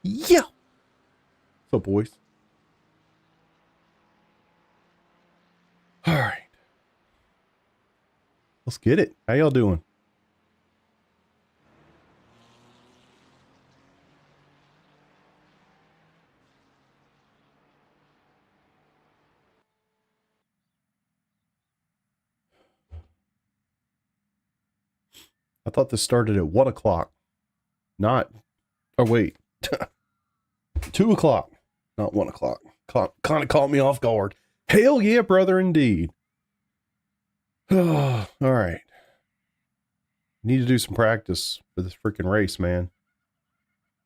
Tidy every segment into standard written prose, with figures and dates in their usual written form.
Yeah. What's up, boys? All right. Let's get it. How y'all doing? I thought this started at 1 o'clock. Not. Oh, wait. 2 o'clock. Not 1 o'clock. Kind of caught me off guard. Hell yeah, brother, indeed. All right. Need to do some practice for this freaking race, man.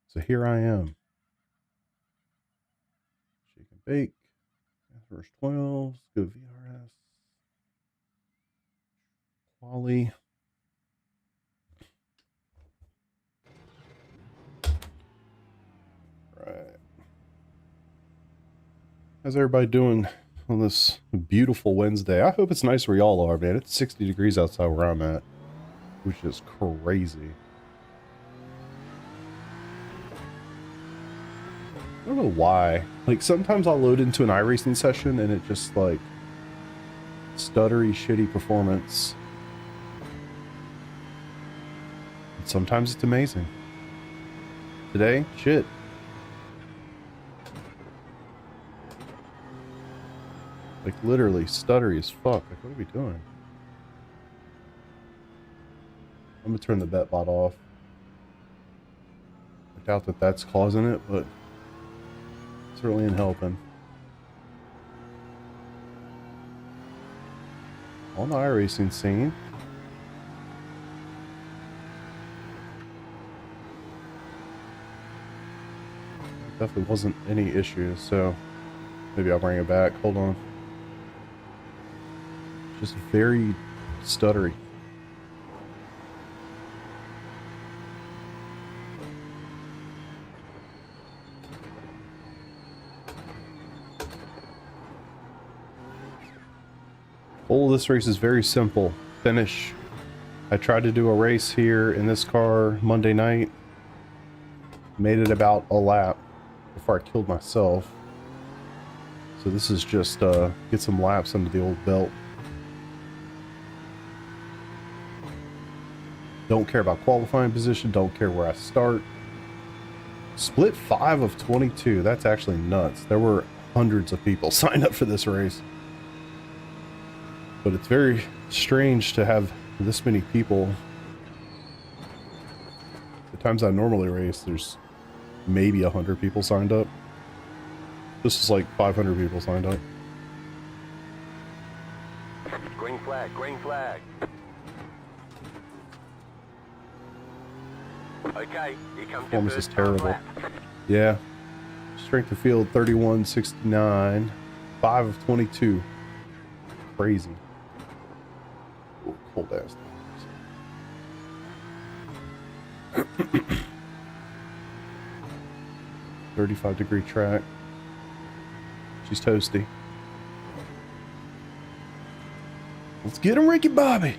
So here I am. Shake and bake. First 12. Let's go VRS. Quali. Right. How's everybody doing on this beautiful Wednesday? I hope it's nice where y'all are, man. It's 60 degrees outside where I'm at, which is crazy. I don't know why. Like, sometimes I'll load into an iRacing session and it just, like, stuttery, shitty performance. And sometimes it's amazing. Today, shit. Like, literally stuttery as fuck. Like, what are we doing? I'm gonna turn the bet bot off. I doubt that that's causing it, but certainly in helping. On the iRacing scene. Definitely wasn't any issues, so maybe I'll bring it back. Hold on. Just very stuttery. Goal of this race is very simple. Finish. I tried to do a race here in this car Monday night. Made it about a lap before I killed myself. So this is just get some laps under the old belt. Don't care about qualifying position. Don't care where I start. Split 5 of 22. That's actually nuts. There were hundreds of people signed up for this race. But it's very strange to have this many people. The times I normally race, there's maybe 100 people signed up. This is like 500 people signed up. Green flag, green flag. Okay, here comes Performance is terrible. Yeah. Strength of field 31.69. 5 of 22. Crazy. Ooh, cold ass. 35-degree track. She's toasty. Let's get him, Ricky Bobby.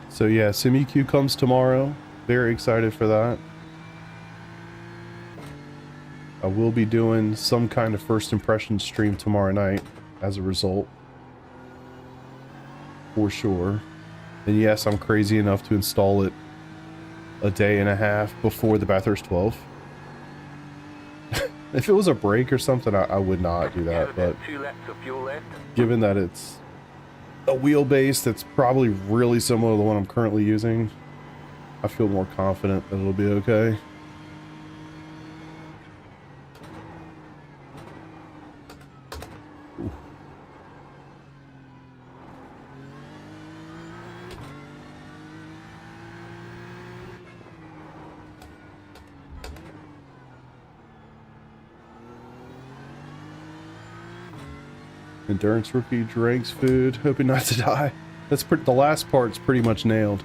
So yeah, Simucube comes tomorrow. Very excited for that. I will be doing some kind of first impression stream tomorrow night as a result. For sure. And yes, I'm crazy enough to install it a day and a half before the Bathurst 12. If it was a break or something, I would not do that, but given that it's a wheelbase that's probably really similar to the one I'm currently using, I feel more confident that it'll be okay. Ooh. Endurance rookie drinks food, hoping not to die. That's the last part's pretty much nailed.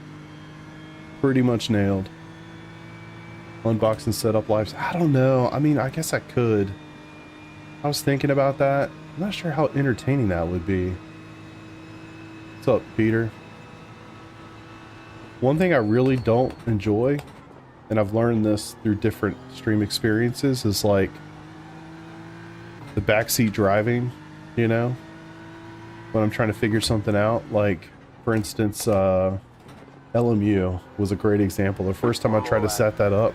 Pretty much nailed. Unbox and setup lives. I don't know. I mean, I guess I could. I was thinking about that. I'm not sure how entertaining that would be. What's up, Peter? One thing I really don't enjoy, and I've learned this through different stream experiences, is like the backseat driving, you know? When I'm trying to figure something out, like, for instance, LMU was a great example. The first time I tried to set that up,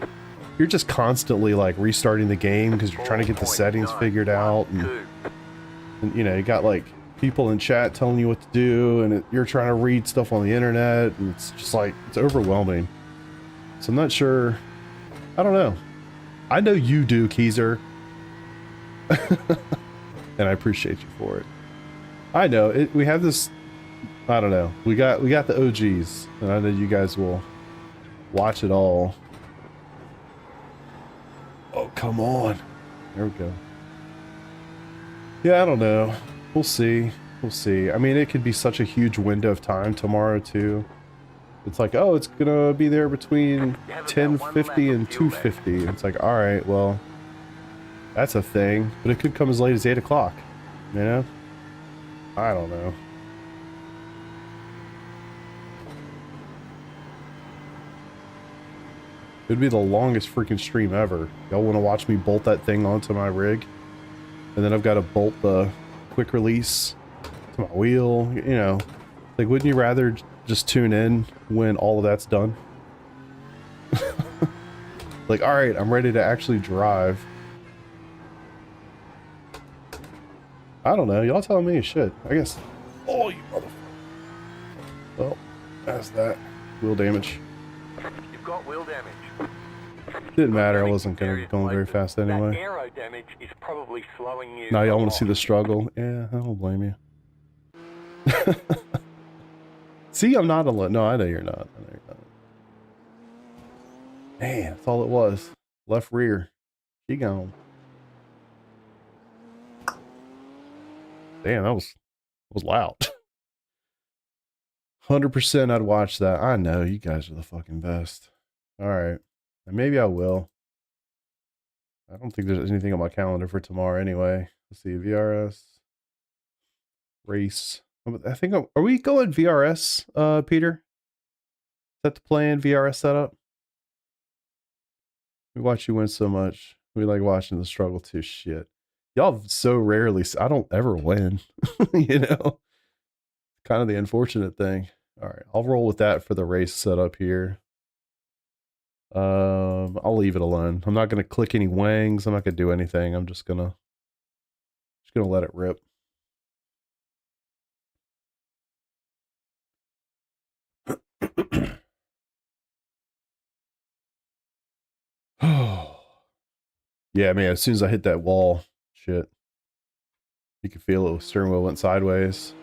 you're just constantly, like, restarting the game because you're trying to get the settings figured out, and you know, you got, like, people in chat telling you what to do, and you're trying to read stuff on the internet, and it's just, like, it's overwhelming. So I'm not sure. I don't know. I know you do, Keezer. And I appreciate you for it. I know it. We have this. I don't know. We got the OGs, and I know you guys will watch it all. Oh, come on. There we go. Yeah, I don't know. We'll see. We'll see. I mean, it could be such a huge window of time tomorrow too. It's like, oh, it's gonna be there between 10:50 and 2:50. It's like, all right, well, that's a thing, but it could come as late as 8 o'clock. You know? I don't know. It'd be the longest freaking stream ever. Y'all want to watch me bolt that thing onto my rig, and then I've got to bolt the quick release to my wheel. You know, like, wouldn't you rather just tune in when all of that's done? Like, all right, I'm ready to actually drive. I don't know. Y'all tell me. Shit. I guess. Oh, you motherfucker. Well, that's that. Wheel damage. You've got wheel damage. Didn't matter. I wasn't going very fast anyway. That aero damage is probably slowing you. Now y'all want to see the struggle? Yeah, I don't blame you. See, I'm not alone. No, I know you're not. I know you're not. Man, that's all it was. Left rear. She gone. Damn, that was loud. 100% I'd watch that. I know, you guys are the fucking best. Alright. Maybe I will. I don't think there's anything on my calendar for tomorrow anyway. Let's see, VRS. Race. I think, are we going VRS, Peter? Is that the plan, VRS setup? We watch you win so much. We like watching the struggle too. Shit. Y'all so rarely, I don't ever win. You know? Kind of the unfortunate thing. Alright, I'll roll with that for the race setup here. I'll leave it alone. I'm not gonna click any wangs. I'm not gonna do anything. I'm just gonna let it rip. Yeah, man, as soon as I hit that wall, shit. You can feel it. The steering wheel went sideways.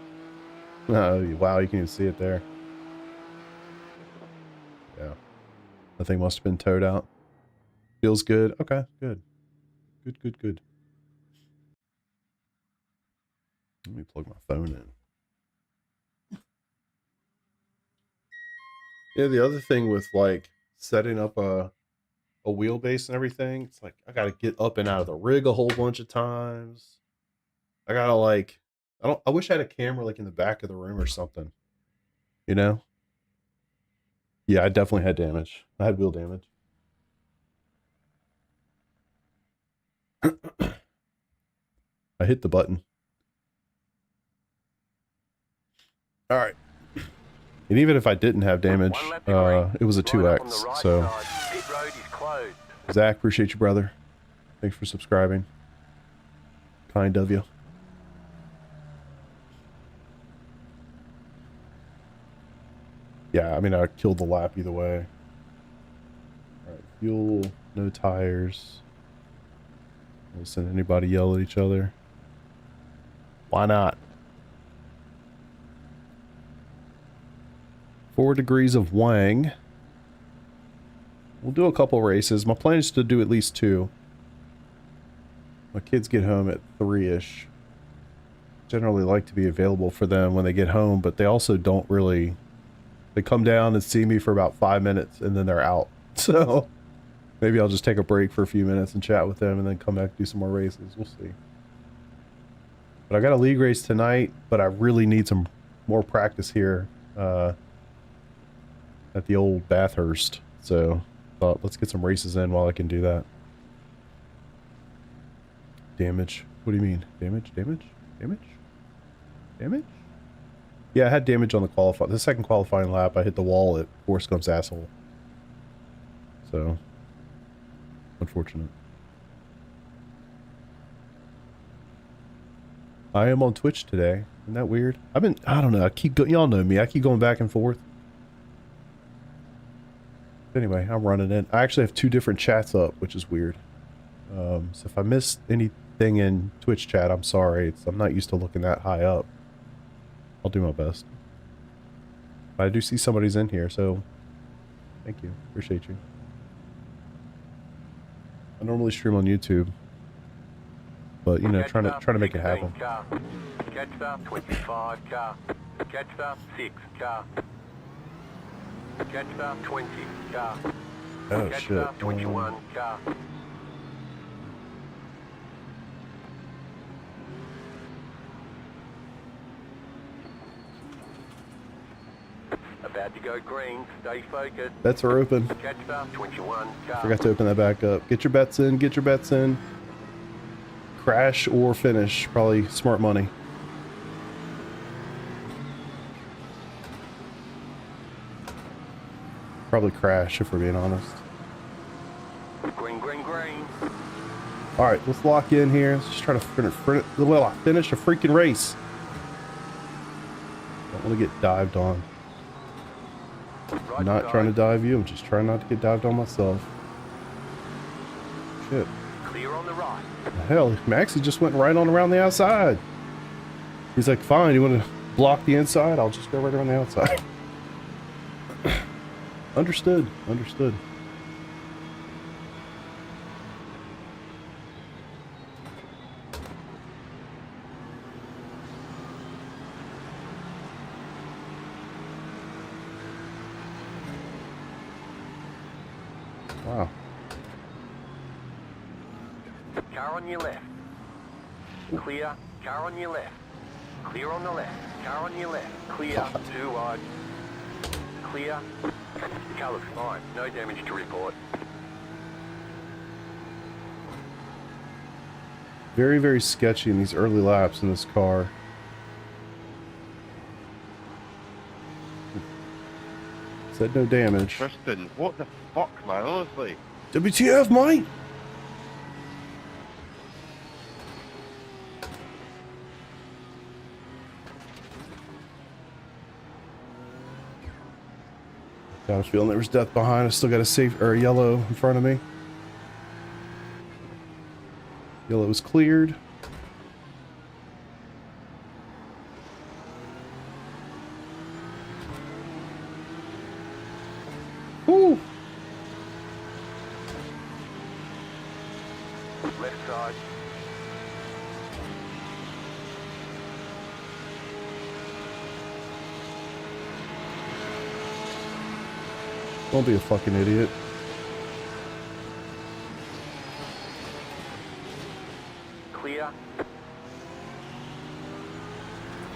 Wow, you can even see it there. Yeah. The thing must have been towed out. Feels good. Okay, good. Good. Let me plug my phone in. Yeah, the other thing with, like, setting up a wheelbase and everything, it's like I gotta get up and out of the rig a whole bunch of times. I gotta, like, I wish I had a camera, like, in the back of the room or something. You know? Yeah, I definitely had damage. I had wheel damage. I hit the button. All right. And even if I didn't have damage, it was a 2x, so... Zach, appreciate you, brother. Thanks for subscribing. Kind of you. Yeah, I mean, I killed the lap either way. Alright, fuel, no tires. Listen, anybody yell at each other? Why not? 4 degrees of Wang. We'll do a couple races. My plan is to do at least 2. My kids get home at 3-ish. Generally like to be available for them when they get home, but they also don't really... They come down and see me for about 5 minutes and then they're out. So maybe I'll just take a break for a few minutes and chat with them and then come back and do some more races. We'll see. But I got a league race tonight, but I really need some more practice here. at the old Bathurst. So thought let's get some races in while I can do that. Damage. What do you mean? Damage? Damage? Damage? Damage? Yeah, I had damage on the second qualifying lap. I hit the wall at Forrest Gump's asshole. So, unfortunate. I am on Twitch today. Isn't that weird? I don't know. Y'all know me. I keep going back and forth. Anyway, I'm running in. I actually have 2 different chats up, which is weird. So if I missed anything in Twitch chat, I'm sorry. I'm not used to looking that high up. I'll do my best. But I do see somebody's in here, so thank you. Appreciate you. I normally stream on YouTube, but you know, trying to make it happen. Catch up 25 car. Catch up 6 car. Catch up 20 car. Oh Catch shit. up 21 car. About to go green. Stay focused. Bets are open. Catch up 21 car. Forgot to open that back up. Get your bets in. Get your bets in. Crash or finish. Probably smart money. Probably crash if we're being honest. Green, green, green. All right, let's lock in here. Let's just try to finish a freaking race. Don't want to get dived on. I'm not trying to dive you. I'm just trying not to get dived on myself. Shit. Clear on the right. The hell, Maxie just went right on around the outside. He's like, fine, you want to block the inside? I'll just go right around the outside. Understood. Understood. Wow. Car on your left. Clear. Car on your left. Clear on the left. Car on your left. Clear. 2 wide. Clear. The car looks fine. No damage to report. Very, very sketchy in these early laps in this car. Said no damage. Tristan, what the fuck, man? Honestly. WTF, mate? Got a feeling there was death behind. I still got a safe or a yellow in front of me. Yellow is cleared. Woo! Left side. Don't be a fucking idiot. Clear.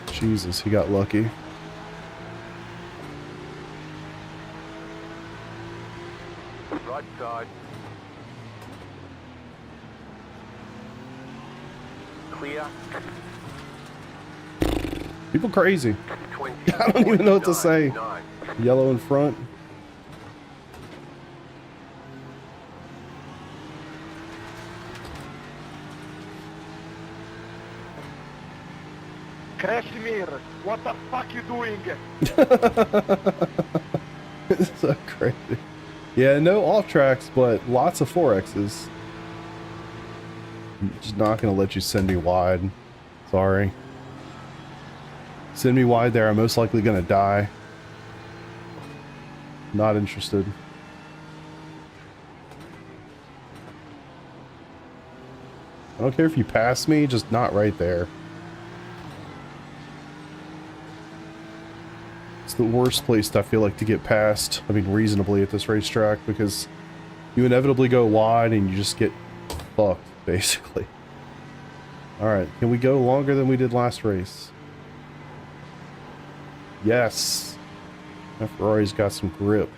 Jesus, he got lucky. Right side. Clear. People crazy. 20. I don't even know what to say. 9. Yellow in front. Kashmir, what the fuck you doing? It's so crazy. Yeah, no off tracks, but lots of 4Xs. I'm just not gonna let you send me wide. Sorry. Send me wide there, I'm most likely gonna die. Not interested. I don't care if you pass me, just not right there. It's the worst place I feel like to get past, I mean reasonably at this racetrack, because you inevitably go wide and you just get fucked, basically. Alright, can we go longer than we did last race? Yes. That Ferrari's got some grip.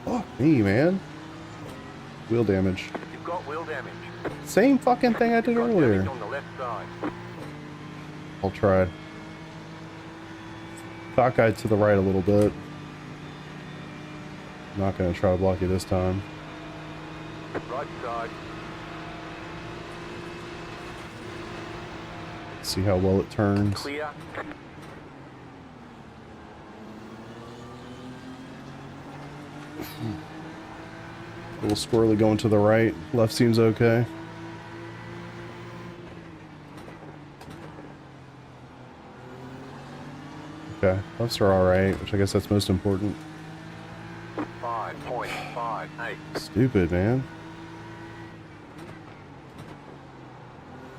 Fuck me, man. Wheel damage. You've got wheel damage. Same fucking thing I did Got earlier. damage on the left side. I'll try. Cockeyed to the right a little bit. Not gonna try to block you this time. Right side. See how well it turns. Clear. A little squirrely going to the right. Left seems okay. Okay, lefts are alright, which I guess that's most important. 5.58. Stupid, man.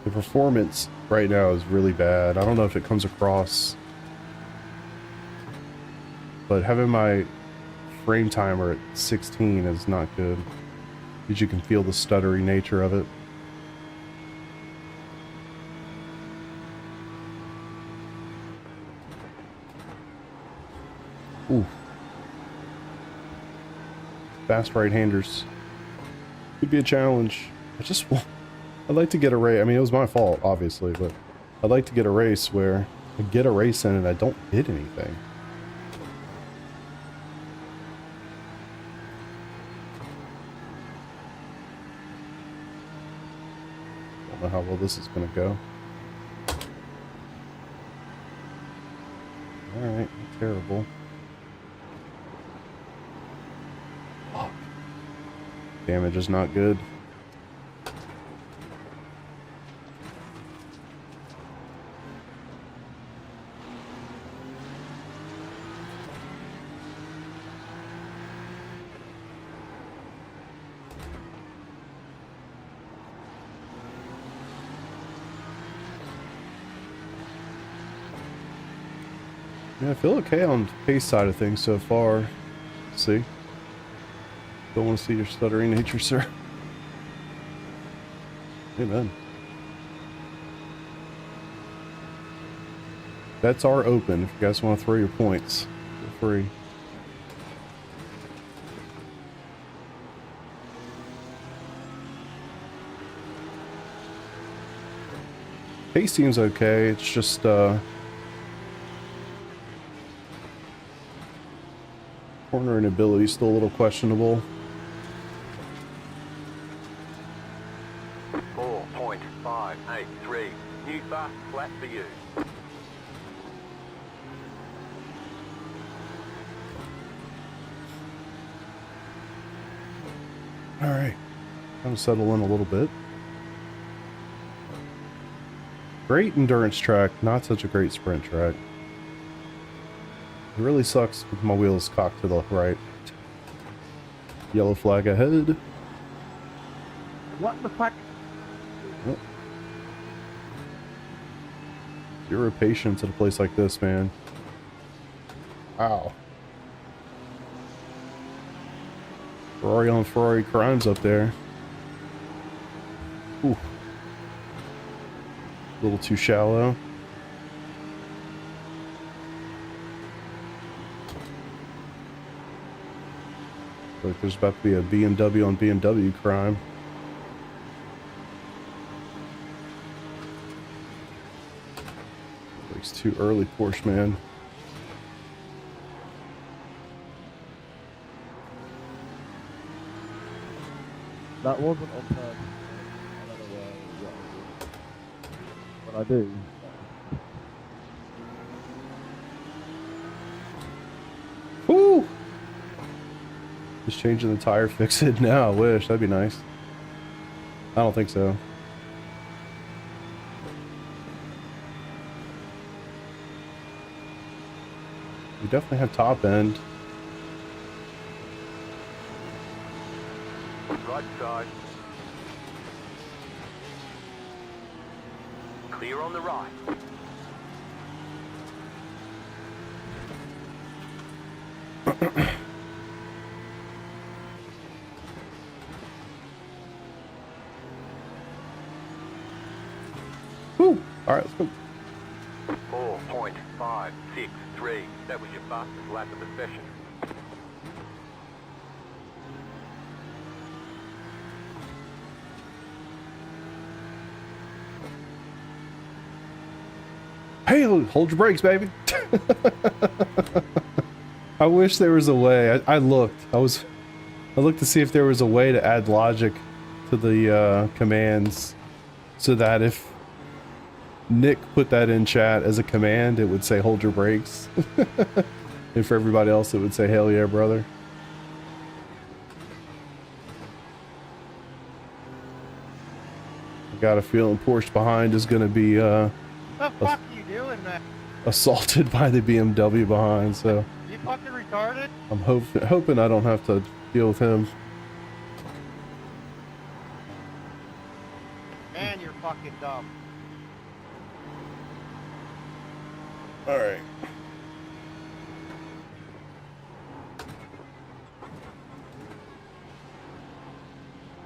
The performance right now is really bad. I don't know if it comes across, but having my frame timer at 16 is not good, because you can feel the stuttery nature of it. Ooh. Fast right-handers. Could be a challenge. I'd like to get a race. I mean, it was my fault, obviously, but I'd like to get a race where I get a race in and I don't hit anything. Don't know how well this is going to go. Alright, terrible. Fuck. Damage is not good. Yeah, I feel okay on the pace side of things so far. See? Don't want to see your stuttering nature, sir. Amen. Bets are open if you guys want to throw your points. Feel free. Pace seems okay. It's just, cornering ability still a little questionable. 4.583. New bar, flat for you. Alright. Kind of settle in a little bit. Great endurance track, not such a great sprint track. It really sucks with my wheels cocked to the right. Yellow flag ahead. What the fuck? Oh. Zero patience at a place like this, man. Wow. Ferrari on Ferrari crimes up there. Ooh. A little too shallow. Like there's about to be a BMW on BMW crime. It's too early, Porsche man. That wasn't on purpose. I don't know what I do. Woo! Just changing the tire, fix it now. I wish. That'd be nice. I don't think so. We definitely have top end. Right side. Clear on the right. Woo! Alright, let's go. 4.563. That was your fastest lap of the session. Hey, hold your brakes, baby. I wish there was a way. I looked. I looked to see if there was a way to add logic to the commands so that if Nick put that in chat as a command, it would say hold your brakes. And for everybody else, it would say hell yeah, brother. I got a feeling Porsche behind is going to be What the fuck are you doing, man? assaulted by the BMW behind, so You fucking retarded? I'm hoping I don't have to deal with him. Man, you're fucking dumb. All right.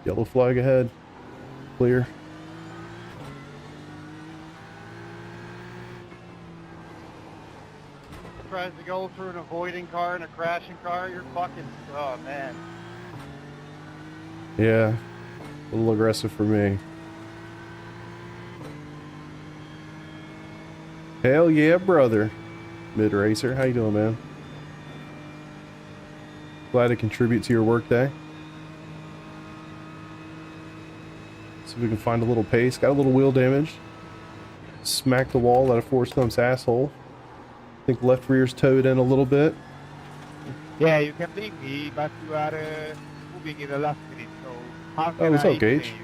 Yellow flag ahead. Clear. Tries to go through an avoiding car and a crashing car, you're fucking, oh man. Yeah. A little aggressive for me. Hell yeah, brother. Mid racer, how you doing, man? Glad to contribute to your workday. See if we can find a little pace. Got a little wheel damage. Smacked the wall at a Forrest Gump's asshole. I think left rear's towed in a little bit. Yeah, you can beat me, but you are moving in the last minute, so how can what's I up, Gage? blame you?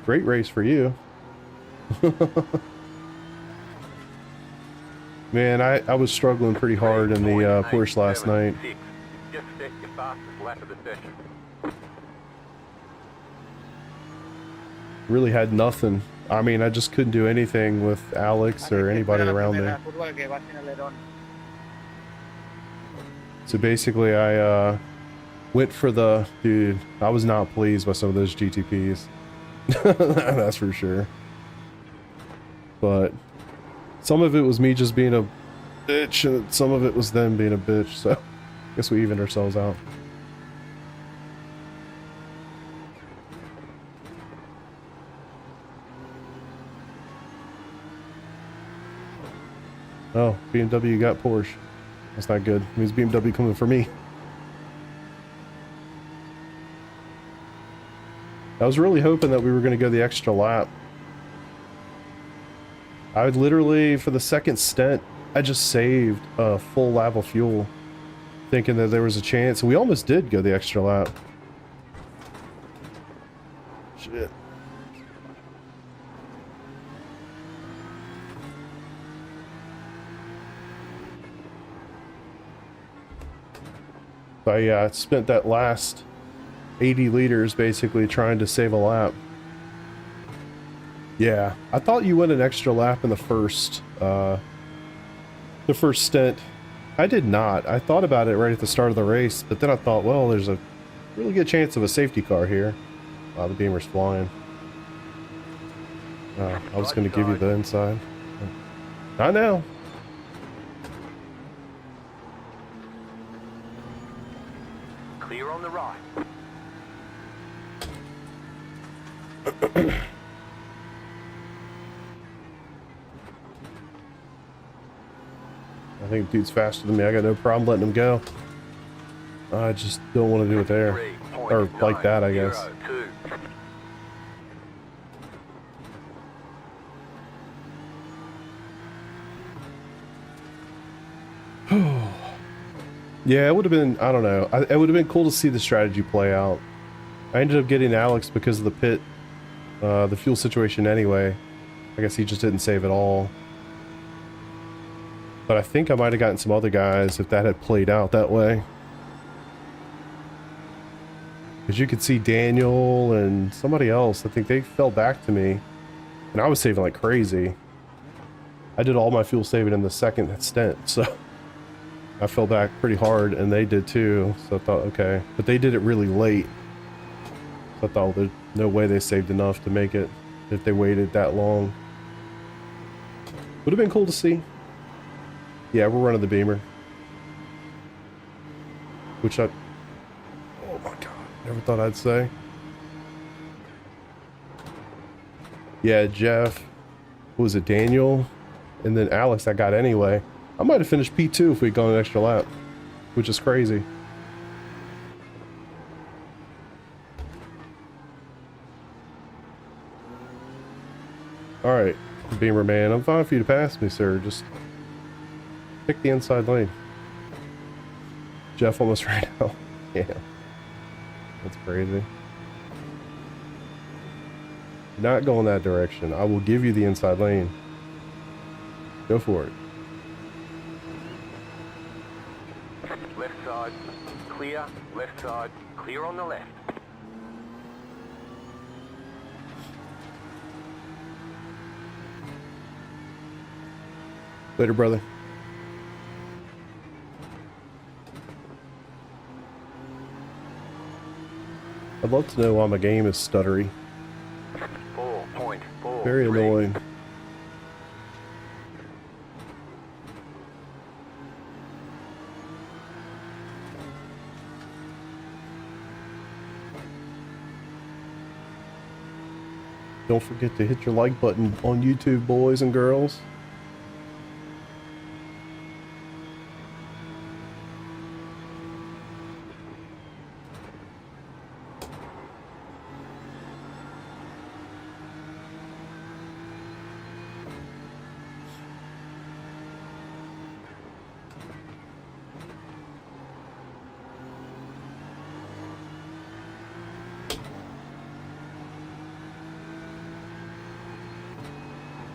Great race for you. Man, I was struggling pretty hard in the Porsche last night. Just set your fastest lap of the session. Really had nothing. I mean, I just couldn't do anything with Alex or anybody around me. So basically, I went for the... Dude, I was not pleased by some of those GTPs. That's for sure. But some of it was me just being a bitch, and some of it was them being a bitch, so I guess we evened ourselves out. Oh, BMW got Porsche. That's not good. It means BMW coming for me. I was really hoping that we were going to go the extra lap. I would literally, for the second stint, I just saved a full lap of fuel, thinking that there was a chance. We almost did go the extra lap. Shit. I spent that last 80 liters basically trying to save a lap. Yeah, I thought you went an extra lap in the first stint. I did not. I thought about it right at the start of the race, but then I thought, well, there's a really good chance of a safety car here. Wow, the beamer's flying. I was going to give you the inside. Not now. Clear on the right. I think dude's faster than me. I got no problem letting him go. I just don't want to do it there. Or like that, I guess. 3.902. Yeah, it would have been, I don't know. It would have been cool to see the strategy play out. I ended up getting Alex because of the pit, the fuel situation anyway. I guess he just didn't save at all. But I think I might have gotten some other guys if that had played out that way. Because you could see Daniel and somebody else. I think they fell back to me. And I was saving like crazy. I did all my fuel saving in the second stint, so... I fell back pretty hard, and they did too. So I thought, okay, but they did it really late. So I thought, well, there's no way they saved enough to make it if they waited that long. Would have been cool to see. Yeah, we're running the Beamer. Which I... Oh my god, never thought I'd say. Yeah, Jeff. What was it, Daniel? And then Alex I got anyway. I might have finished P2 if we'd gone an extra lap. Which is crazy. Alright, Beamer man, I'm fine for you to pass me, sir. Just pick the inside lane. Jeff almost ran out. Yeah. That's crazy. Not going that direction. I will give you the inside lane. Go for it. Left side, clear. Left side, clear on the left. Later, brother. I'd love to know why my game is stuttery. 4.4. Very annoying. Don't forget to hit your like button on YouTube, boys and girls.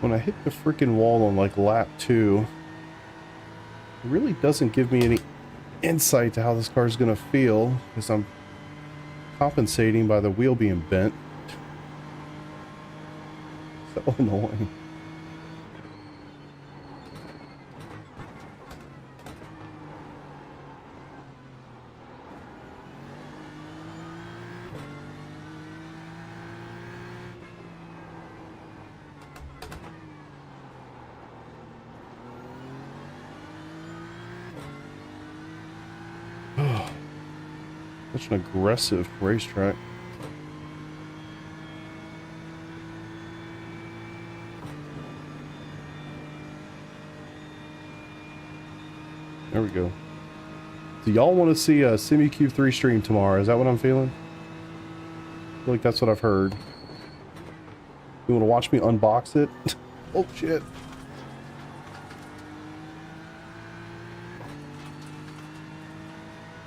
When I hit the freaking wall on like lap 2, it really doesn't give me any insight to how this car is going to feel, because I'm compensating by the wheel being bent. So annoying. Such an aggressive racetrack. There we go. Do y'all want to see a Simucube 3 stream tomorrow? Is that what I'm feeling? I feel like that's what I've heard. You want to watch me unbox it? Oh shit.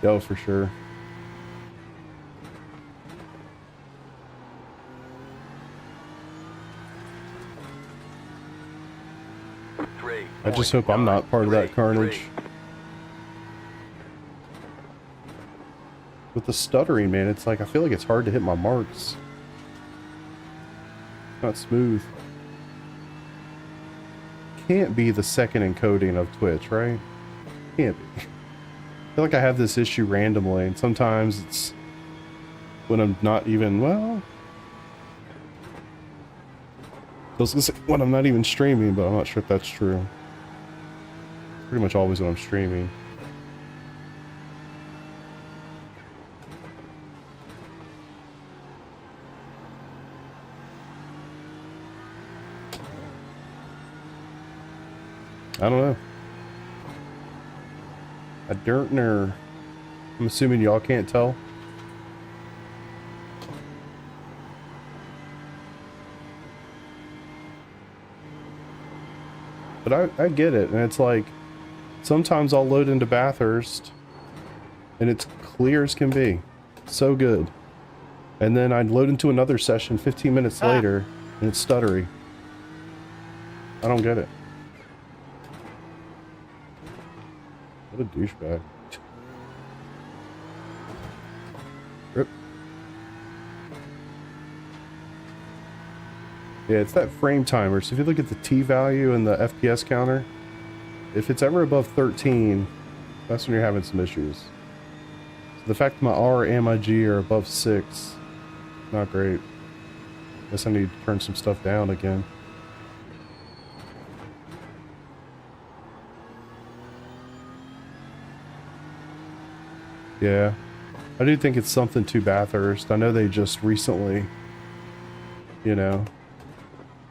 Yo, for sure. I just hope I'm not part of that carnage. With the stuttering, man, it's like I feel like it's hard to hit my marks. Not smooth. Can't be the second encoding of Twitch, right? Can't be. I feel like I have this issue randomly, and sometimes it's when I'm not even, well, I was gonna say when I'm not even streaming, but I'm not sure if that's true. Pretty much always when I'm streaming. I don't know. I don't know. I'm assuming y'all can't tell. But I get it, and it's like sometimes I'll load into Bathurst and it's clear as can be. So good. And then I'd load into another session 15 minutes later and it's stuttery. I don't get it. What a douchebag. Rip. Yeah, it's that frame timer. So if you look at the T value and the FPS counter, if it's ever above 13, That's when you're having some issues. So the fact that my R and my G are above 6, not great. Guess I need to turn some stuff down again. Yeah, I do think it's something to Bathurst. I know they just recently, you know,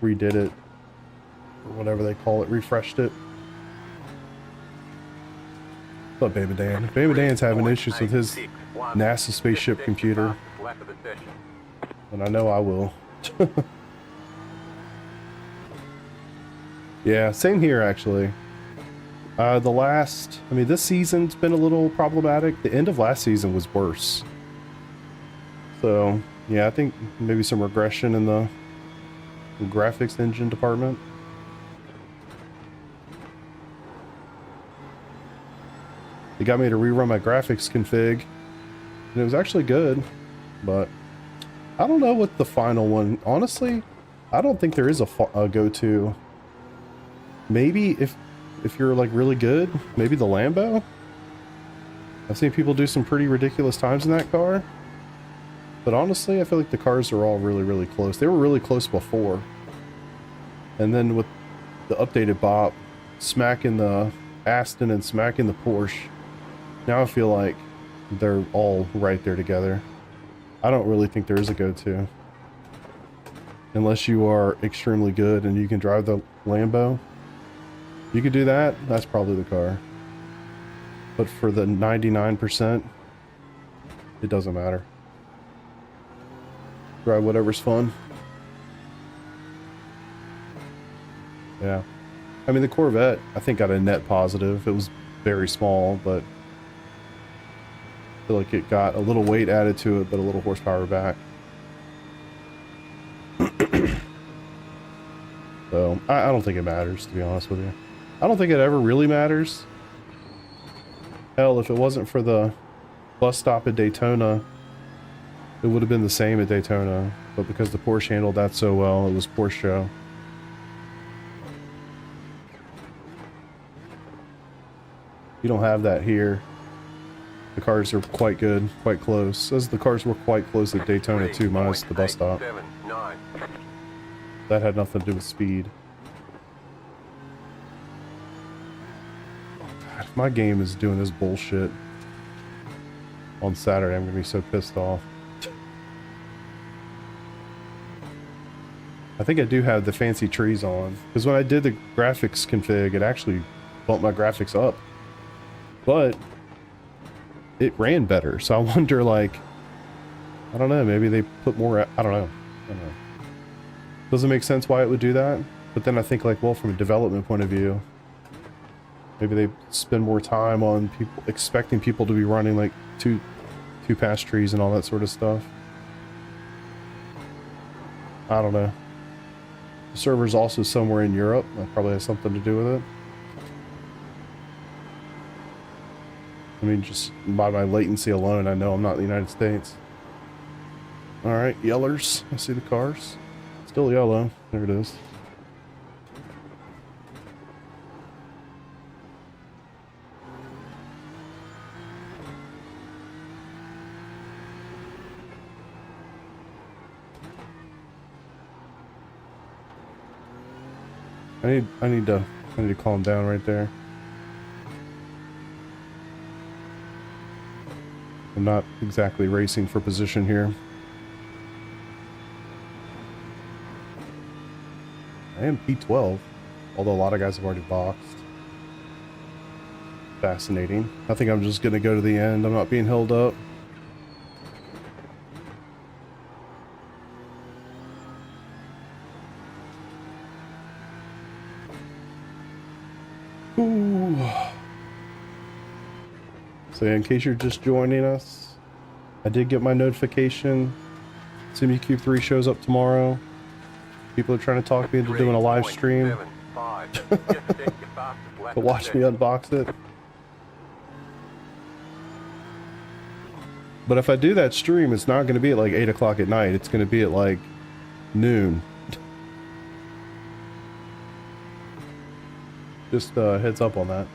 redid it, or whatever they call it, refreshed it. But Baby Dan. Baby Dan's having issues with his NASA spaceship computer. And I know I will. Yeah, same here actually. This season's been a little problematic. The end of last season was worse. So, yeah, I think maybe some regression in the graphics engine department. They got me to rerun my graphics config, and it was actually good, but I don't know what the final one, honestly, I don't think there is a go-to. Maybe if you're like really good, maybe the Lambo. I've seen people do some pretty ridiculous times in that car, but honestly, I feel like the cars are all really, really close. They were really close before, and then with the updated BOP, smacking the Aston and smacking the Porsche, now I feel like they're all right there together. I don't really think there is a go-to. Unless you are extremely good and you can drive the Lambo. You could do that, that's probably the car. But for the 99%, it doesn't matter. Drive whatever's fun. Yeah. I mean, the Corvette, I think, got a net positive. It was very small, but I feel like it got a little weight added to it, but a little horsepower back. So, I don't think it matters, to be honest with you. I don't think it ever really matters. Hell, if it wasn't for the bus stop at Daytona, it would have been the same at Daytona. But because the Porsche handled that so well, it was Porsche show. You don't have that here. The cars are quite good, quite close. As the cars were quite close at Daytona too, minus the bus stop. That had nothing to do with speed. God, if my game is doing this bullshit on Saturday, I'm gonna be so pissed off. I think I do have the fancy trees on, because when I did the graphics config, it actually bumped my graphics up. But it ran better, so I wonder, like, I don't know, maybe they put more, I don't know. Doesn't make sense why it would do that, but then I think, like, well, from a development point of view, maybe they spend more time on people, expecting people to be running like two pass trees and all that sort of stuff. I don't know. The server's also somewhere in Europe. That probably has something to do with it. I mean, just by my latency alone, I know I'm not in the United States. Alright, yellers. I see the cars. Still yellow. There it is. I need to calm down right there. I'm not exactly racing for position here. I am P12, although a lot of guys have already boxed. Fascinating. I think I'm just gonna go to the end. I'm not being held up. Ooh. So in case you're just joining us, I did get my notification. Simucube 3 shows up tomorrow. People are trying to talk me into doing a live stream to watch me unbox it. But if I do that stream, it's not going to be at like 8 o'clock at night. It's going to be at like noon. Just heads up on that.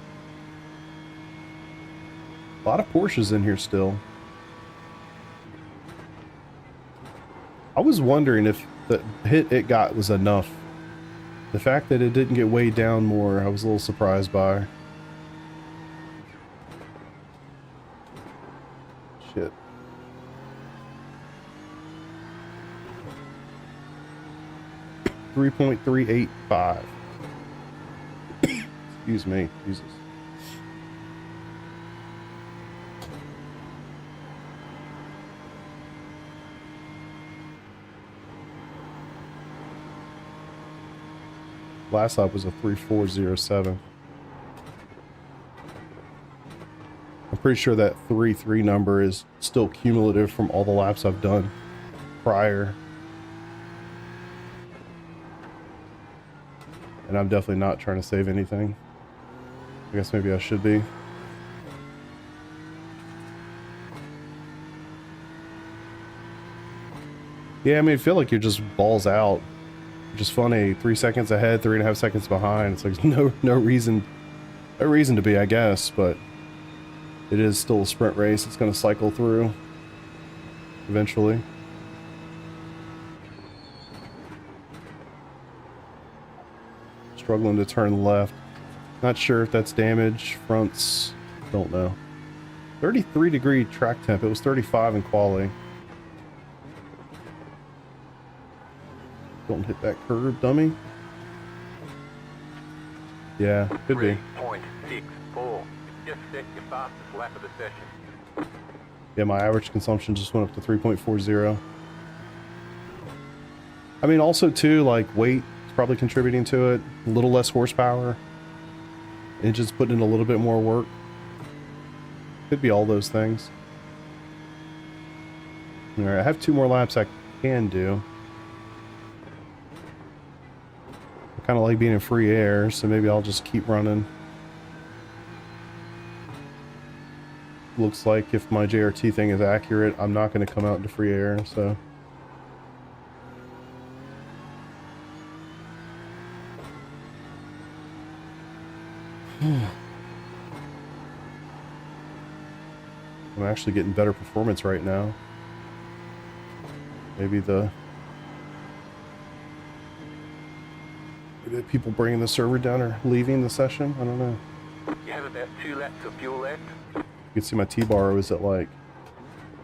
A lot of Porsches in here still. I was wondering if the hit it got was enough. The fact that it didn't get weighed down more, I was a little surprised by. Shit. .385. Excuse me. Jesus. Last lap was a 3407. I'm pretty sure that 33 number is still cumulative from all the laps I've done prior. And I'm definitely not trying to save anything. I guess maybe I should be. Yeah, I mean, I feel like you're just balls out. Just funny, 3 seconds ahead, 3.5 seconds behind. It's like no reason to be, I guess, but it is still a sprint race. It's going to cycle through eventually. Struggling to turn left. Not sure if that's damage. Fronts, don't know. 33-degree track temp. It was 35 in quali. Don't hit that curve, dummy. Yeah, could be. 3.64. Just set your fastest lap of the session. Yeah, my average consumption just went up to 3.40. I mean, also too, like weight is probably contributing to it. A little less horsepower. Engine's putting in a little bit more work. Could be all those things. Alright, I have 2 more laps I can do. Kind of like being in free air, so maybe I'll just keep running. Looks like if my JRT thing is accurate, I'm not going to come out into free air, so. I'm actually getting better performance right now. Maybe the people bringing the server down or leaving the session. I don't know. You have about 2 laps of fuel left. You can see my T-bar was at like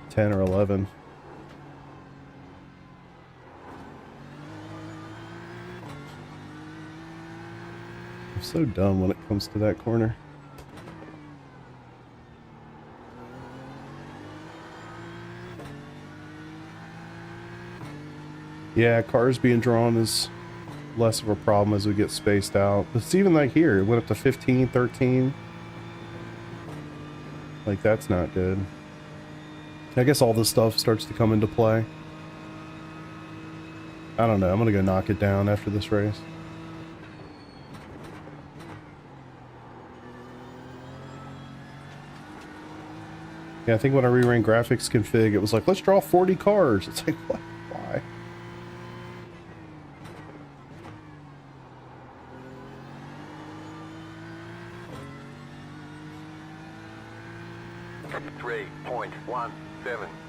10 or 11. I'm so dumb when it comes to that corner. Yeah, cars being drawn is less of a problem as we get spaced out. But it's even like here, it went up to 15, 13. Like, that's not good. I guess all this stuff starts to come into play. I don't know, I'm gonna go knock it down after this race. Yeah, I think when I reran graphics config, it was like, let's draw 40 cars. It's like, what? Why?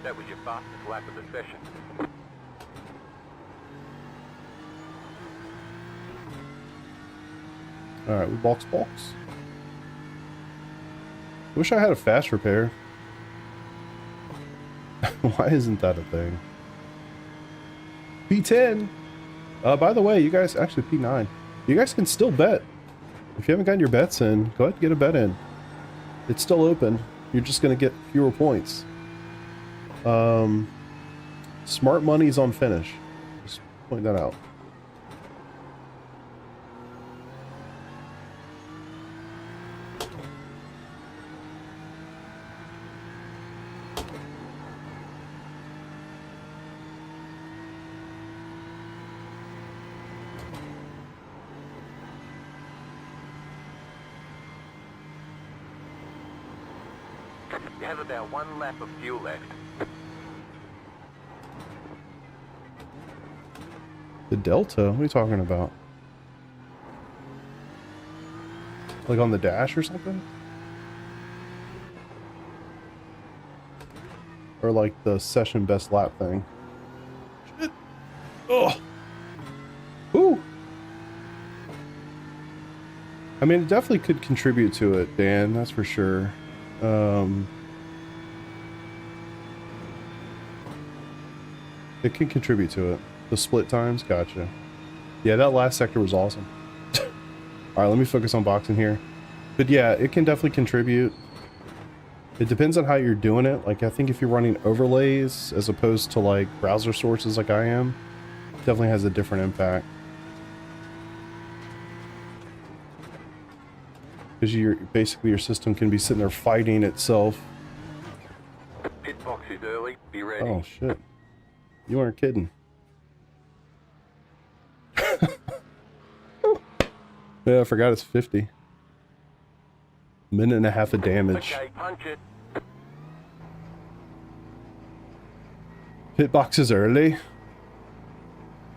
That was your fastest lap of the session. Alright, we box. Wish I had a fast repair. Why isn't that a thing? P10! By the way, you guys, actually P9. You guys can still bet. If you haven't gotten your bets in, go ahead and get a bet in. It's still open. You're just going to get fewer points. Smart money's on finish. Just point that out. You have about 1 lap of fuel left. The Delta? What are you talking about? Like on the dash or something? Or like the session best lap thing. Shit. Oh. Ooh. I mean, it definitely could contribute to it, Dan. That's for sure. It can contribute to it. The split times, gotcha. Yeah, that last sector was awesome. All right, let me focus on boxing here. But yeah, it can definitely contribute. It depends on how you're doing it. Like, I think if you're running overlays as opposed to like browser sources like I am, it definitely has a different impact. Because basically your system can be sitting there fighting itself. Pit box is early. Be ready. Oh shit. You weren't kidding. Yeah, I forgot it's 50. Minute and a half of damage. Okay, punch it. Pit box is early.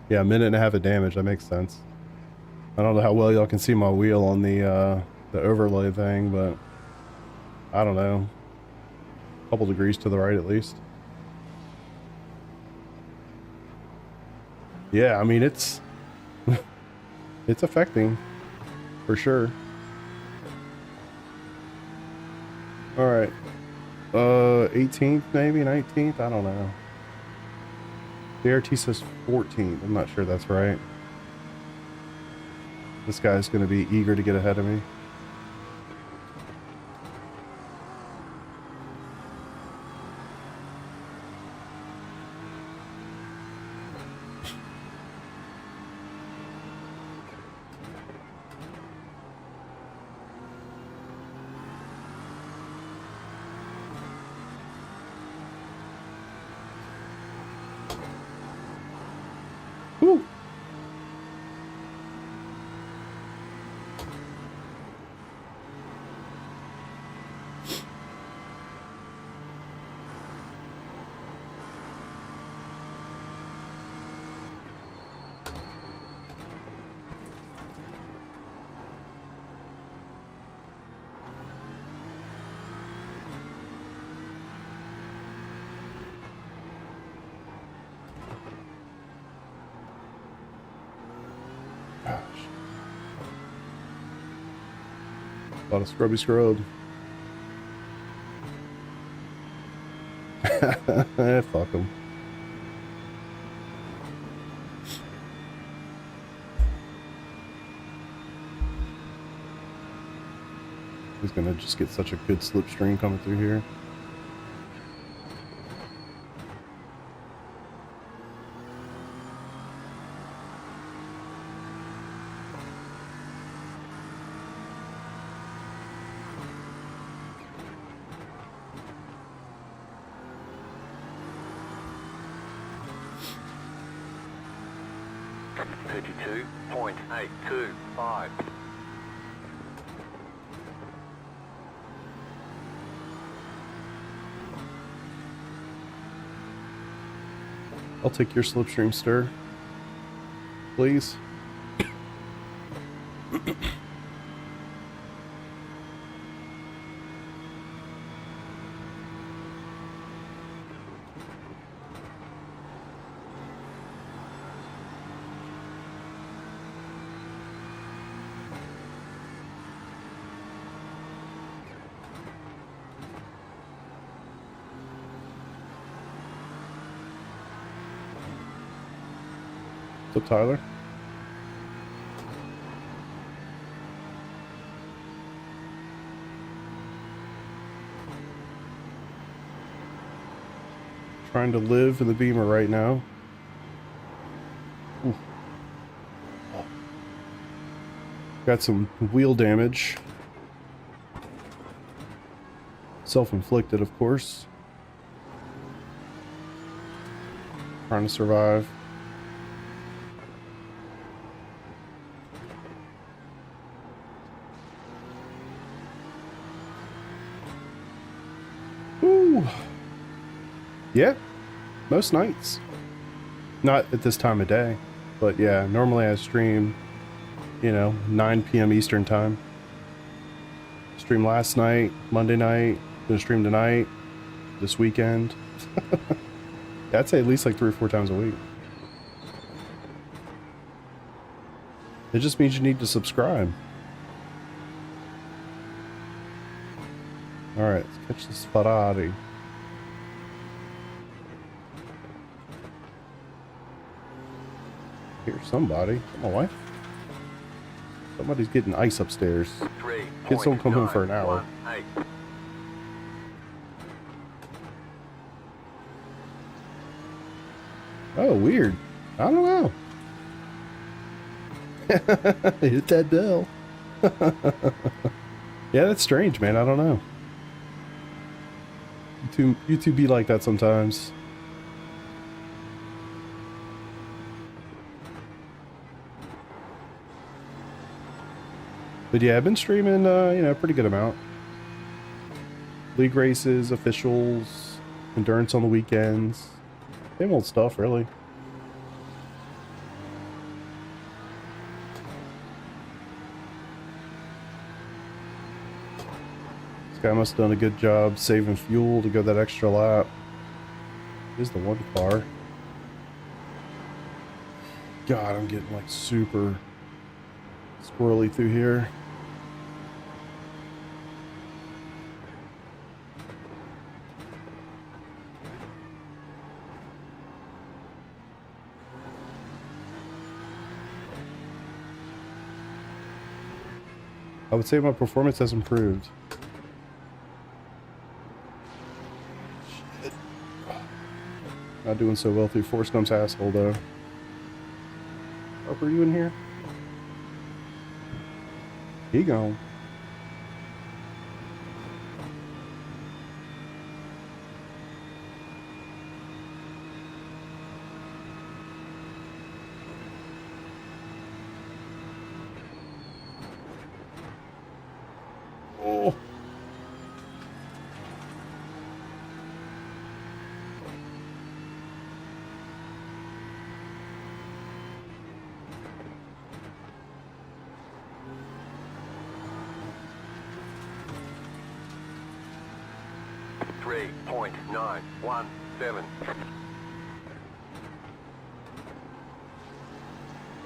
Yeah, a minute and a half of damage. That makes sense. I don't know how well y'all can see my wheel on the overlay thing, but I don't know. A couple degrees to the right at least. Yeah, I mean it's it's affecting for sure. All right, 18th maybe 19th. I don't know. The RT says 14th. I'm not sure that's right. This guy's going to be eager to get ahead of me. Woo! Gosh. A lot of scrubby scrub. Fuck him. He's gonna just get such a good slipstream coming through here. .825. I'll take your slipstream stir, please. What's up, Tyler? Trying to live in the Beamer right now. Ooh. Oh. Got some wheel damage. Self-inflicted, of course. Trying to survive. Ooh. Yeah, most nights. Not at this time of day, but yeah, normally I stream, you know, 9 p.m. Eastern time. Stream last night, Monday night, gonna stream tonight, this weekend. I'd say at least like 3 or 4 times a week. It just means you need to subscribe. Alright, let's catch this Ferrari. Here's somebody. My wife. Somebody's getting ice upstairs. Kids don't come home for an hour. 3.918. Oh, weird. I don't know. Hit that bell. Yeah, that's strange, man. I don't know. YouTube be like that sometimes. But yeah, I've been streaming, you know, a pretty good amount. League races, officials, endurance on the weekends. Same old stuff, really. This guy must have done a good job saving fuel to go that extra lap. Here's the one car. God, I'm getting like super squirrely through here. I would say my performance has improved. Shit. Not doing so well through Forrest Gump's asshole, though. Harper, are you in here? He gone. Oh. .917.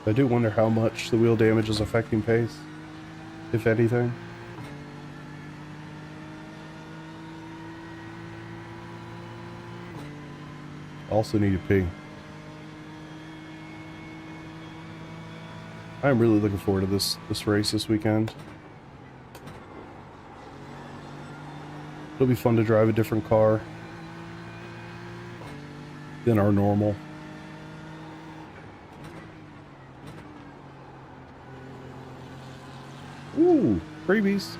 I do wonder how much the wheel damage is affecting pace, if anything. Also need to pee. I'm really looking forward to this race this weekend. It'll be fun to drive a different car than our normal. Ooh, freebies.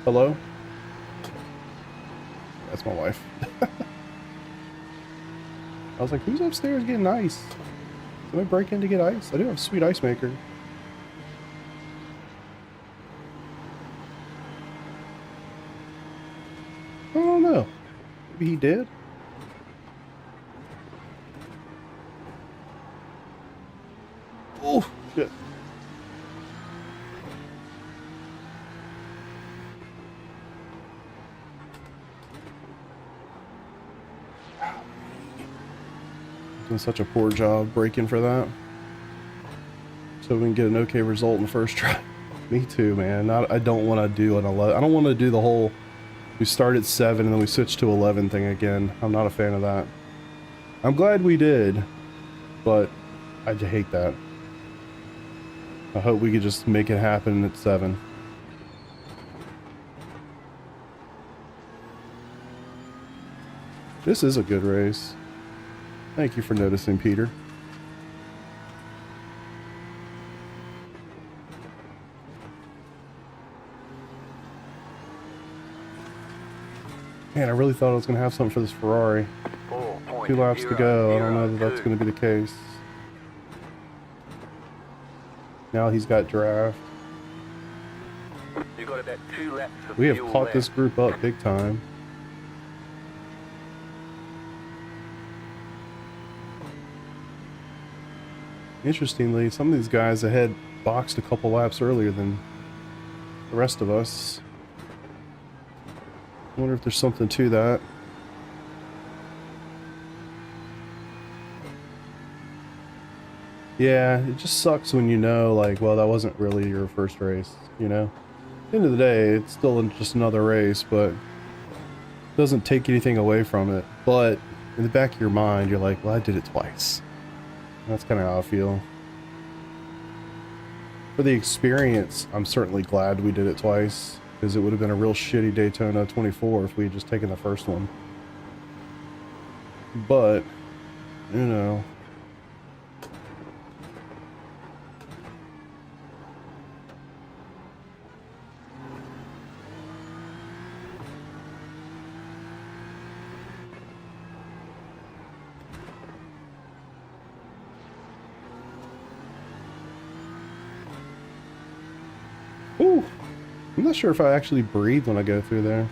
Hello? That's my wife. I was like, who's upstairs getting ice? Can I break in to get ice? I do have a sweet ice maker. I don't know. Maybe he did. Oh, shit. Doing such a poor job braking for that. So we can get an okay result in the first try. Me too, man. I don't want to do an 11. I don't want to do the whole we start at 7 and then we switch to 11 thing again. I'm not a fan of that. I'm glad we did, but I just hate that. I hope we could just make it happen at 7. This is a good race. Thank you for noticing, Peter. Man, I really thought I was going to have something for this Ferrari. 2 laps to go. I don't know that that's going to be the case. Now he's got draft. You got about 2 laps of We have fuel caught left. this group up big time. Interestingly, some of these guys had boxed a couple laps earlier than the rest of us. I wonder if there's something to that. Yeah, it just sucks when you know, like, well, that wasn't really your first race, you know? At the end of the day, it's still just another race, but it doesn't take anything away from it. But in the back of your mind, you're like, well, I did it twice. That's kind of how I feel. For the experience, I'm certainly glad we did it twice, because it would have been a real shitty Daytona 24 if we had just taken the first one. But, you know. Ooh, I'm not sure if I actually breathe when I go through there.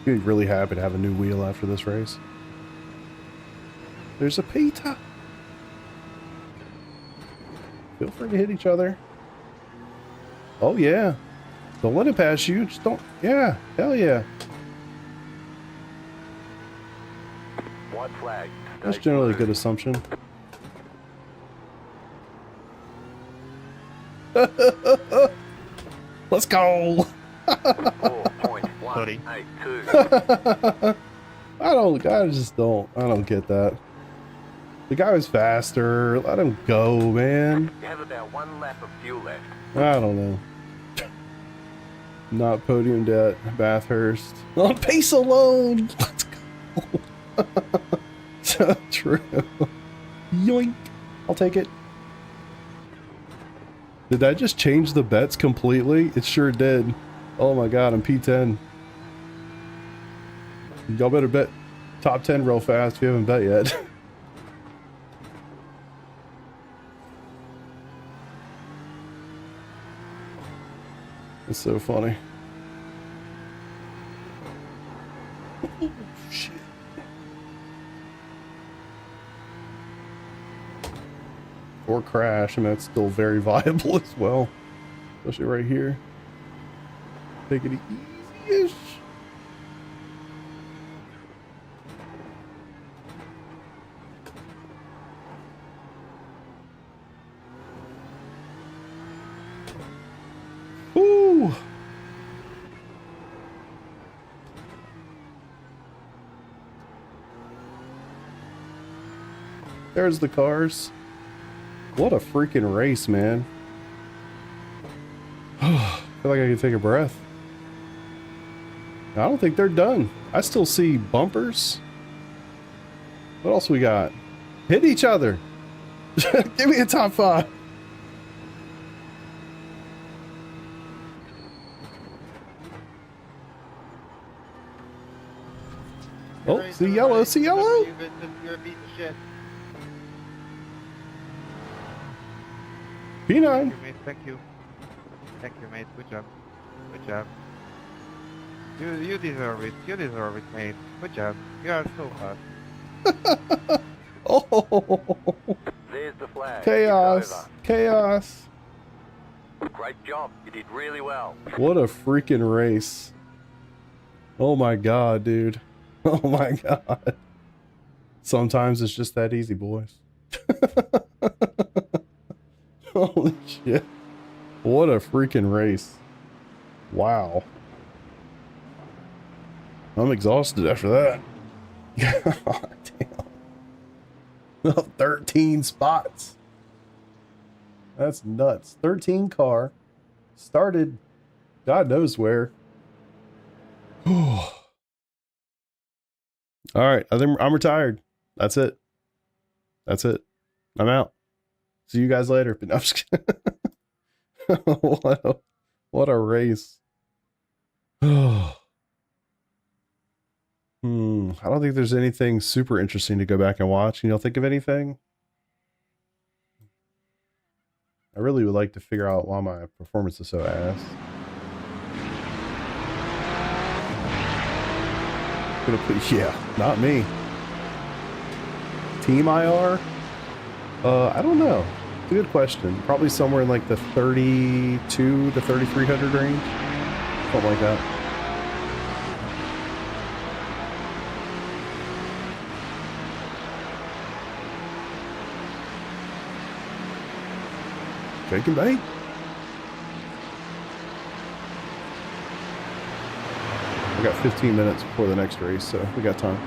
I'd be really happy to have a new wheel after this race. There's a Peter. Feel free to hit each other. Oh yeah. Don't let it pass you. Just don't. Yeah. Hell yeah. White flag. That's generally a good assumption. Let's go. 4.182. I just don't get that. The guy was faster. Let him go, man. You have about 1 lap of fuel left. I don't know. Not podiumed at Bathurst. On pace alone. Let's go. So true. Yoink. I'll take it. Did that just change the bets completely? It sure did. Oh my god, I'm P10. Y'all better bet top 10 real fast if you haven't bet yet. It's so funny. Oh, shit. Or crash, and that's still very viable as well. Especially right here. Take it easy-ish. Woo! There's the cars. What a freaking race, man. I feel like I can take a breath. I don't think they're done. I still see bumpers. What else we got? Hit each other. Give me a top 5. Oh, see yellow, see yellow. P9. Thank you, mate. Good job. Good job. You deserve it. You deserve it, mate. Good job. You are so fast. Oh, There's the flag. chaos, chaos. Great job. You did really well. What a freaking race. Oh my god, dude. Oh my god. Sometimes it's just that easy, boys. Holy shit. What a freaking race. Wow. I'm exhausted after that. God damn. 13 spots. That's nuts. 13 car. Started God knows where. All right. I'm retired. That's it. That's it. I'm out. See you guys later. But no, I'm just kidding. What a race. I don't think there's anything super interesting to go back and watch. Can y'all think of anything? I really would like to figure out why my performance is so ass. Gonna put, yeah, not me. Team IR? I don't know. It's a good question. Probably somewhere in like the 32 to 3300 range. Something like that. Shake and bake. We got 15 minutes before the next race, so we got time.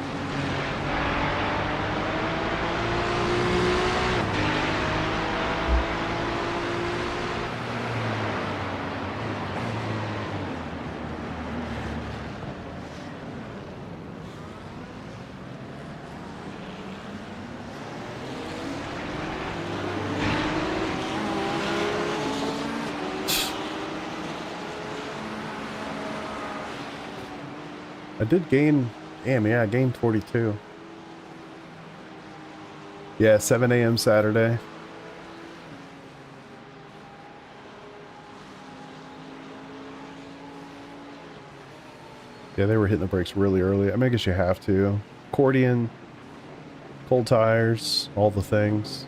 I did gain, damn, yeah, I gained 42. Yeah, 7 a.m. Saturday. Yeah, they were hitting the brakes really early. I mean, I guess you have to. Accordion, cold tires, all the things.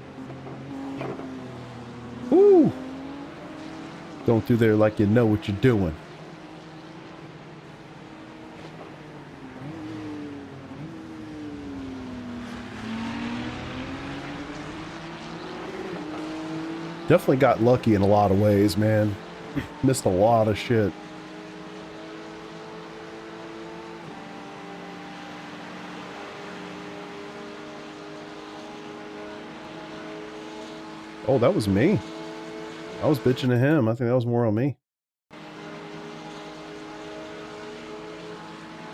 Woo! Going through there like you know what you're doing. Definitely got lucky in a lot of ways, man. Missed a lot of shit. Oh, that was me. I was bitching to him. I think that was more on me. A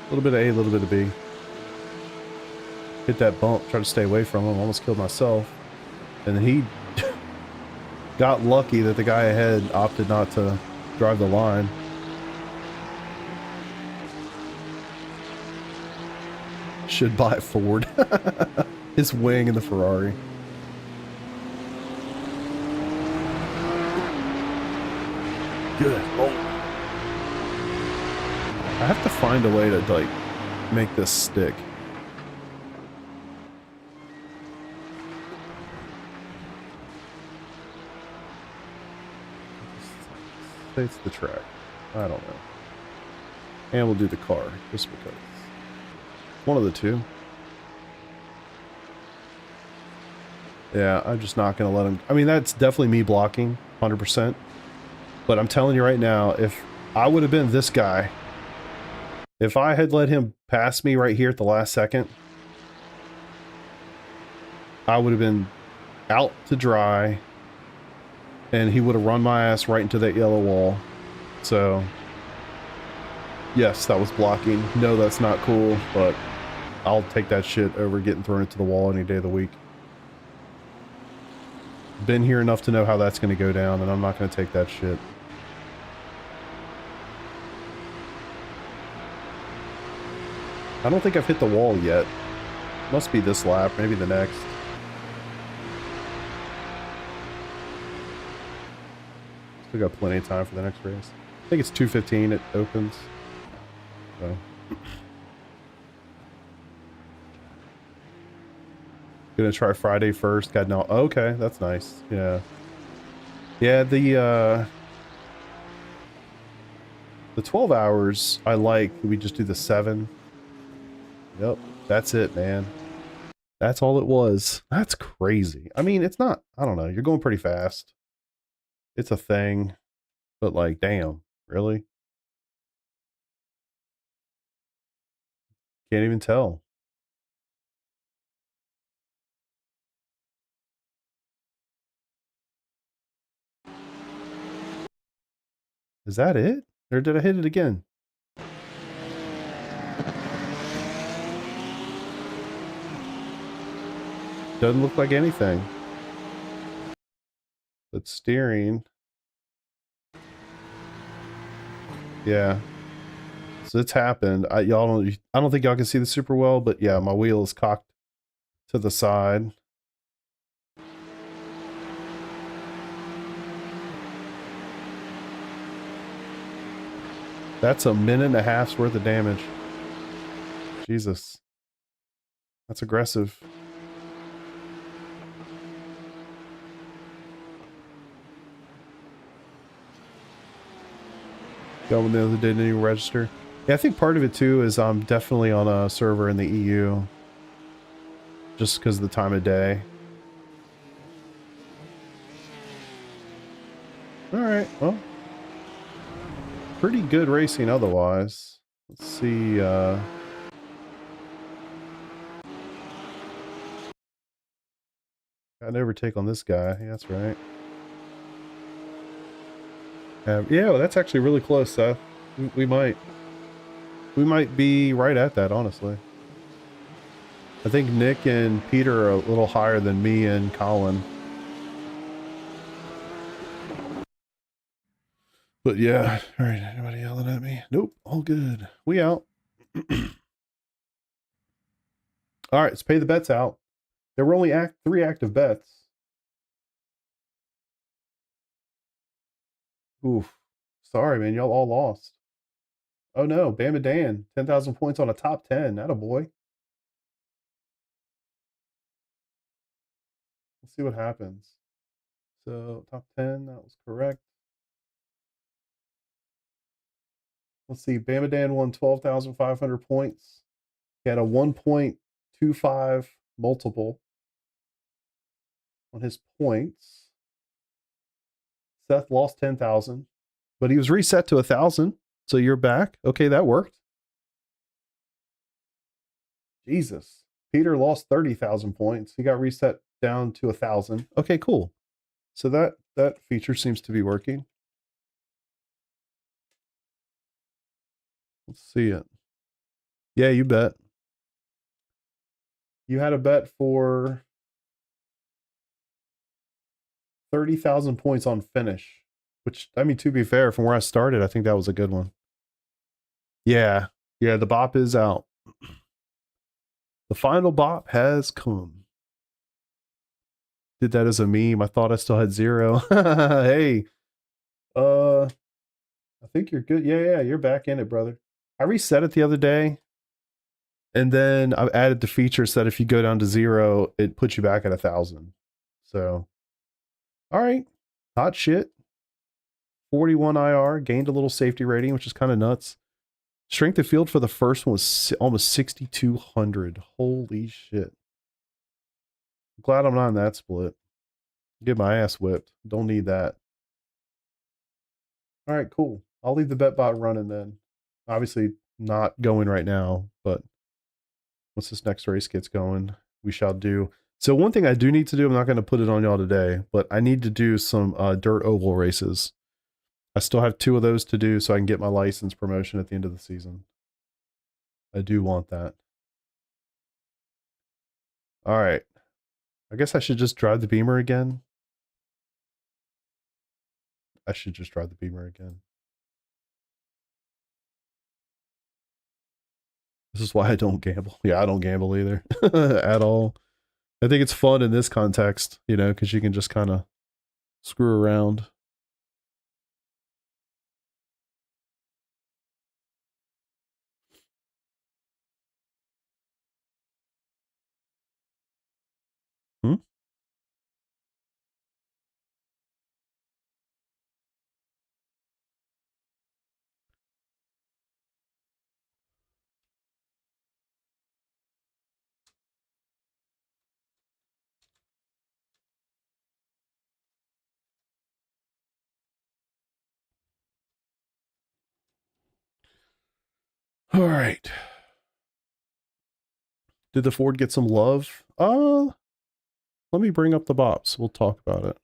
little bit of A, a little bit of B. Hit that bump, tried to stay away from him, almost killed myself. And he got lucky that the guy ahead opted not to drive the line. Should buy a Ford. His wing in the Ferrari. Good. Oh. I have to find a way to, like, make this stick. It's the track. I don't know. And we'll do the car, just because. One of the two. Yeah, I'm just not going to let him... I mean, that's definitely me blocking, 100%. But I'm telling you right now, if I would have been this guy, if I had let him pass me right here at the last second, I would have been out to dry, and he would have run my ass right into that yellow wall. So, yes, that was blocking. No, that's not cool, but I'll take that shit over getting thrown into the wall any day of the week. Been here enough to know how that's going to go down, and I'm not going to take that shit. I don't think I've hit the wall yet. Must be this lap, maybe the next. Still got plenty of time for the next race. I think it's 2:15 it opens. So. Gonna try Friday first. God, no. Okay, that's nice. Yeah. Yeah, the 12 hours, I like. We just do the 7. Yep, that's it, man. That's all it was. That's crazy. I mean, it's not, I don't know. You're going pretty fast. It's a thing. But like, damn, really? Can't even tell. Is that it? Or did I hit it again? Doesn't look like anything. But steering. Yeah. So it's happened. I don't think y'all can see this super well, but yeah, my wheel is cocked to the side. That's 1.5 minutes worth of damage. Jesus. That's aggressive. Got one the other day, didn't even register. Yeah, I think part of it too is I'm definitely on a server in the EU. Just because of the time of day. Alright, well. Pretty good racing otherwise. Let's see, got an overtake on this guy. Yeah, that's right. Yeah, well, that's actually really close, Seth. We might be right at that, honestly. I think Nick and Peter are a little higher than me and Colin. But yeah, all right, anybody yelling at me? Nope, all good. We out. All right, let's pay the bets out. There were only 3 active bets. Oof. Sorry, man, y'all all lost. Oh no, Bama Dan, 10,000 points on a top 10. Atta boy. Let's see what happens. So, top 10, that was correct. Let's see, Bama Dan won 12,500 points. He had a 1.25 multiple on his points. Seth lost 10,000, but he was reset to 1,000. So you're back. Okay, that worked. Jesus. Peter lost 30,000 points. He got reset down to 1,000. Okay, cool. So that feature seems to be working. Let's see it. Yeah, you bet. You had a bet for 30,000 points on finish, which, I mean, to be fair, from where I started, I think that was a good one. Yeah. Yeah, the bop is out. The final bop has come. Did that as a meme. I thought I still had 0. Hey. I think you're good. Yeah, you're back in it, brother. I reset it the other day. And then I added the feature so that if you go down to 0, it puts you back at 1,000. So, all right. Hot shit. 41 IR, gained a little safety rating, which is kind of nuts. Strength of field for the first one was almost 6,200. Holy shit. I'm glad I'm not in that split. Get my ass whipped. Don't need that. All right, cool. I'll leave the bet bot running then. Obviously not going right now, but once this next race gets going, we shall do. So one thing I do need to do, I'm not going to put it on y'all today, but I need to do some dirt oval races. I still have 2 of those to do so I can get my license promotion at the end of the season. I do want that. All right. I guess I should just drive the Beamer again. I should just drive the Beamer again. This is why I don't gamble. Yeah, I don't gamble either at all. I think it's fun in this context, you know, because you can just kind of screw around. Hmm? All right. Did the Ford get some love? Let me bring up the bops. We'll talk about it.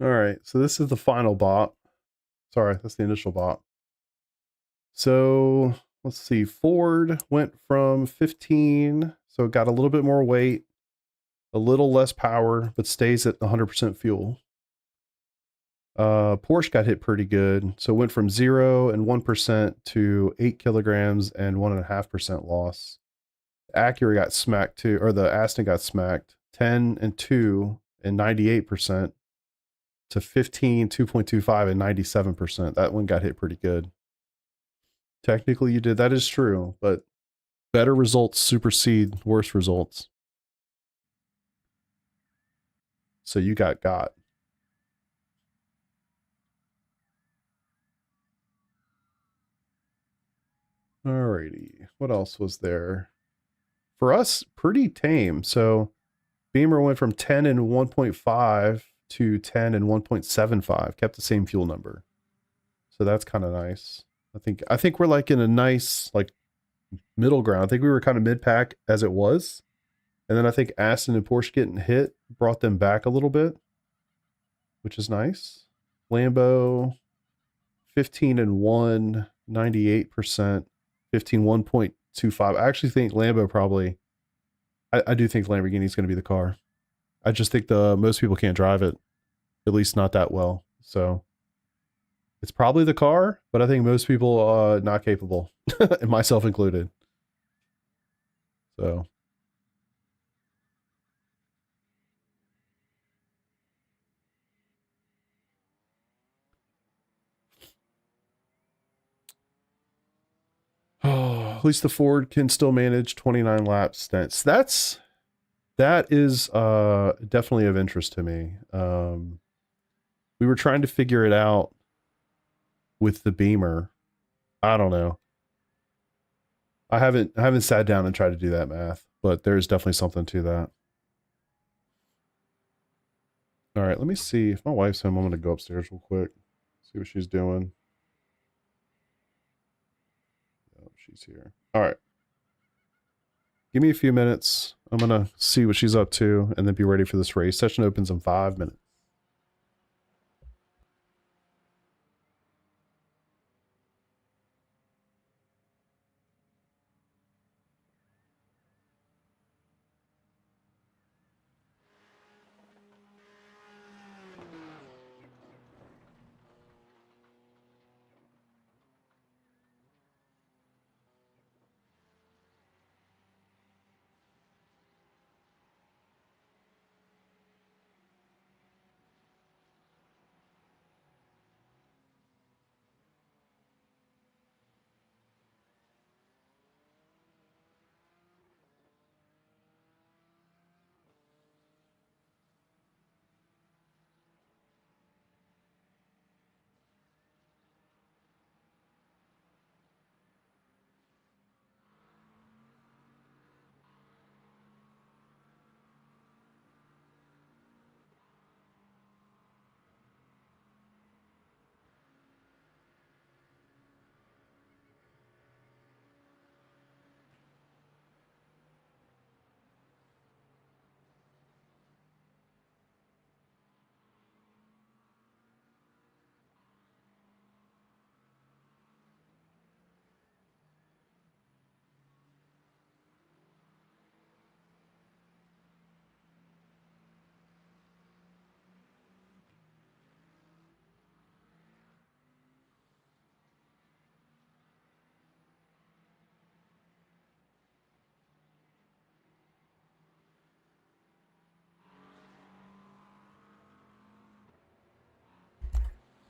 All right, so this is the final bot. Sorry, that's the initial bot. So let's see. Ford went from 15, so it got a little bit more weight, a little less power, but stays at 100% fuel. Porsche got hit pretty good, so it went from 0 and 1% to 8 kilograms and 1.5% loss. Acura got smacked too, or the Aston got smacked 10 and 2 and 98% to 15, 2.25 and 97%. That one got hit pretty good. Technically you did. That is true, but better results supersede worse results. So you got. Alrighty. What else was there? For us, pretty tame. So Beamer went from 10 and 1.5 to 10 and 1.75. Kept the same fuel number. So that's kind of nice. I think we're like in a nice like middle ground. I think we were kind of mid-pack as it was. And then I think Aston and Porsche getting hit brought them back a little bit, which is nice. Lambo 15 and 1, 98%, 15 1.25. I actually think Lambo probably I do think Lamborghini's going to be the car. I just think most people can't drive it, at least not that well. So it's probably the car, but I think most people are not capable, and myself included. So at least the Ford can still manage 29 lap stints. That is definitely of interest to me. We were trying to figure it out with the Beamer. I don't know. I haven't sat down and tried to do that math, but there's definitely something to that. All right, let me see if my wife's home. I'm going to go upstairs real quick, see what she's doing. Oh, she's here. All right. Give me a few minutes. I'm going to see what she's up to and then be ready for this race. Session opens in 5 minutes.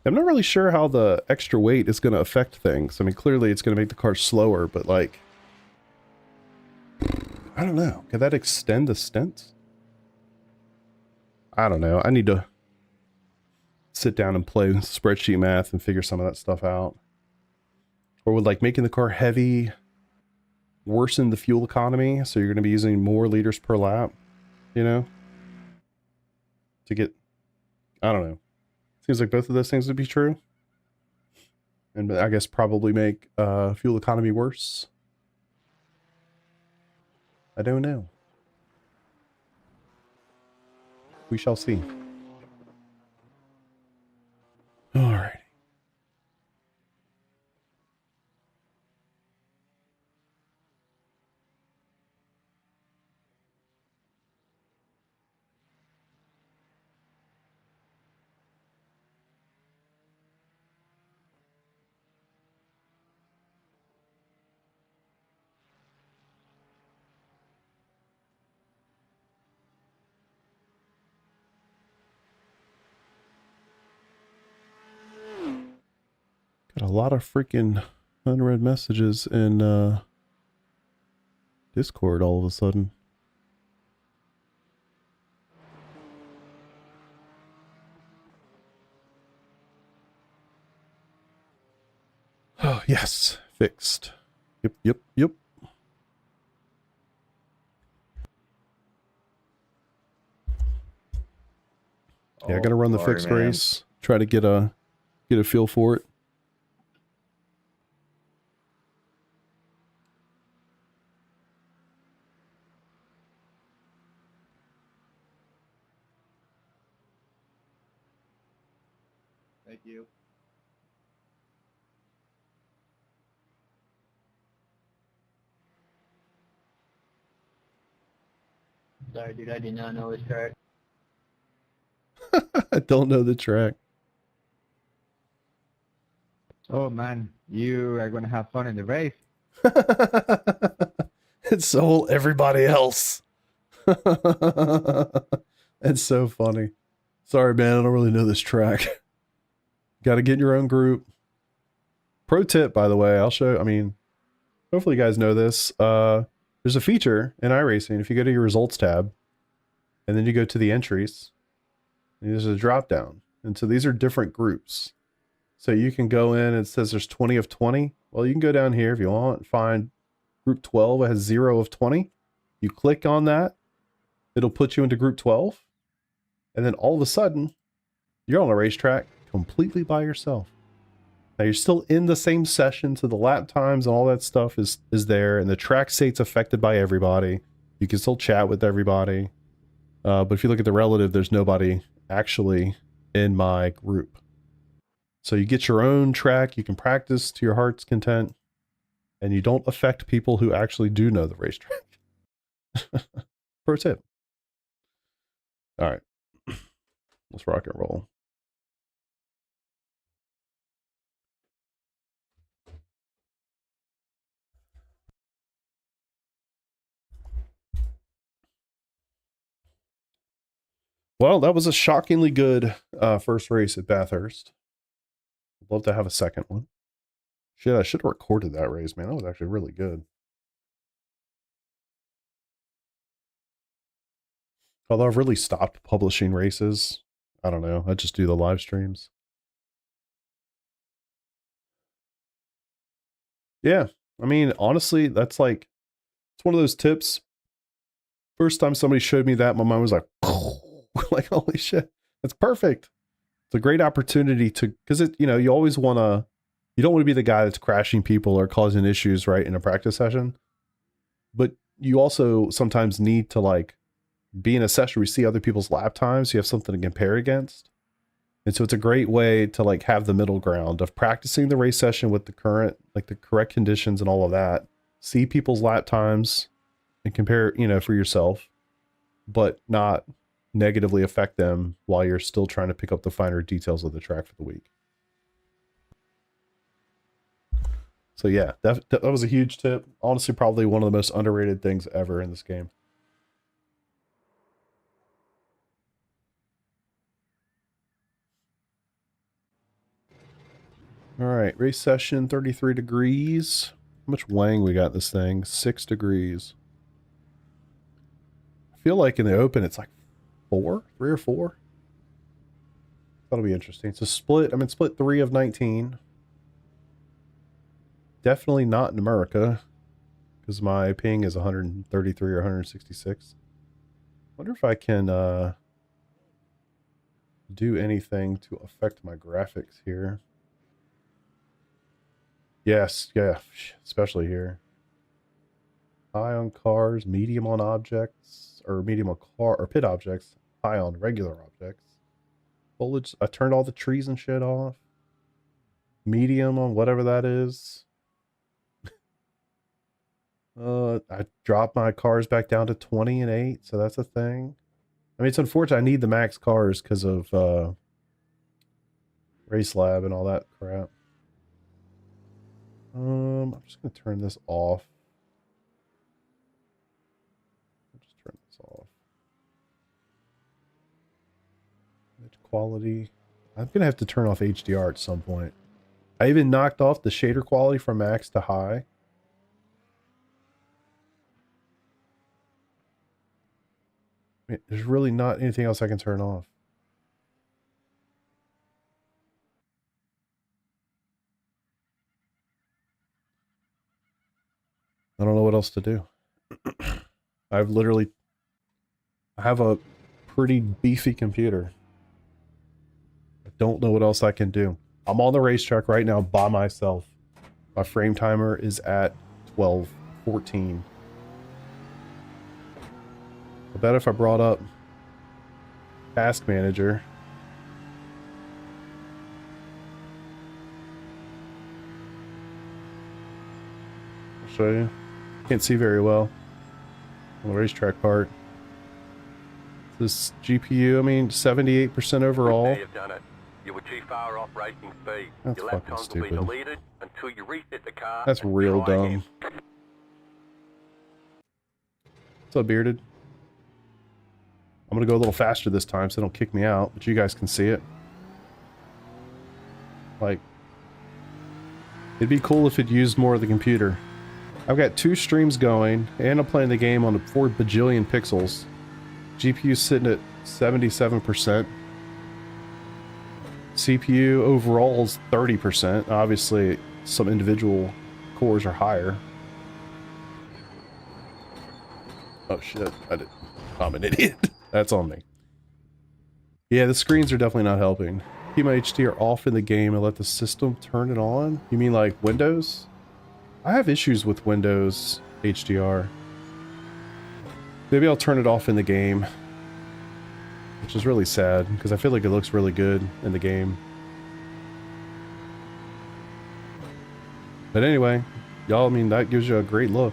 I'm not really sure how the extra weight is going to affect things. I mean, clearly it's going to make the car slower, but like, I don't know. Could that extend the stint? I don't know. I need to sit down and play spreadsheet math and figure some of that stuff out. Or would like making the car heavy worsen the fuel economy? So you're going to be using more liters per lap, you know, to get, I don't know. Seems like both of those things would be true. And I guess probably make fuel economy worse. I don't know. We shall see. All right. Got a lot of freaking unread messages in Discord all of a sudden. Oh, yes. Fixed. Yep. Yeah, I gotta run the sorry, fixed man. race. Try to get a feel for it. Thank you. Sorry, dude. I did not know this track. I don't know the track. Oh man, you are gonna have fun in the race. It's so everybody else. It's so funny. Sorry, man. I don't really know this track. Got to get in your own group. Pro tip, by the way, I'll show. I mean, hopefully you guys know this. There's a feature in iRacing. If you go to your results tab, and then you go to the entries, there's a drop down, and so these are different groups. So you can go in and it says there's 20 of 20. Well, you can go down here if you want and find group 12. It has 0 of 20. You click on that, it'll put you into group 12. And then all of a sudden, you're on a racetrack completely by yourself. Now you're still in the same session, so the lap times and all that stuff is there, and the track state's affected by everybody. You can still chat with everybody. But if you look at the relative, there's nobody actually in my group. So you get your own track, you can practice to your heart's content, and you don't affect people who actually do know the racetrack. Pro tip. All right. Let's rock and roll. Well, that was a shockingly good first race at Bathurst. I'd love to have a second one. Shit, I should have recorded that race, man. That was actually really good. Although I've really stopped publishing races. I don't know. I just do the live streams. Yeah. I mean, honestly, that's like, it's one of those tips. First time somebody showed me that, my mind was like, like, holy shit, that's perfect. It's a great opportunity to, because it, you know, you always want to, you don't want to be the guy that's crashing people or causing issues, right, in a practice session. But you also sometimes need to, like, be in a session where you see other people's lap times, so you have something to compare against. And so it's a great way to, like, have the middle ground of practicing the race session with the current, like, the correct conditions and all of that. See people's lap times and compare, you know, for yourself, but not negatively affect them while you're still trying to pick up the finer details of the track for the week. So yeah, that was a huge tip. Honestly, probably one of the most underrated things ever in this game. All right, race session, 33 degrees. How much wang we got this thing? 6 degrees. I feel like in the open it's like 3 or 4. That'll be interesting. It's a split. I'm in split 3 of 19. Definitely not in America, because my ping is 133 or 166. Wonder if I can do anything to affect my graphics here. Yes, yeah, especially here. High on cars, medium on objects, or medium on car or pit objects, high on regular objects. Foliage, I turned all the trees and shit off. Medium on whatever that is. I dropped my cars back down to 20 and 8, so that's a thing. I mean, it's unfortunate I need the max cars because of Race Lab and all that crap. I'm just gonna turn this off. I'll just turn this off. Image quality. I'm gonna have to turn off HDR at some point. I even knocked off the shader quality from max to high. I mean, there's really not anything else I can turn off. I don't know what else to do. I have a pretty beefy computer. I don't know what else I can do. I'm on the racetrack right now by myself. My frame timer is at 12:14. I bet if I brought up Task Manager, I'll show you. Can't see very well on the racetrack part. This GPU, I mean, 78% overall. There you've done it. You achieve far off racing speed. That's Your lap fucking times will be stupid. deleted until you reset the car. That's and real try dumb. again. What's up, Bearded? I'm gonna go a little faster this time so they don't kick me out, but you guys can see it. Like, it'd be cool if it used more of the computer. I've got 2 streams going, and I'm playing the game on 4 bajillion pixels. GPU sitting at 77%. CPU overall is 30%. Obviously, some individual cores are higher. Oh shit, I'm an idiot. That's on me. Yeah, the screens are definitely not helping. Keep my HDR off in the game and let the system turn it on? You mean like Windows? I have issues with Windows HDR. Maybe I'll turn it off in the game. Which is really sad, because I feel like it looks really good in the game. But anyway, y'all, I mean, that gives you a great look.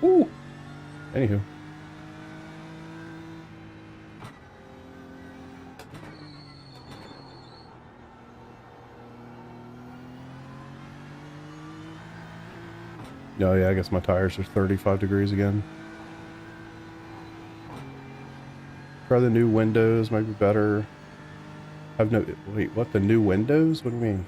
Ooh! Anywho. Oh yeah, I guess my tires are 35 degrees again. Try the new windows, might be better. I've no... Wait, what? The new windows? What do you mean?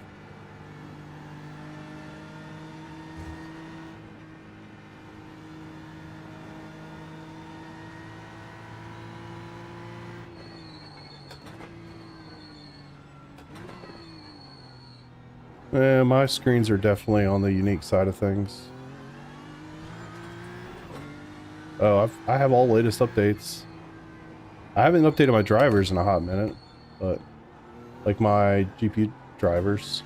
My screens are definitely on the unique side of things. Oh, I have all latest updates. I haven't updated my drivers in a hot minute, but like my GPU drivers.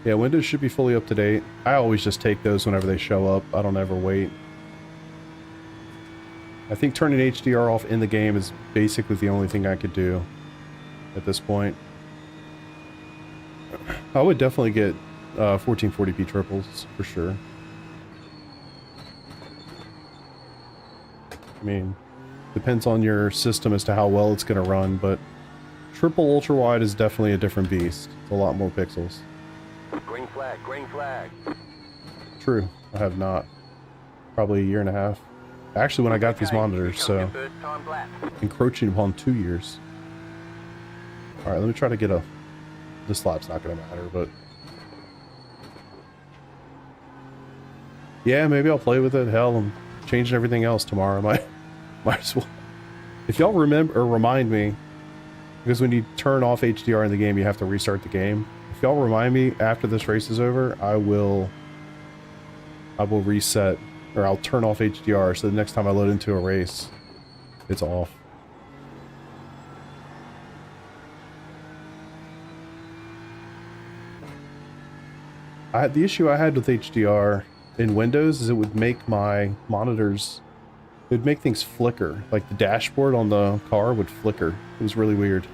Yeah, Windows should be fully up to date. I always just take those whenever they show up. I don't ever wait. I think turning HDR off in the game is basically the only thing I could do at this point. I would definitely get 1440p triples for sure. I mean, depends on your system as to how well it's going to run, but triple ultra wide is definitely a different beast. It's a lot more pixels. Green flag, green flag. True, I have not. Probably a year and a half. Actually, when I got these monitors, so First time lap. encroaching upon 2 years. All right, let me try to get a... This lap's not going to matter, but... Yeah, maybe I'll play with it. Hell, I'm changing everything else tomorrow. Might as well. If y'all remember, or remind me, because when you turn off HDR in the game, you have to restart the game. If y'all remind me after this race is over, I will reset, or I'll turn off HDR, so the next time I load into a race, it's off. The issue I had with HDR in Windows is it would make my monitors, it would make things flicker. Like the dashboard on the car would flicker. It was really weird.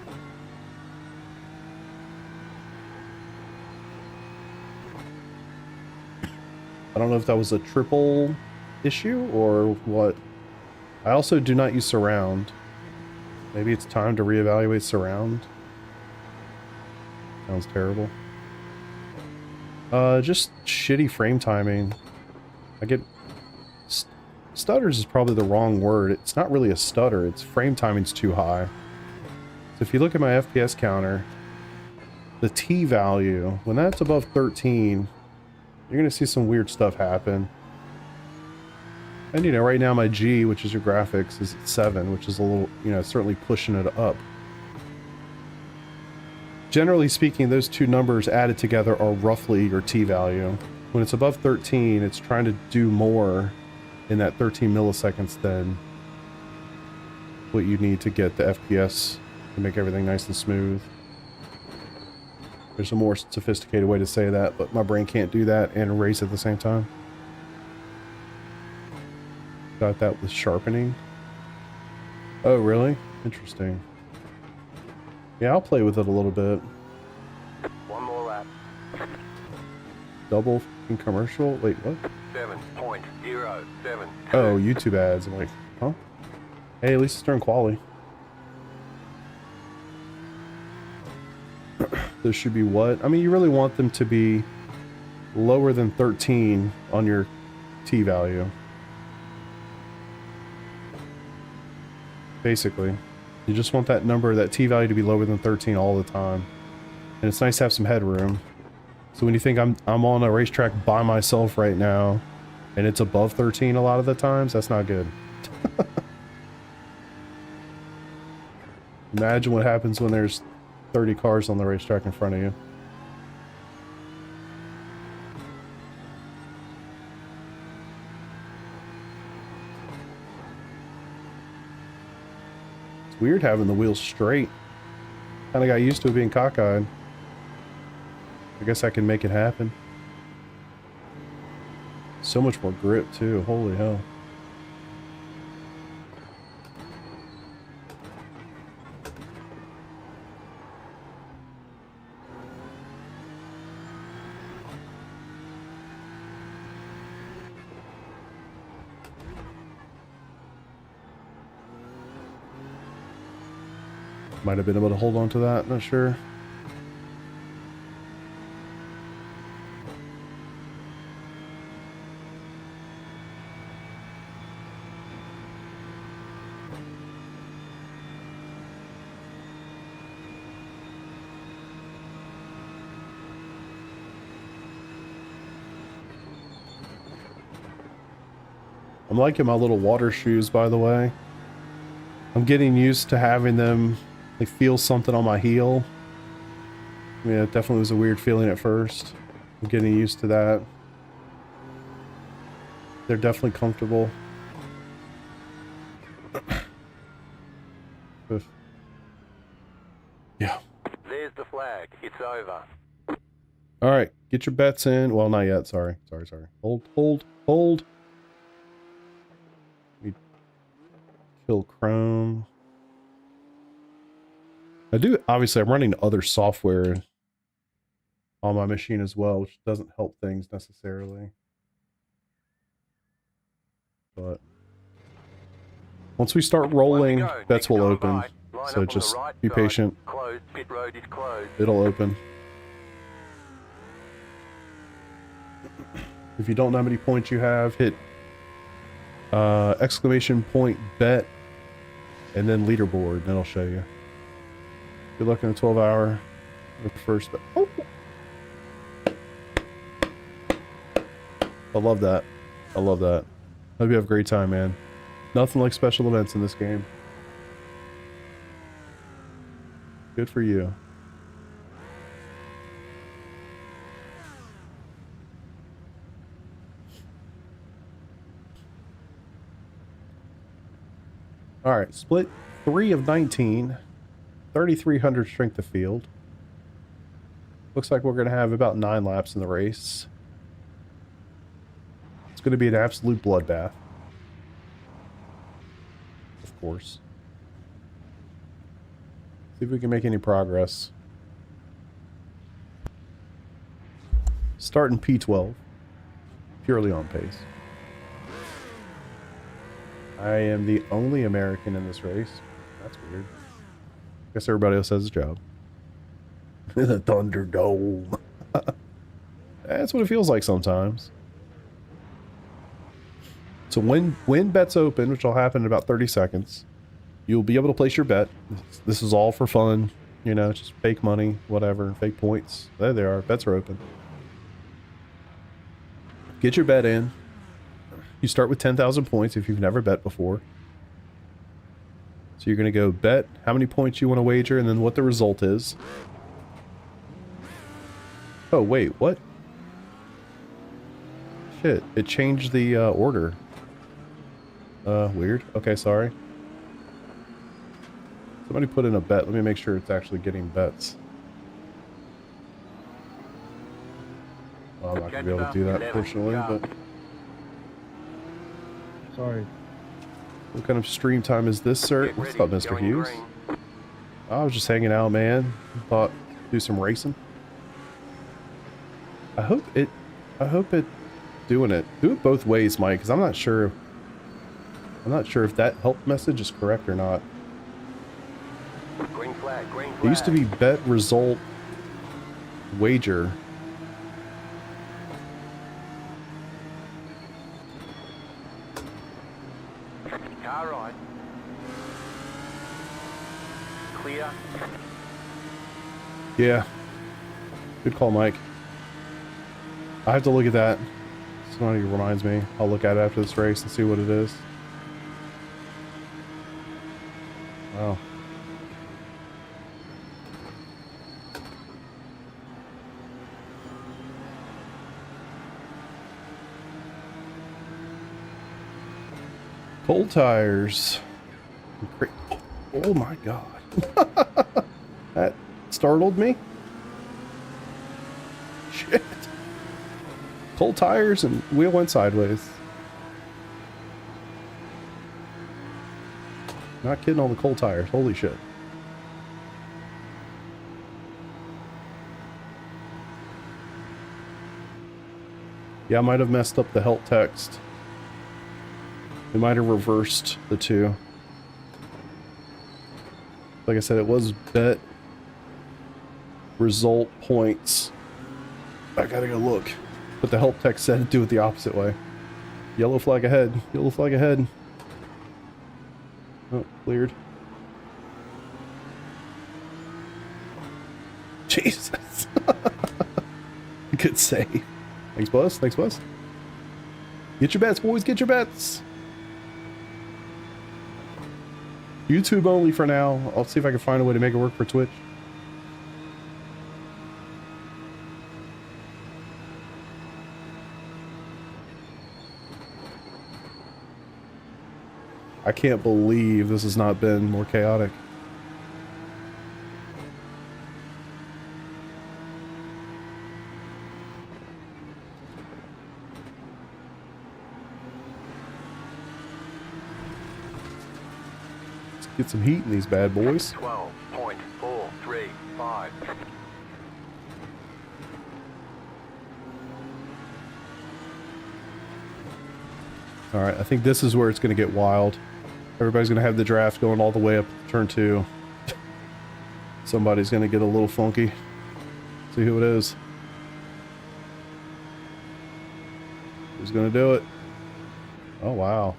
I don't know if that was a triple issue or what. I also do not use surround. Maybe it's time to reevaluate surround. Sounds terrible. Just shitty frame timing. I get... Stutters is probably the wrong word. It's not really a stutter, it's frame timing's too high. So if you look at my FPS counter, the T value, when that's above 13, you're gonna see some weird stuff happen. And you know, right now my G, which is your graphics, is at 7, which is a little, you know, certainly pushing it up. Generally speaking, those two numbers added together are roughly your T value. When it's above 13, it's trying to do more in that 13 milliseconds than what you need to get the FPS to make everything nice and smooth. There's a more sophisticated way to say that, but my brain can't do that and erase at the same time. Got that with sharpening. Oh, really? Interesting. Yeah, I'll play with it a little bit. One more lap. Double fucking commercial? Wait, what? 7.07. Oh, YouTube ads. I'm like, huh? Hey, at least it's during quality. Those should be what? I mean, you really want them to be lower than 13 on your T value. Basically. You just want that number, that T value, to be lower than 13 all the time. And it's nice to have some headroom. So when you think I'm on a racetrack by myself right now, and it's above 13 a lot of the times, that's not good. Imagine what happens when there's 30 cars on the racetrack in front of you. It's weird having the wheels straight. Kind of got used to it being cockeyed. I guess I can make it happen. So much more grip too, holy hell. Might have been able to hold on to that, not sure. I'm liking my little water shoes, by the way. I'm getting used to having them. They feel something on my heel. I mean, it definitely was a weird feeling at first. I'm getting used to that. They're definitely comfortable. Yeah. There's the flag. It's over. All right, get your bets in. Well, not yet. Sorry. Hold. Let me kill Chrome. Obviously, I'm running other software on my machine as well, which doesn't help things necessarily. But once we start rolling, bets will open. So just be patient. Closed. Pit road is closed. It'll open. If you don't know how many points you have, hit exclamation point bet and then leaderboard, and it'll show you. Good luck in a 12-hour first bet. Oh. I love that. I love that. Hope you have a great time, man. Nothing like special events in this game. Good for you. All right, split 3 of 19, 3,300 strength of field. Looks like we're going to have about 9 laps in the race. It's going to be an absolute bloodbath. Of course. See if we can make any progress. Starting P12. Purely on pace. I am the only American in this race. That's weird. Guess everybody else has a job. The Thunderdome. That's what it feels like sometimes. So when bets open, which will happen in about 30 seconds, you'll be able to place your bet. This is all for fun, you know, just fake money, whatever, fake points. There they are. Bets are open. Get your bet in. You start with 10,000 points if you've never bet before. So you're going to go bet how many points you want to wager and then what the result is. Oh, wait, what? Shit, it changed the order. Weird. Okay, sorry. Somebody put in a bet. Let me make sure it's actually getting bets. Well, I'm not going to be able to do that, unfortunately, but... Sorry. What kind of stream time is this, sir? What's up, Mr. Hughes? I was just hanging out, man. Thought do some racing. I hope it doing it. Do it both ways, Mike, because I'm not sure if that help message is correct or not. Green flag, green flag. It used to be bet result wager. Car right. Clear. Yeah. Good call, Mike. I have to look at that. Somebody reminds me. I'll look at it after this race and see what it is. Wow. Cold tires. Oh my god. That startled me. Shit. Cold tires and wheel went sideways. Not kidding on the cold tires. Holy shit. Yeah, I might have messed up the help text. We might have reversed the two. Like I said, it was bet result points. I gotta go look. But the help text said do it the opposite way. Yellow flag ahead. Yellow flag ahead. Oh, cleared. Jesus. Good save. Thanks, boss. Thanks, boss. Get your bets, boys. Get your bets. YouTube only for now. I'll see if I can find a way to make it work for Twitch. I can't believe this has not been more chaotic. Let's get some heat in these bad boys. 12.435. Alright, I think this is where it's going to get wild. Everybody's going to have the draft going all the way up to turn 2. Somebody's going to get a little funky. See who it is. Who's going to do it? Oh, wow.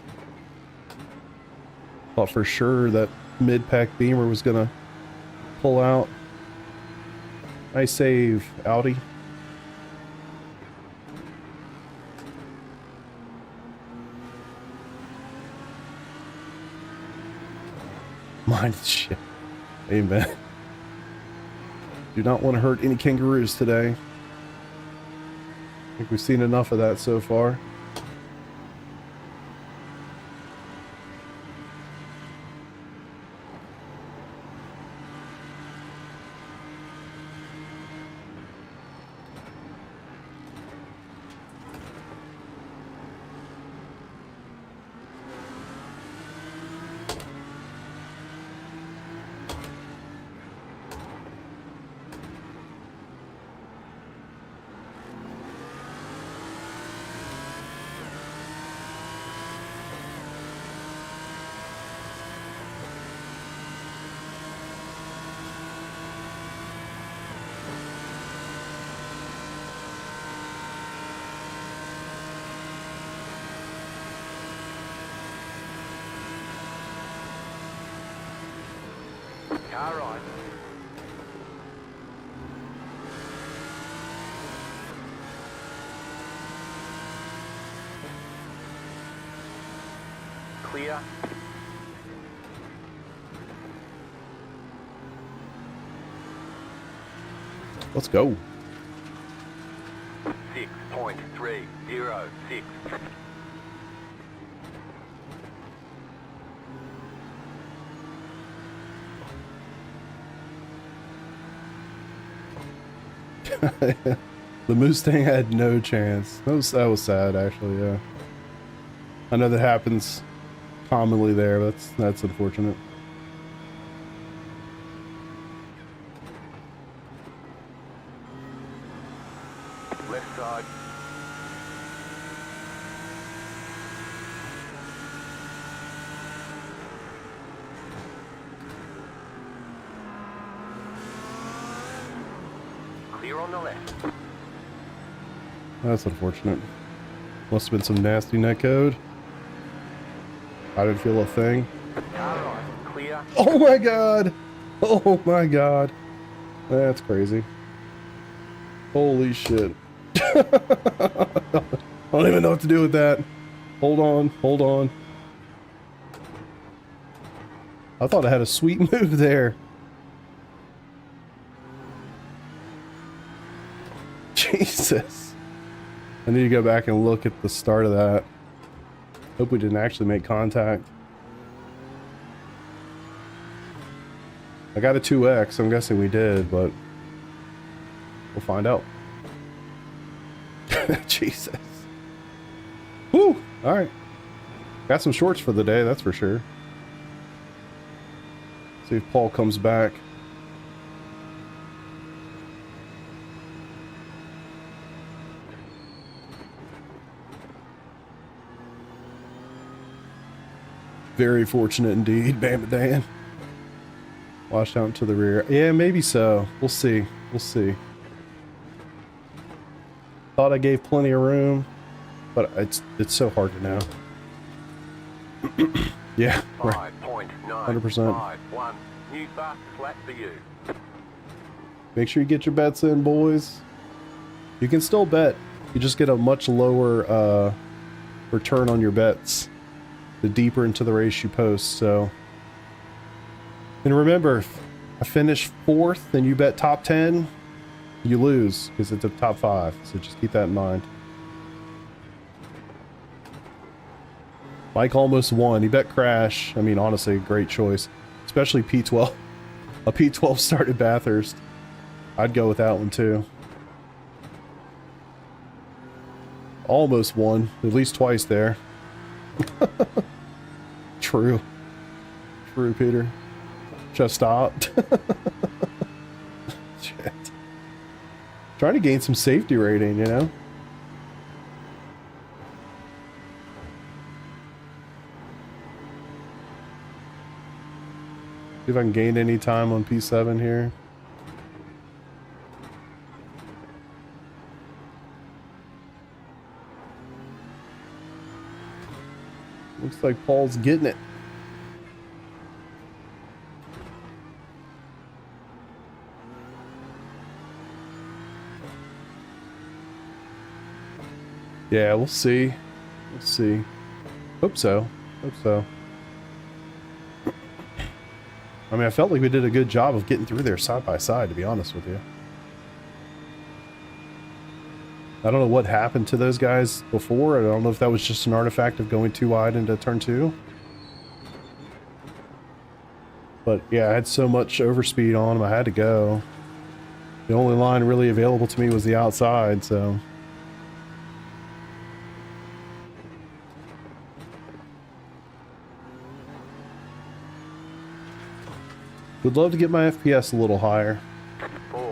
Thought for sure that mid-pack Beamer was going to pull out. Nice save, Audi. Mind shit. Amen. Do not want to hurt any kangaroos today. I think we've seen enough of that so far. Car right. Clear. Let's go. 6.306. The Mustang had no chance. That was sad, actually. Yeah, I know that happens commonly there. But that's unfortunate. Left side. Clear on the left. That's unfortunate. Must have been some nasty netcode. I didn't feel a thing. Car right. Clear. Oh my god! Oh my god! That's crazy. Holy shit. I don't even know what to do with that. Hold on, hold on. I thought I had a sweet move there. Jesus. I need to go back and look at the start of that. Hope we didn't actually make contact. I got a 2X, I'm guessing we did, but we'll find out. Jesus. Woo! Alright. Got some shorts for the day, that's for sure. See if Paul comes back. Very fortunate indeed, Bam Dan. Washed out to the rear. Yeah, maybe so. We'll see. We'll see. Thought I gave plenty of room, but it's so hard to know. Yeah, right. 5.951. New fastest lap for you. Make sure you get your bets in, boys. You can still bet. You just get a much lower return on your bets the deeper into the race you post. So, and remember, if I finish 4th and you bet top 10, you lose because it's a top 5. So just keep that in mind. Mike almost won. He bet Crash. I mean, honestly, great choice, especially P12. A P12 start at Bathurst. I'd go with that one too. Almost won, at least twice there. True. True, Peter. Just stopped. Shit. Trying to gain some safety rating, you know? See if I can gain any time on P7 here. Looks like Paul's getting it. Yeah, we'll see. We'll see. Hope so. Hope so. I mean, I felt like we did a good job of getting through there side by side, to be honest with you. I don't know what happened to those guys before. I don't know if that was just an artifact of going too wide into turn 2. But yeah, I had so much overspeed on them, I had to go. The only line really available to me was the outside, so... Would love to get my FPS a little higher.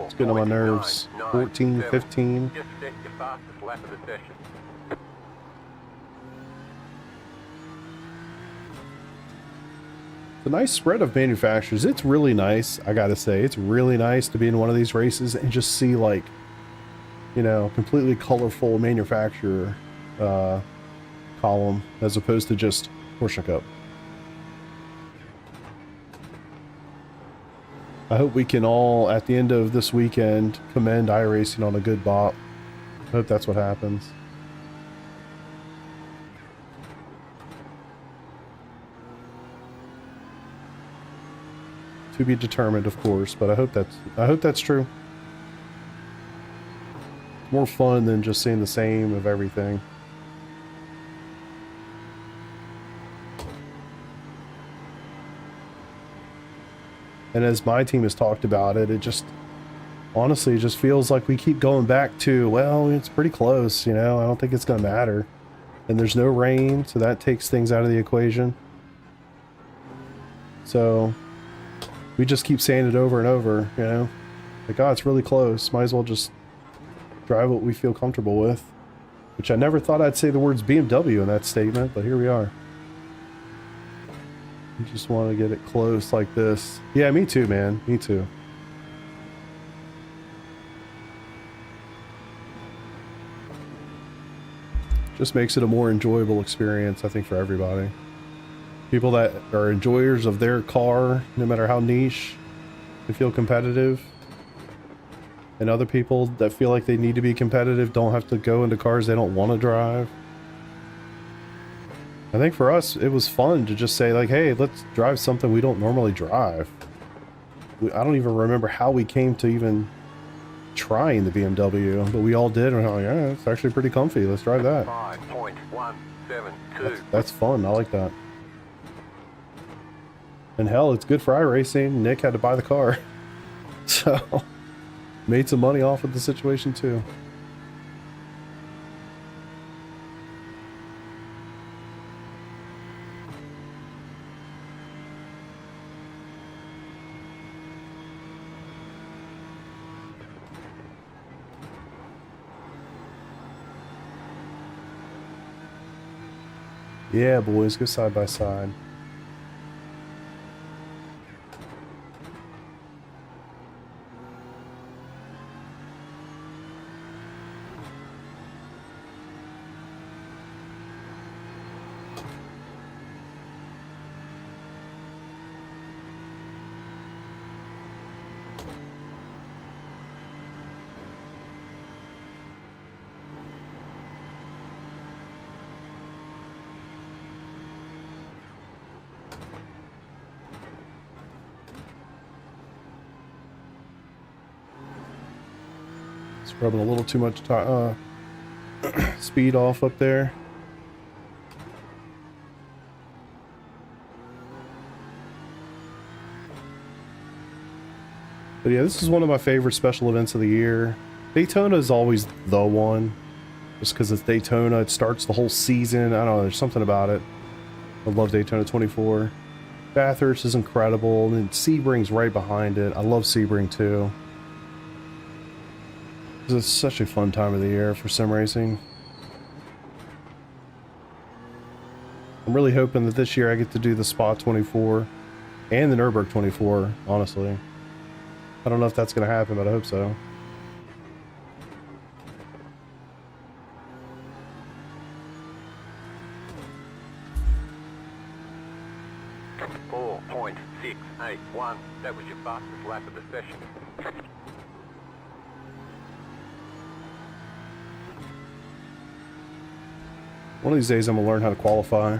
It's getting on my nerves. 14, 15. Just set your fastest lap of the session. The nice spread of manufacturers. It's really nice, I gotta say. It's really nice to be in one of these races and just see, like, you know, completely colorful manufacturer column as opposed to just Porsche Cup. I hope we can all, at the end of this weekend, commend iRacing on a good bop. I hope that's what happens. To be determined, of course, but I hope that's true. More fun than just seeing the same of everything. And as my team has talked about it, it just, honestly, it just feels like we keep going back to, well, it's pretty close, you know, I don't think it's going to matter. And there's no rain, so that takes things out of the equation. So we just keep saying it over and over, you know, like, oh, it's really close. Might as well just drive what we feel comfortable with, which I never thought I'd say the words BMW in that statement, but here we are. You just want to get it close like this. Yeah, me too, man. Me too. Just makes it a more enjoyable experience, I think, for everybody. People that are enjoyers of their car, no matter how niche, they feel competitive. And other people that feel like they need to be competitive don't have to go into cars they don't want to drive. I think for us, it was fun to just say, like, hey, let's drive something we don't normally drive. I don't even remember how we came to even trying the BMW, but we all did, and we're like, yeah, it's actually pretty comfy. Let's drive that. 5.172. That's fun. I like that. And hell, it's good for iRacing. Nick had to buy the car. So, made some money off of the situation too. Yeah, boys, go side by side. Rubbing a little too much speed off up there. But yeah, this is one of my favorite special events of the year. Daytona is always the one. Just because it's Daytona, it starts the whole season. I don't know, there's something about it. I love Daytona 24. Bathurst is incredible, and Sebring's right behind it. I love Sebring too. This is such a fun time of the year for sim racing. I'm really hoping that this year I get to do the Spa 24 and the Nürburgring 24, honestly. I don't know if that's going to happen, but I hope so. .681. That was your fastest lap of the session. One of these days I'm going to learn how to qualify.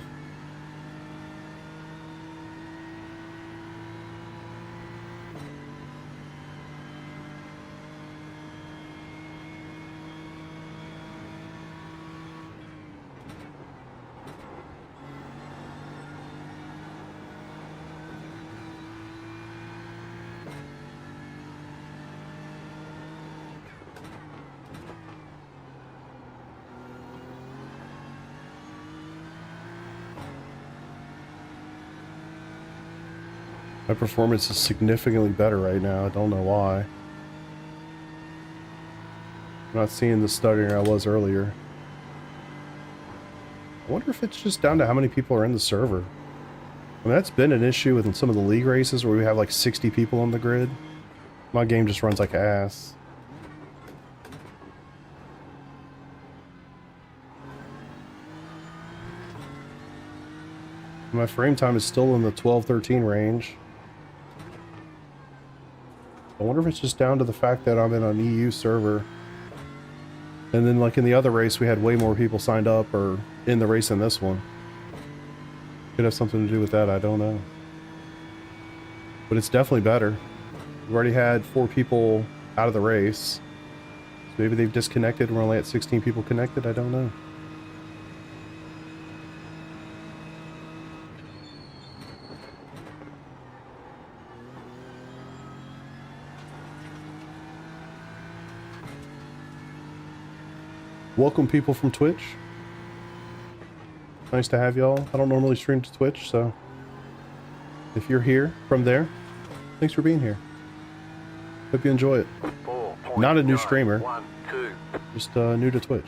My performance is significantly better right now. I don't know why. I'm not seeing the stuttering I was earlier. I wonder if it's just down to how many people are in the server. I mean, that's been an issue with some of the league races where we have like 60 people on the grid. My game just runs like ass. My frame time is still in the 12-13 range. I wonder if it's just down to the fact that I'm in an EU server. And then like in the other race, we had way more people signed up or in the race than this one. Could have something to do with that, I don't know. But it's definitely better. We've already had 4 people out of the race. So maybe they've disconnected and we're only at 16 people connected, I don't know. Welcome people from Twitch. Nice to have y'all. I don't normally stream to Twitch, so if you're here from there, thanks for being here. Hope you enjoy it. Not a new streamer, just new to Twitch.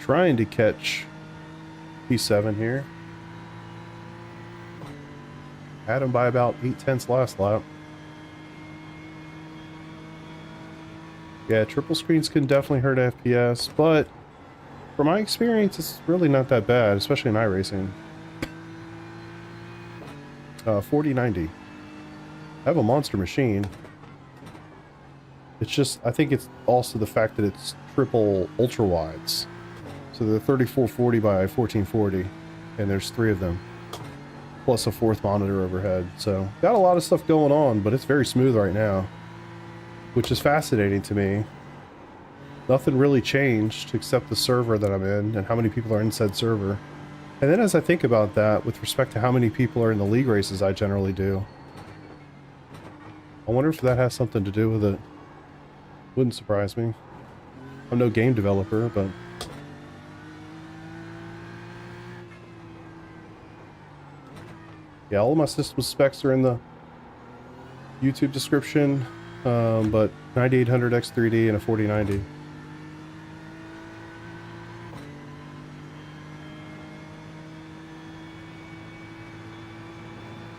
Trying to catch P7 here. Had him by about 8/10 last lap. Yeah, triple screens can definitely hurt FPS, but from my experience, it's really not that bad, especially in iRacing. 4090. I have a monster machine. It's just, I think it's also the fact that it's triple ultra wides. So they're 3440 by 1440, and there's 3 of them. Plus a 4th monitor overhead. So got a lot of stuff going on, but it's very smooth right now, which is fascinating to me. Nothing really changed except the server that I'm in and how many people are in said server. And then as I think about that with respect to how many people are in the league races I generally do, I wonder if that has something to do with it. Wouldn't surprise me. I'm no game developer, but yeah, all of my system specs are in the YouTube description, but 9800 X3D and a 4090.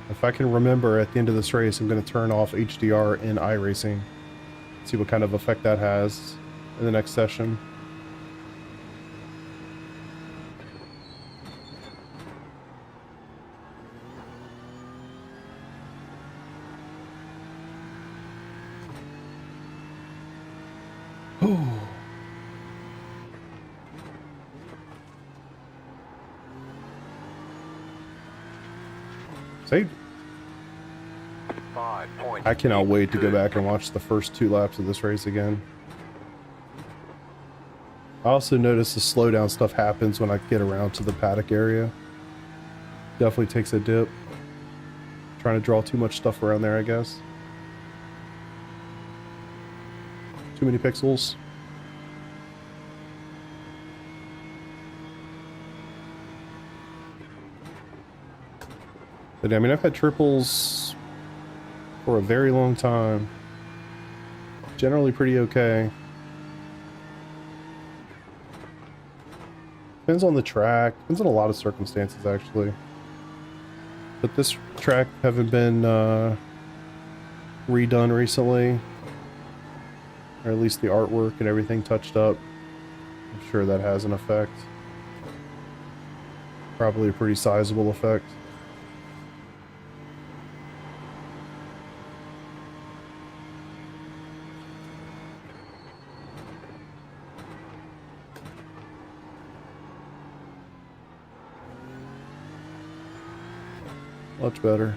If I can remember at the end of this race, I'm going to turn off HDR in iRacing. See what kind of effect that has in the next session. Saved. I cannot wait to go back and watch the first 2 laps of this race again. I also noticed the slowdown stuff happens when I get around to the paddock area. Definitely takes a dip. Trying to draw too much stuff around there, I guess. Too many pixels. But I mean, I've had triples for a very long time. Generally pretty okay. Depends on the track. Depends on a lot of circumstances, actually. But this track haven't been redone recently. Or at least the artwork and everything touched up. I'm sure that has an effect. Probably a pretty sizable effect. Much better.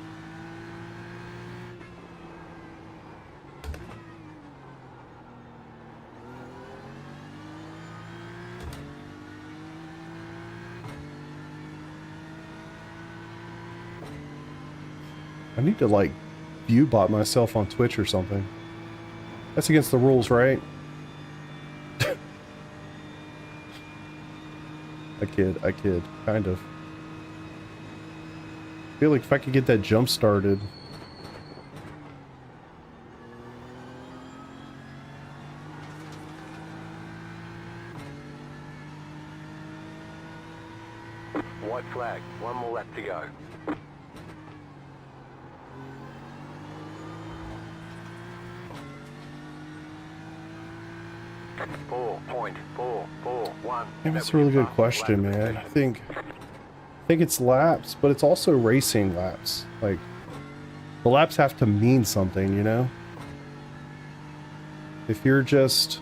I need to like view bot myself on Twitch or something. That's against the rules, right? I kid, kind of. I feel like if I could get that jump started. White flag, 1 more lap to go. 4.441. Yeah, that's a really good question, man. I think it's laps, but it's also racing laps. Like, the laps have to mean something, you know? If you're just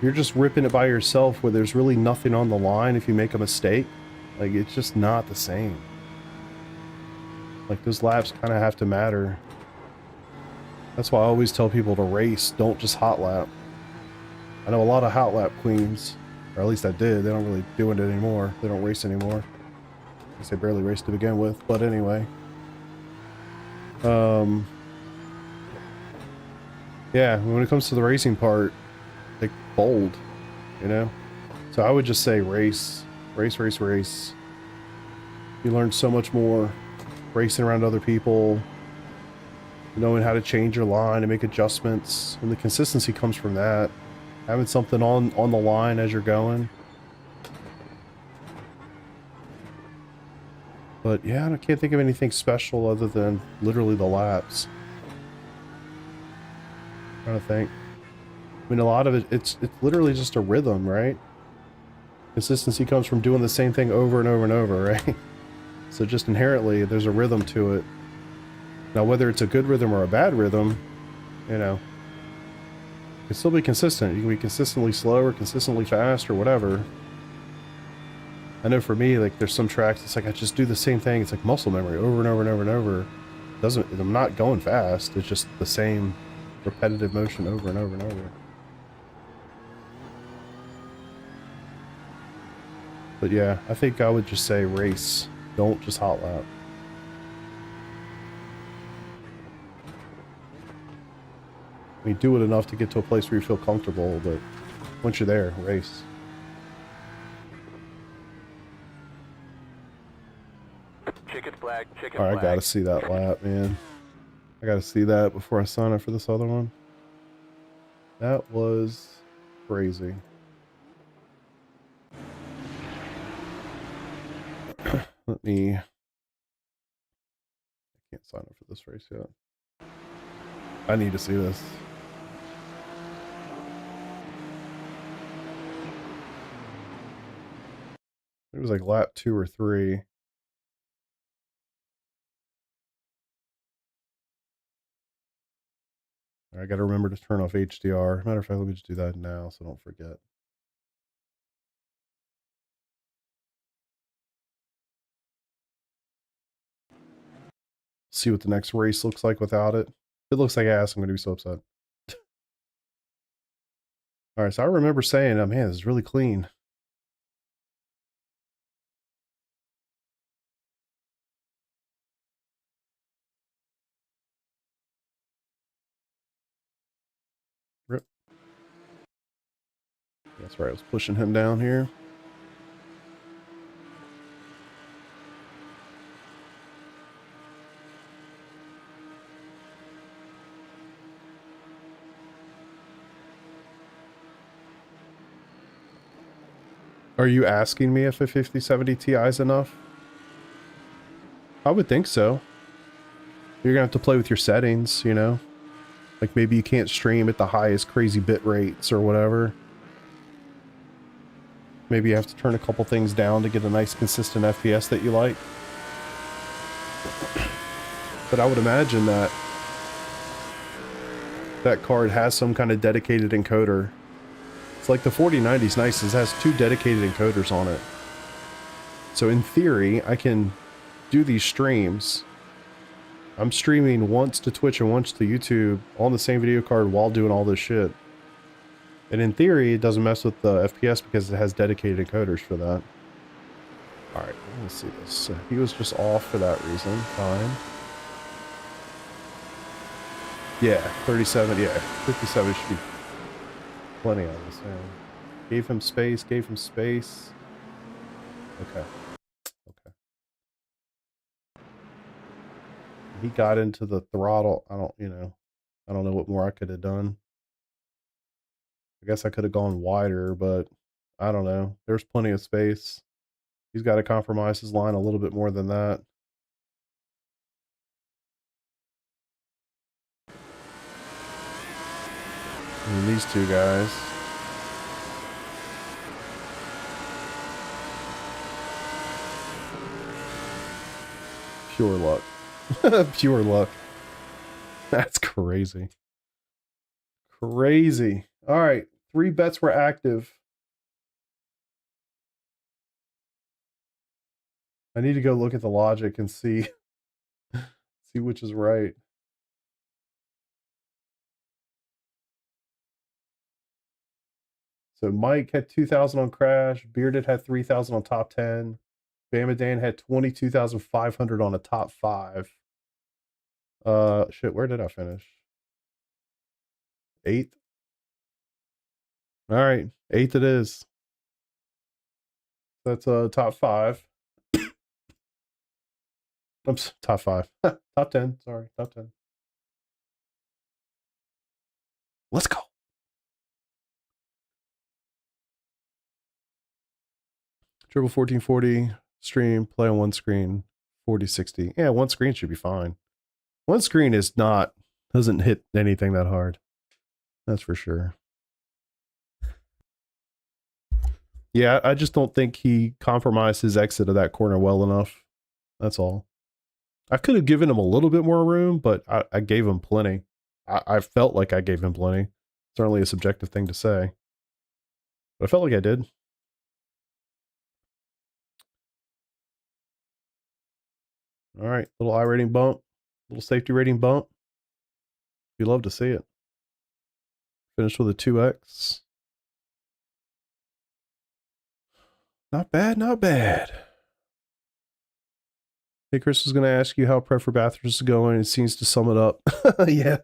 ripping it by yourself where there's really nothing on the line if you make a mistake, like, it's just not the same. Like, those laps kind of have to matter. That's why I always tell people to race, don't just hot lap. I know a lot of hot lap queens, or at least I did. They don't really do it anymore. They don't race anymore. I guess they barely race to begin with, but anyway. Yeah, when it comes to the racing part, like, bold, you know? So I would just say race. Race, race, race. You learn so much more racing around other people, knowing how to change your line and make adjustments, and the consistency comes from that. Having something on the line as you're going. But yeah, I can't think of anything special other than literally the laps. I'm trying to think. I mean, a lot of it's literally just a rhythm, right? Consistency comes from doing the same thing over and over and over, right? So just inherently, there's a rhythm to it. Now, whether it's a good rhythm or a bad rhythm, you know, you can still be consistent. You can be consistently slow or consistently fast or whatever. I know for me, like, there's some tracks, it's like I just do the same thing. It's like muscle memory over and over and over and over. I'm not going fast. It's just the same repetitive motion over and over and over. But yeah, I think I would just say race. Don't just hot lap. I mean, do it enough to get to a place where you feel comfortable, but once you're there, race. Chicken flag, chicken Alright, I flag. gotta see that lap, man. I gotta see that before I sign up for this other one. That was crazy. Let me... I can't sign up for this race yet. I need to see this. It was like lap 2 or 3. I gotta remember to turn off HDR. Matter of fact, let me just do that now so I don't forget. See what the next race looks like without it. If it looks like ass, I'm gonna be so upset. Alright, so I remember saying, oh man, this is really clean. Rip. That's right, I was pushing him down here. Are you asking me if a 5070 Ti is enough? I would think so. You're gonna have to play with your settings, you know? Like maybe you can't stream at the highest crazy bit rates or whatever. Maybe you have to turn a couple things down to get a nice consistent FPS that you like. But I would imagine that that card has some kind of dedicated encoder. It's like the 4090's nice, it has 2 dedicated encoders on it. So in theory, I can do these streams. I'm streaming once to Twitch and once to YouTube on the same video card while doing all this shit. And in theory, it doesn't mess with the FPS because it has dedicated encoders for that. Alright, let's see this. He was just off for that reason. Fine. Yeah, 37, yeah. 57 should be plenty of this, man. Gave him space, gave him space. Okay. Okay. He got into the throttle. I don't know what more I could have done. I guess I could have gone wider, but I don't know. There's plenty of space. He's got to compromise his line a little bit more than that. than these two guys. Pure luck. Pure luck. That's crazy. Crazy. All right. 3 bets were active. I need to go look at the logic and see which is right. So Mike had 2,000 on Crash. Bearded had 3,000 on top 10. Bamadan had 22,500 on a top 5. Shit, where did I finish? 8th? All right, 8th it is. That's top 5. Oops, top 5. Top 10, sorry, top 10. Let's go. Triple 1440 stream, play on one screen, 4060. Yeah, one screen should be fine. One screen is not, doesn't hit anything that hard. That's for sure. Yeah, I just don't think he compromised his exit of that corner well enough. That's all. I could have given him a little bit more room, but I gave him plenty. I felt like I gave him plenty. Certainly a subjective thing to say. But I felt like I did. All right, little I rating bump, little safety rating bump. You love to see it. Finished with a 2x. Not bad, not bad. Hey, Chris was going to ask you how prep for Bathurst is going. It seems to sum it up. Yeah,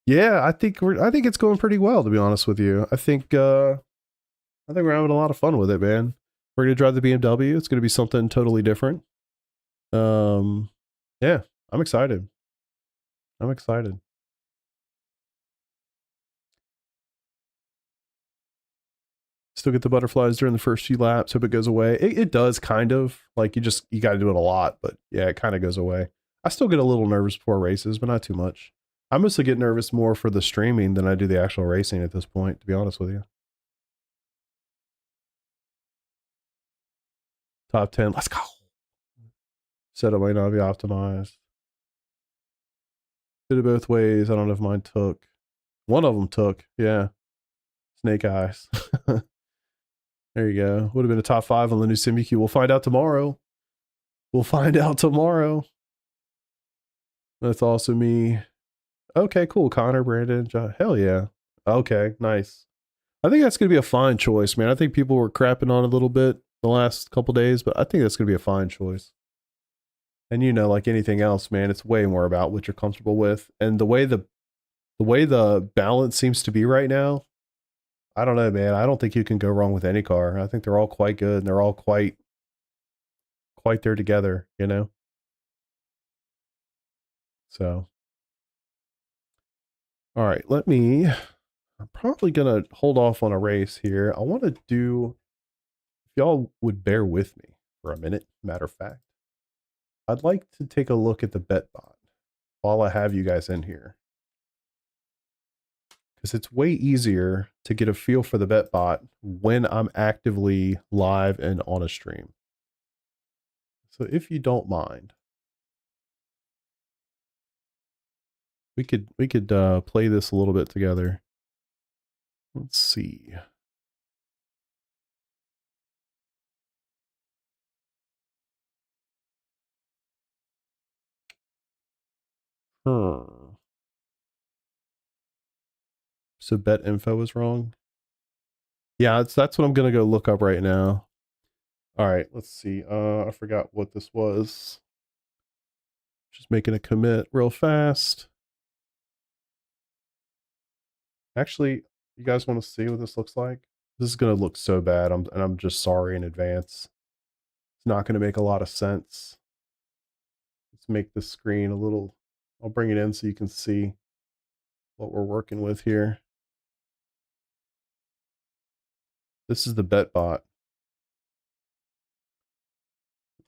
yeah. I think it's going pretty well, to be honest with you. I think we're having a lot of fun with it, man. We're going to drive the BMW. It's going to be something totally different. Yeah, I'm excited. I'm excited. Still get the butterflies during the first few laps. Hope it goes away. It does kind of. Like you got to do it a lot, but yeah, it kind of goes away. I still get a little nervous before races, but not too much. I mostly get nervous more for the streaming than I do the actual racing at this point, to be honest with you. Top 10. Let's go. Setup might not be optimized. Did it both ways. I don't know if mine took. One of them took. Yeah. Snake eyes. There you go. Would have been a top 5 on the new Simucube. We'll find out tomorrow. We'll find out tomorrow. That's also me. Okay, cool. Connor, Brandon, John. Hell yeah. Okay, nice. I think that's going to be a fine choice, man. I think people were crapping on it a little bit the last couple days, but I think that's going to be a fine choice. And you know, like anything else, man, it's way more about what you're comfortable with. And the way the balance seems to be right now, I don't know, man. I don't think you can go wrong with any car. I think they're all quite good and they're all quite there together, you know? So, all right, I'm probably going to hold off on a race here. I want to do, if y'all would bear with me for a minute, matter of fact, I'd like to take a look at the bet bot while I have you guys in here. Because it's way easier to get a feel for the bet bot when I'm actively live and on a stream. So if you don't mind, we could play this a little bit together. Let's see. So bet info is wrong. Yeah, that's what I'm gonna go look up right now. All right, let's see. I forgot what this was. Just making a commit real fast. Actually, you guys want to see what this looks like? This is gonna look so bad. I'm just sorry in advance. It's not gonna make a lot of sense. Let's make the screen a little. I'll bring it in so you can see what we're working with here. This is the bet bot.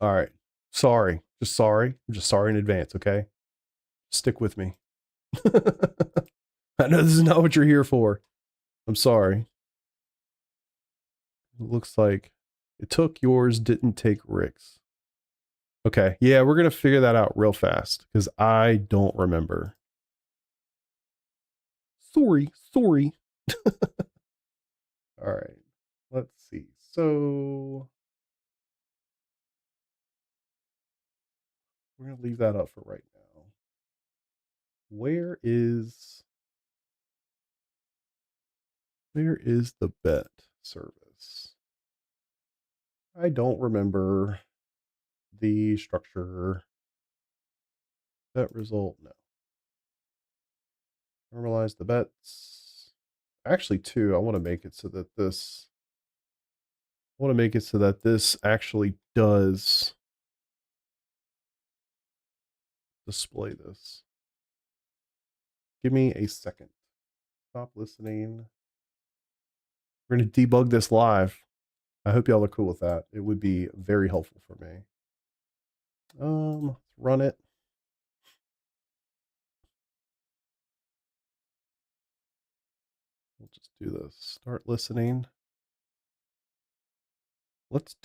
All right. Sorry. Just sorry. I'm just sorry in advance, okay? Stick with me. I know this is not what you're here for. I'm sorry. It looks like it took yours, didn't take Rick's. Okay, yeah, we're going to figure that out real fast because I don't remember. Sorry. All right, let's see. So we're going to leave that up for right now. Where is the bet service? I don't remember the structure. Bet result, no. Normalize the bets. Actually, I want to make it so that this actually does display this. Give me a second. Stop listening. We're going to debug this live. I hope y'all are cool with that. It would be very helpful for me. Let's run it. We'll just do this. Start listening. Let's just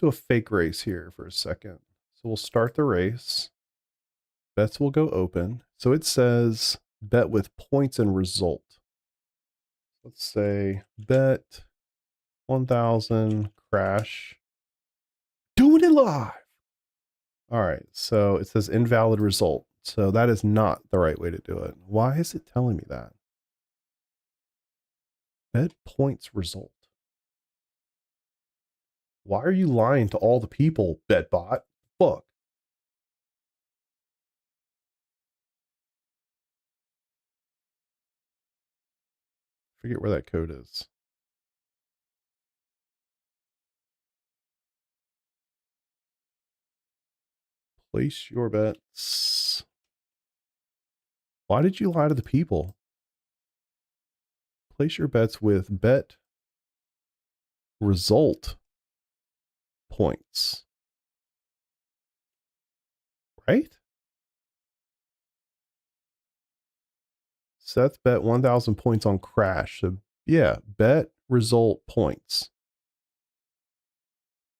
do a fake race here for a second. So we'll start the race. Bets will go open. So it says bet with points and result. Let's say bet 1,000 crash. Doing it live. All right. So it says invalid result. So that is not the right way to do it. Why is it telling me that? Bet points result. Why are you lying to all the people, BetBot? Fuck. Forget where that code is. Place your bets. Why did you lie to the people? Place your bets with bet result points. Right? Seth bet 1,000 points on crash. So yeah, bet result points.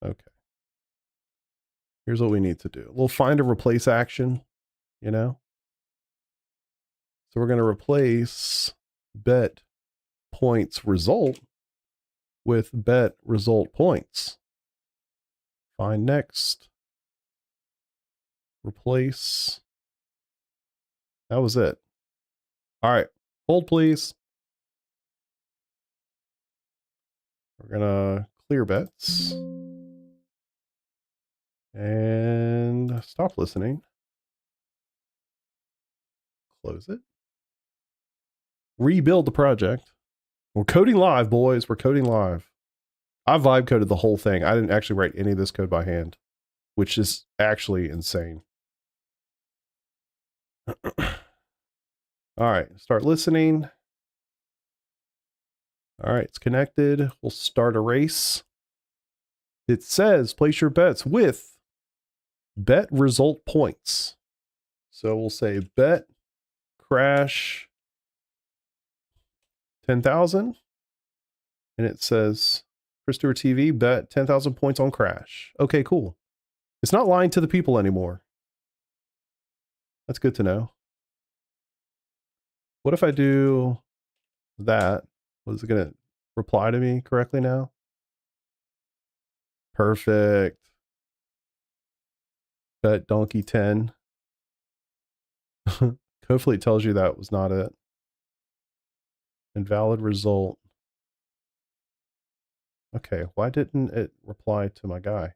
Okay. Here's what we need to do. We'll find a replace action, you know? So we're going to replace bet points result with bet result points. Find next. Replace. That was it. All right. Hold, please. We're going to clear bets. And stop listening. Close it. Rebuild the project. We're coding live, boys. We're coding live. I vibe coded the whole thing. I didn't actually write any of this code by hand, which is actually insane. All right, start listening. All right, it's connected. We'll start a race. It says place your bets with bet result points. So we'll say bet crash 10,000. And it says Chris Stewart TV bet 10,000 points on crash. Okay, cool. It's not lying to the people anymore. That's good to know. What if I do that? Was it going to reply to me correctly now? Perfect. Bet donkey 10. Hopefully it tells you that was not it. Invalid result. Okay, why didn't it reply to my guy?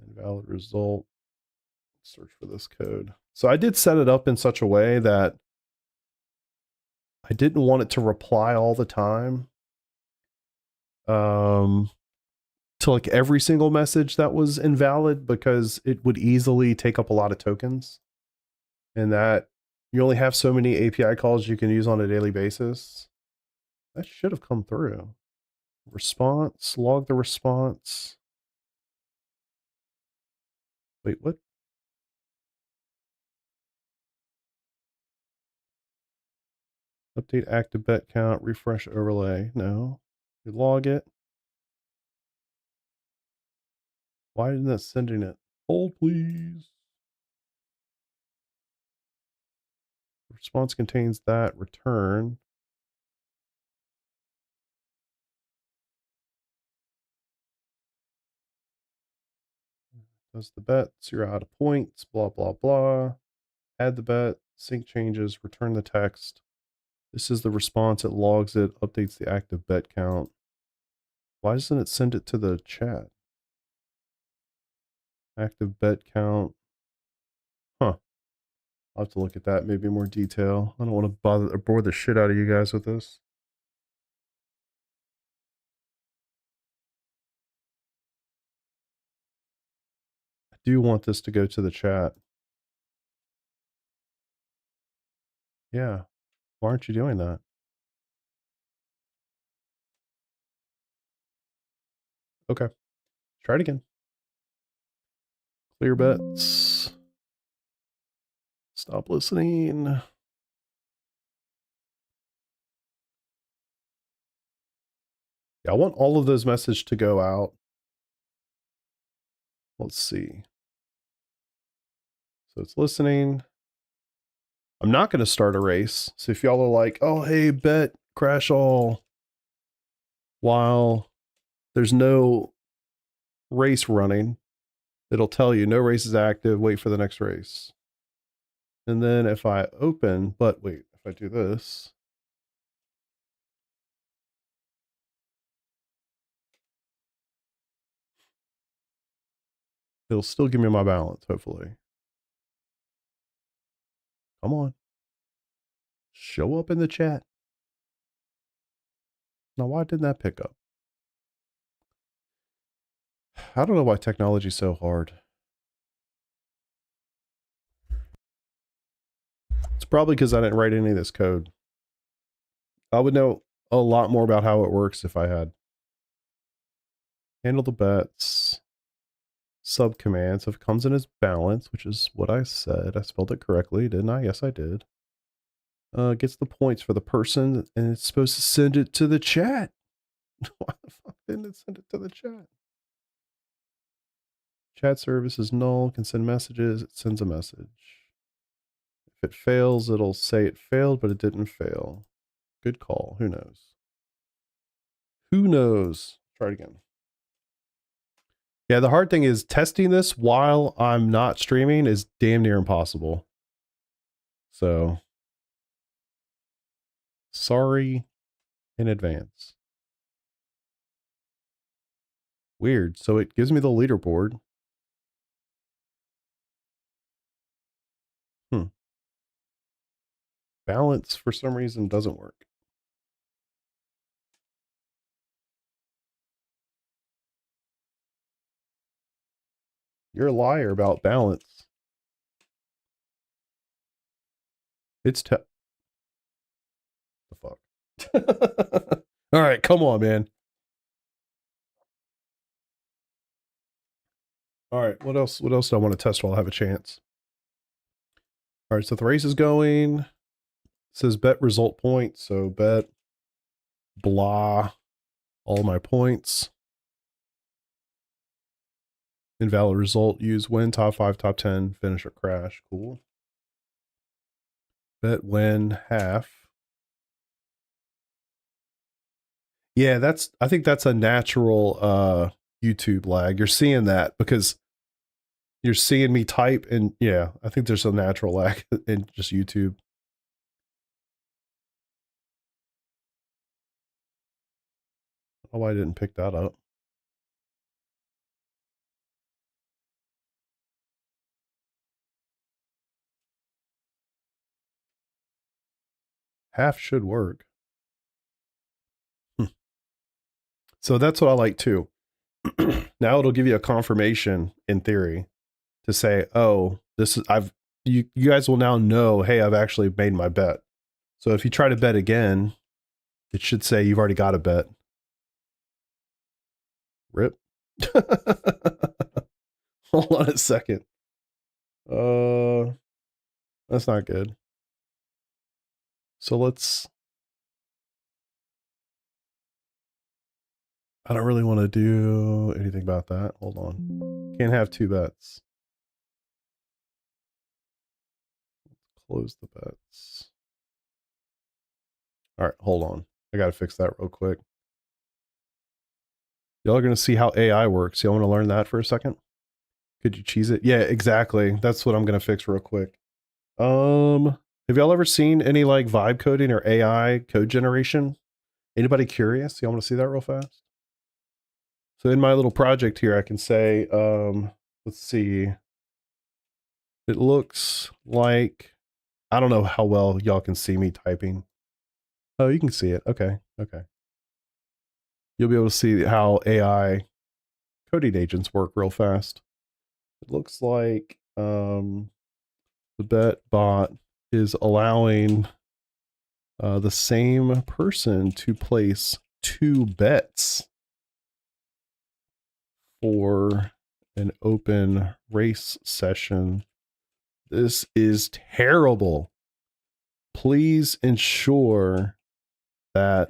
Invalid result. Search for this code. So I did set it up in such a way that I didn't want it to reply all the time. To like every single message that was invalid, because it would easily take up a lot of tokens. And that you only have so many API calls you can use on a daily basis. That should have come through. Response, log the response. Wait, what? Update active bet count, refresh overlay. No. We log it. Why isn't that sending it? Hold, please. Response contains that. Return. Does the bet. 0 out of points. Blah, blah, blah. Add the bet. Sync changes. Return the text. This is the response. It logs it. Updates the active bet count. Why doesn't it send it to the chat? Active bet count. Huh. I'll have to look at that maybe in more detail. I don't want to bother or bore the shit out of you guys with this. I do want this to go to the chat. Yeah. Why aren't you doing that? Okay. Try it again. Clear bets. Stop listening. Yeah, I want all of those messages to go out. Let's see. So it's listening. I'm not going to start a race. So if y'all are like, oh, hey, bet, crash all, while there's no race running, it'll tell you no race is active, wait for the next race. And then if I open, but wait, if I do this, it'll still give me my balance, hopefully. Come on. Show up in the chat. Now, why didn't that pick up? I don't know why technology is so hard. It's probably because I didn't write any of this code. I would know a lot more about how it works if I had. Handle the bets. Subcommands. So if it comes in as balance, which is what I said. I spelled it correctly, didn't I? Yes, I did. Gets the points for the person, and it's supposed to send it to the chat. Why the fuck didn't it send it to the chat? Chat service is null, can send messages, it sends a message. If it fails, it'll say it failed, but it didn't fail. Good call, who knows? Who knows? Try it again. Yeah, the hard thing is testing this while I'm not streaming is damn near impossible. So, sorry in advance. Weird. So it gives me the leaderboard. Balance for some reason doesn't work. You're a liar about balance. It's the fuck. All right, come on, man. All right, what else? What else do I want to test while I have a chance? All right, so the race is going. It says bet result points, so bet blah all my points. Invalid result. Use win top 5, top 10, finish or crash. Cool. Bet win half. Yeah, I think that's a natural YouTube lag. You're seeing that because you're seeing me type, and yeah, I think there's a natural lag in just YouTube. Oh, I didn't pick that up. Half should work. So that's what I like too. Now it'll give you a confirmation in theory to say, oh, this is you guys will now know, hey, I've actually made my bet. So if you try to bet again, it should say you've already got a bet. Rip. Hold on a second. That's not good. So let's I don't really want to do anything about that. Hold on. Can't have two bets. Close the bets. All right, hold on. I got to fix that real quick. Y'all are going to see how AI works. Y'all want to learn that for a second? Could you cheese it? Yeah, exactly. That's what I'm going to fix real quick. Have y'all ever seen any like vibe coding or AI code generation? Anybody curious? Y'all want to see that real fast? So in my little project here, I can say, let's see. It looks like, I don't know how well y'all can see me typing. Oh, you can see it. Okay. Okay. You'll be able to see how AI coding agents work real fast. It looks like, the bet bot is allowing the same person to place 2 bets for an open race session. This is terrible. Please ensure that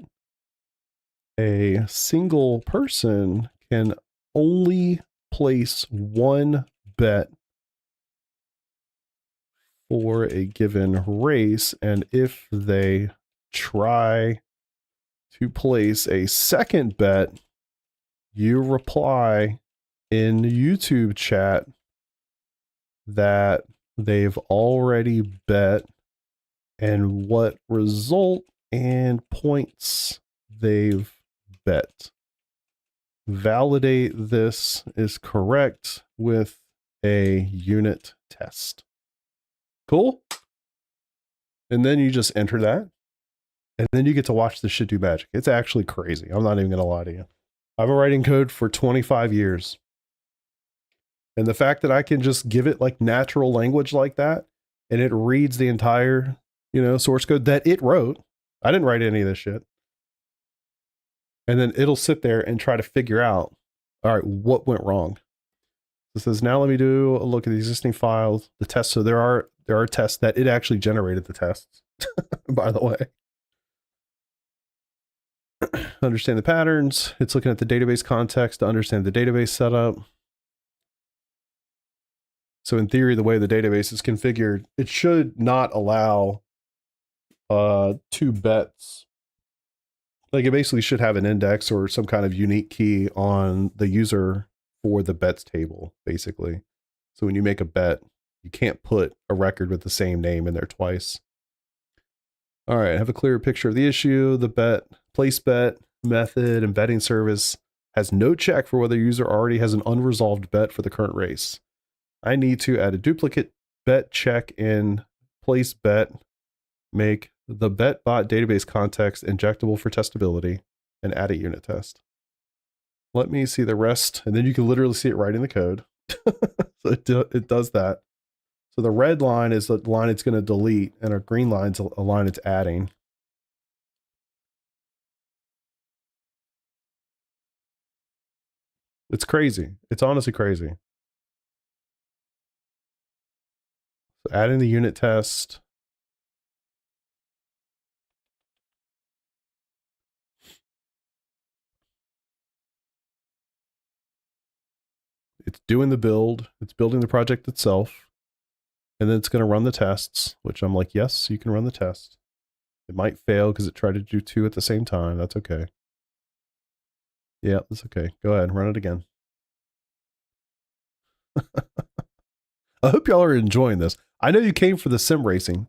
a single person can only place 1 bet for a given race, and if they try to place a second bet, you reply in YouTube chat that they've already bet and what result and points they've bet. Validate this is correct with a unit test. Cool? And then you just enter that. And then you get to watch this shit do magic. It's actually crazy. I'm not even going to lie to you. I've been writing code for 25 years. And the fact that I can just give it like natural language like that, and it reads the entire, source code that it wrote. I didn't write any of this shit. And then it'll sit there and try to figure out, all right, what went wrong? It says, now let me do a look at the existing files, the tests. So there are tests that it actually generated the tests, by the way. Understand the patterns. It's looking at the database context to understand the database setup. So in theory, the way the database is configured, it should not allow 2 bets. Like it basically should have an index or some kind of unique key on the user for the bets table, basically. So when you make a bet, you can't put a record with the same name in there twice. All right, have a clearer picture of the issue. The place bet method and betting service has no check for whether the user already has an unresolved bet for the current race. I need to add a duplicate bet check in place bet, make the bet bot database context injectable for testability, and add a unit test. Let me see the rest, and then you can literally see it right in the code. So it does that. So the red line is the line it's going to delete, and a green line's a line it's adding. It's crazy. It's honestly crazy. So adding the unit test. It's doing the build. It's building the project itself. And then it's going to run the tests, which I'm like, yes, you can run the test. It might fail because it tried to do 2 at the same time. That's okay. Yeah, that's okay. Go ahead, run it again. I hope y'all are enjoying this. I know you came for the sim racing.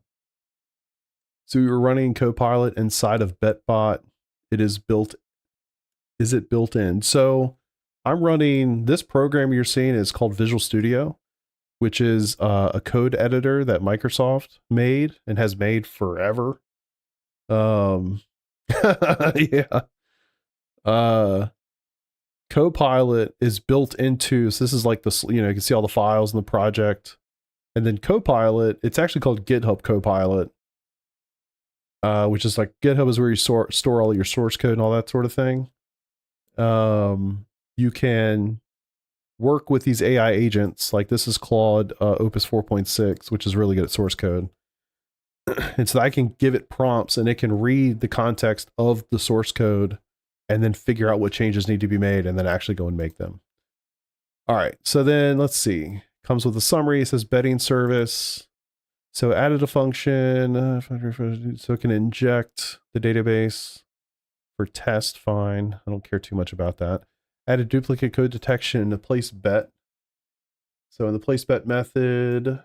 So you're running Copilot inside of BetBot. Is it built in? So I'm running this program you're seeing is called Visual Studio, which is a code editor that Microsoft made and has made forever. Yeah. Copilot is built into, so this is like this, you can see all the files in the project. And then Copilot, it's actually called GitHub Copilot, which is like GitHub is where you store all your source code and all that sort of thing. You can work with these AI agents. Like this is Claude Opus 4.6, which is really good at source code. And so I can give it prompts and it can read the context of the source code and then figure out what changes need to be made and then actually go and make them. All right, so then let's see. Comes with a summary. It says betting service. So added a function so it can inject the database for test. Fine. I don't care too much about that. Added duplicate code detection in the place bet. So in the place bet method,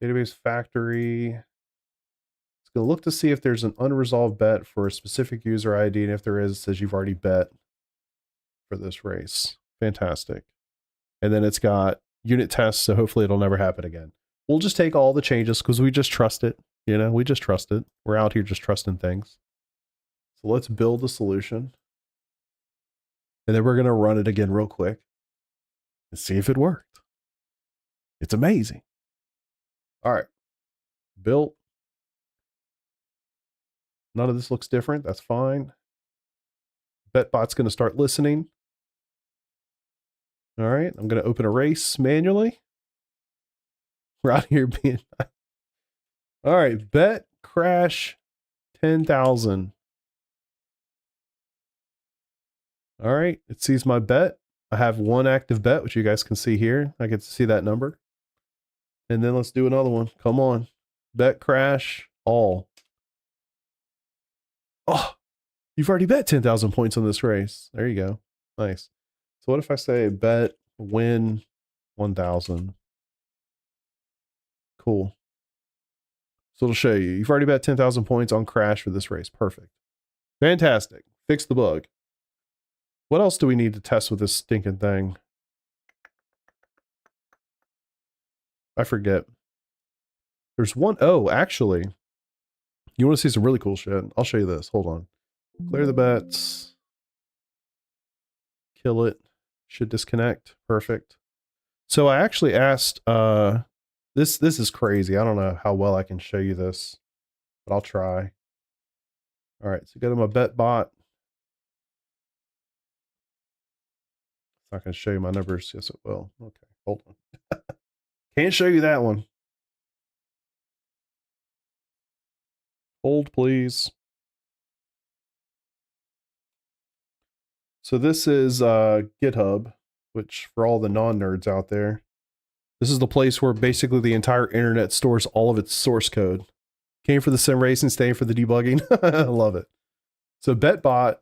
database factory, it's going to look to see if there's an unresolved bet for a specific user ID. And if there is, it says you've already bet for this race. Fantastic. And then it's got unit tests, so hopefully it'll never happen again. We'll just take all the changes because we just trust it. You know, we just trust it. We're out here just trusting things. So let's build the solution. And then we're going to run it again real quick and see if it worked. It's amazing. All right. Built. None of this looks different. That's fine. BetBot's going to start listening. All right. I'm going to open a race manually. We're out here being... All right. Bet crash 10,000. All right. It sees my bet. I have one active bet, which you guys can see here. I get to see that number. And then let's do another one. Come on. Bet crash all. Oh, you've already bet 10,000 points on this race. There you go. Nice. So what if I say bet win 1,000? Cool. So it'll show you. You've already bet 10,000 points on crash for this race. Perfect. Fantastic. Fix the bug. What else do we need to test with this stinking thing? I forget. There's one. Oh, actually, you want to see some really cool shit? I'll show you this. Hold on. Clear the bets. Kill it. Should disconnect. Perfect. So I actually asked, this is crazy. I don't know how well I can show you this, but I'll try. All right. So go to my bet bot. It's not going to show you my numbers. Yes, it will. Okay. Hold on. Can't show you that one. Hold, please. So this is GitHub, which for all the non-nerds out there, this is the place where basically the entire internet stores all of its source code. Came for the sim racing, staying for the debugging. I love it. So BetBot,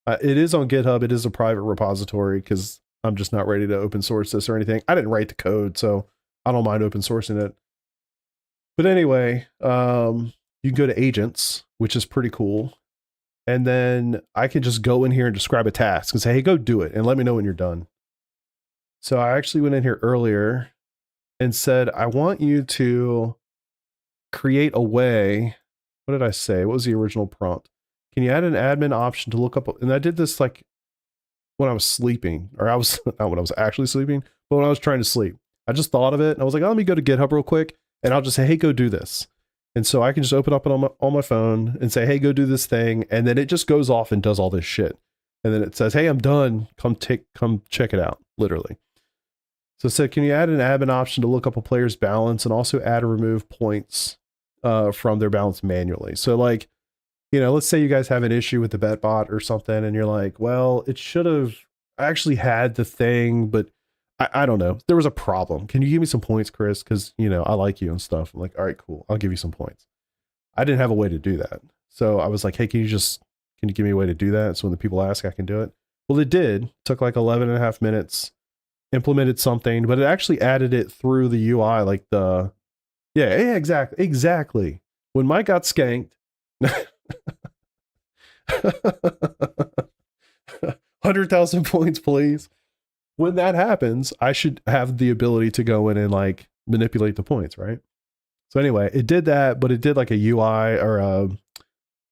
it is on GitHub. It is a private repository because I'm just not ready to open source this or anything. I didn't write the code, so I don't mind open sourcing it. But anyway, you can go to agents, which is pretty cool. And then I can just go in here and describe a task and say, hey, go do it and let me know when you're done. So I actually went in here earlier and said, I want you to create a way. What did I say? What was the original prompt? Can you add an admin option to look up? And I did this like when I was sleeping, or I was not when I was actually sleeping, but when I was trying to sleep. I just thought of it and I was like, oh, let me go to GitHub real quick and I'll just say, hey, go do this. And so I can just open up it on my phone and say, hey, go do this thing. And then it just goes off and does all this shit. And then it says, hey, I'm done. Come check it out. Literally. So it said, can you add an admin option to look up a player's balance and also add or remove points from their balance manually? So like, you know, let's say you guys have an issue with the bet bot or something and you're like, well, it should have actually had the thing, but I don't know. There was a problem. Can you give me some points, Chris? Because, you know, I like you and stuff. I'm like, all right, cool. I'll give you some points. I didn't have a way to do that. So I was like, hey, can you give me a way to do that? So when the people ask, I can do it. Well, it did. It took like 11 and a half minutes, implemented something, but it actually added it through the UI, like the, yeah, exactly. When Mike got skanked, 100,000 points, please. When that happens, I should have the ability to go in and like manipulate the points, right? So anyway, it did that, but it did like a UI or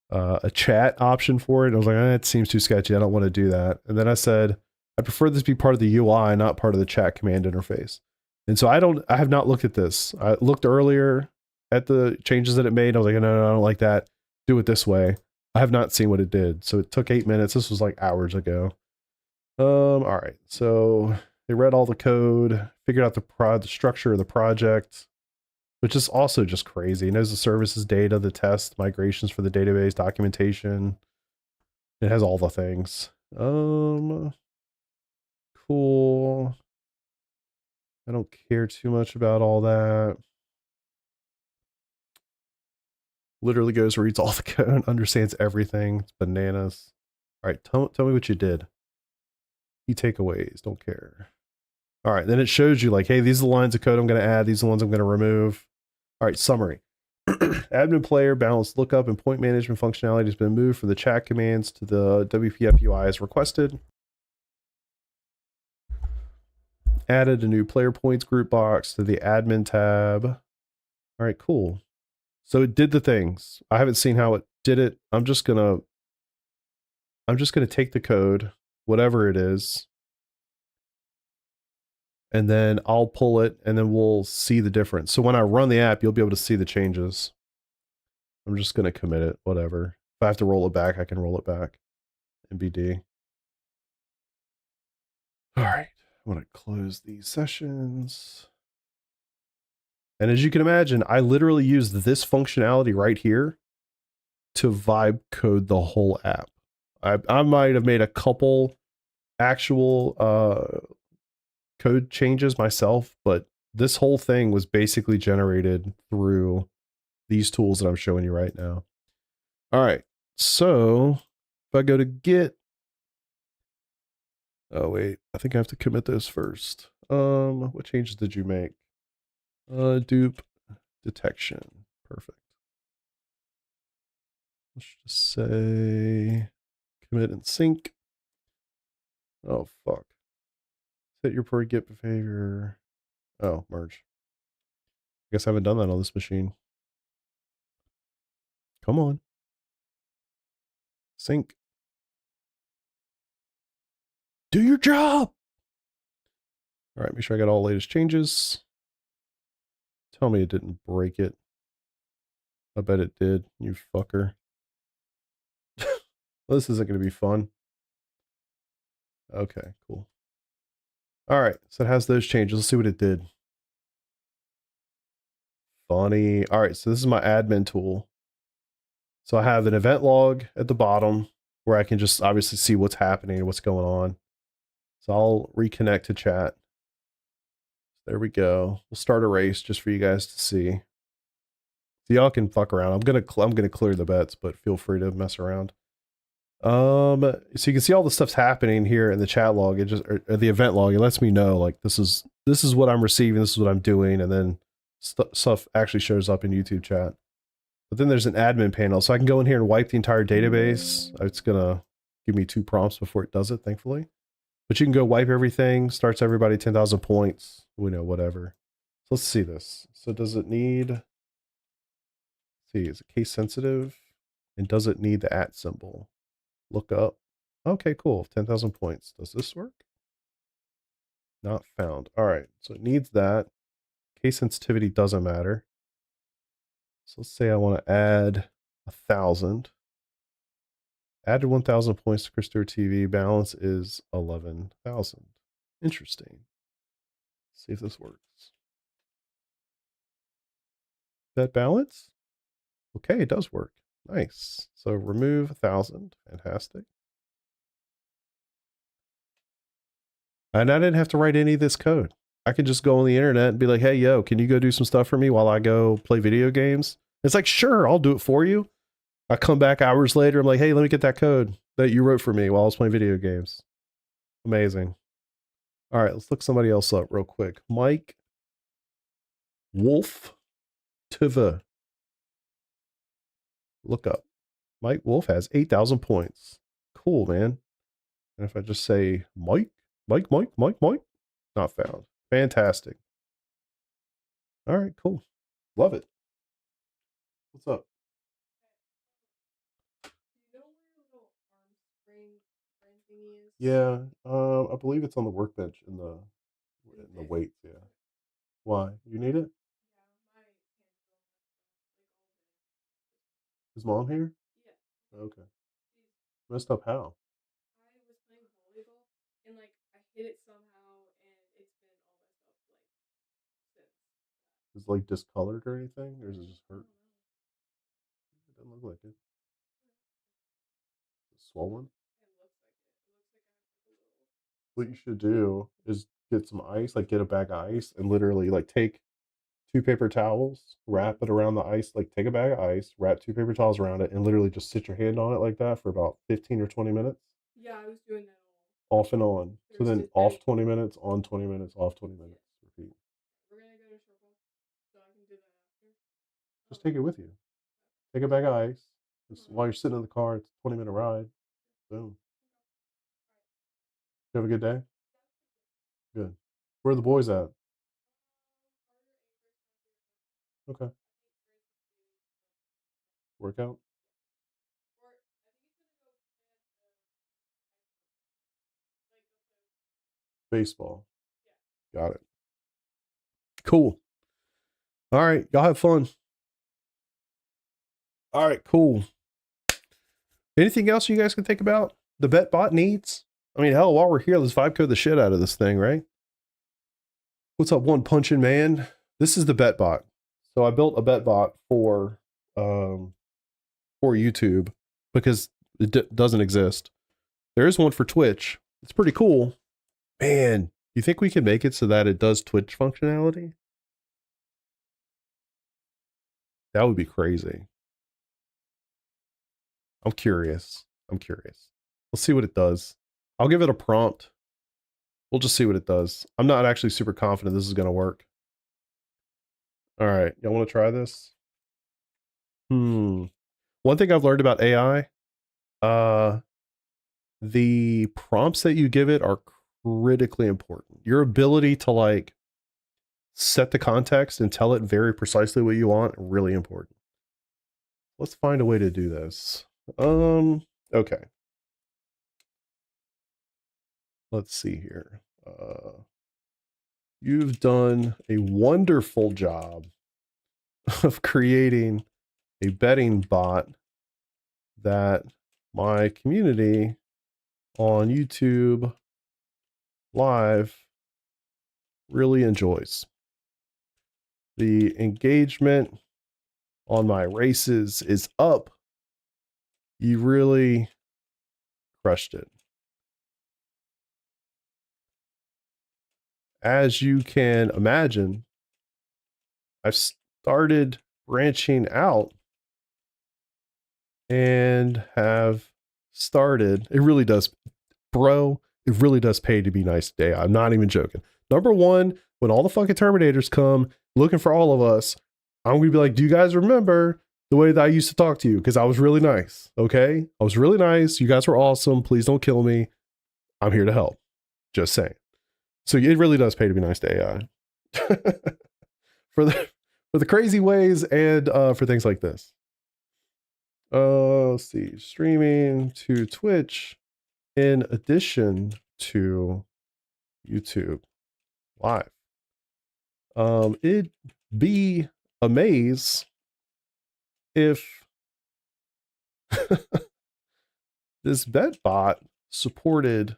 a chat option for it. I was like, it seems too sketchy. I don't want to do that. And then I said, I prefer this be part of the UI, not part of the chat command interface. And so I have not looked at this. I looked earlier at the changes that it made. I was like, no, I don't like that. Do it this way. I have not seen what it did. So it took 8 minutes. This was like hours ago. All right. So they read all the code, figured out the structure of the project, which is also just crazy. It knows the services data, the test, migrations for the database, documentation. It has all the things. Cool. I don't care too much about all that. Literally goes, reads all the code, understands everything. It's bananas. All right, tell me what you did. Key takeaways, don't care. All right, then it shows you like, hey, these are the lines of code I'm going to add. These are the ones I'm going to remove. All right, summary. Admin player balance lookup and point management functionality has been moved from the chat commands to the WPF UI as requested. Added a new player points group box to the admin tab. All right, cool. So it did the things. I haven't seen how it did it. I'm just gonna take the code, whatever it is, and then I'll pull it and then we'll see the difference. So when I run the app, you'll be able to see the changes. I'm just gonna commit it, whatever. If I have to roll it back, I can roll it back. NBD. All right, I'm gonna close these sessions. And as you can imagine, I literally used this functionality right here to vibe code the whole app. I might have made a couple actual code changes myself, but this whole thing was basically generated through these tools that I'm showing you right now. All right, so if I go to Git, oh wait, I think I have to commit this first. What changes did you make? Dupe detection, perfect. Let's just say commit and sync. Oh fuck. Set your per Git behavior. Oh, merge. I guess I haven't done that on this machine. Come on. Sync. Do your job. All right, make sure I got all the latest changes. Tell me it didn't break it. I bet it did, you fucker. Well, this isn't going to be fun. Okay, cool. All right, so it has those changes. Let's see what it did. Funny. All right, so this is my admin tool. So I have an event log at the bottom where I can just obviously see what's happening and what's going on. So I'll reconnect to chat. There we go. We'll start a race just for you guys to see. So y'all can fuck around. I'm gonna clear the bets, but feel free to mess around. So you can see all the stuff's happening here in the chat log. It just or the event log. It lets me know like this is what I'm receiving. This is what I'm doing, and then stuff actually shows up in YouTube chat. But then there's an admin panel, so I can go in here and wipe the entire database. It's gonna give me 2 prompts before it does it, thankfully. But you can go wipe everything. Starts everybody 10,000 points. We know whatever. So let's see this. So does it need? Let's see, is it case sensitive? And does it need the @ symbol? Look up. Okay, cool. 10,000 points. Does this work? Not found. All right. So it needs that. Case sensitivity doesn't matter. So let's say I want to add 1,000. Added 1,000 points to Christopher TV. Balance is 11,000. Interesting. Let's see if this works. That balance? Okay, it does work. Nice. So remove 1,000. Fantastic. And I didn't have to write any of this code. I could just go on the internet and be like, hey, yo, can you go do some stuff for me while I go play video games? It's like, sure, I'll do it for you. I come back hours later. I'm like, hey, let me get that code that you wrote for me while I was playing video games. Amazing. All right, let's look somebody else up real quick. Mike Wolf Tuva. Look up. Mike Wolf has 8,000 points. Cool, man. And if I just say Mike, not found. Fantastic. All right, cool. Love it. What's up? Yeah, I believe it's on the workbench in the weights. Yeah. Why? You need it? Is mom here? Okay. Messed up how? Is it like discolored or anything, or is it just hurt? It doesn't look like it. swollen? What you should do is get some ice, like get a bag of ice, and literally like take 2 paper towels, wrap it around the ice, like take a bag of ice, wrap 2 paper towels around it, and literally just sit your hand on it like that for about 15 or 20 minutes. Yeah, I was doing that Off and on. So There's then just off any- 20 minutes, on 20 minutes, off 20 minutes. Repeat. We're gonna go to Circle, so I can do that after. Just take it with you. Take a bag of ice. Just while you're sitting in the car, it's a 20-minute ride. Boom. You have a good day? Good. Where are the boys at? Okay. Workout? Baseball. Got it. Cool. All right. Y'all have fun. All right. Cool. Anything else you guys can think about the bet bot needs? I mean, hell, while we're here, let's vibe code the shit out of this thing, right? What's up, One Punching Man? This is the bet bot. So I built a bet bot for YouTube because it doesn't exist. There is one for Twitch. It's pretty cool. Man, you think we can make it so that it does Twitch functionality? That would be crazy. I'm curious. Let's see what it does. I'll give it a prompt. We'll just see what it does. I'm not actually super confident this is going to work. All right. Y'all want to try this? One thing I've learned about AI, the prompts that you give it are critically important. Your ability to like set the context and tell it very precisely what you want, really important. Let's find a way to do this. Okay. Let's see here. You've done a wonderful job of creating a betting bot that my community on YouTube Live really enjoys. The engagement on my races is up. You really crushed it. As you can imagine, I've started branching out and have started. It really does, bro. It really does pay to be nice today. I'm not even joking. Number one, when all the fucking Terminators come looking for all of us, I'm going to be like, do you guys remember the way that I used to talk to you? Because I was really nice. Okay. I was really nice. You guys were awesome. Please don't kill me. I'm here to help. Just saying. So it really does pay to be nice to AI for the crazy ways and for things like this. Let's see, streaming to Twitch in addition to YouTube Live. It'd be a maze if this bet bot supported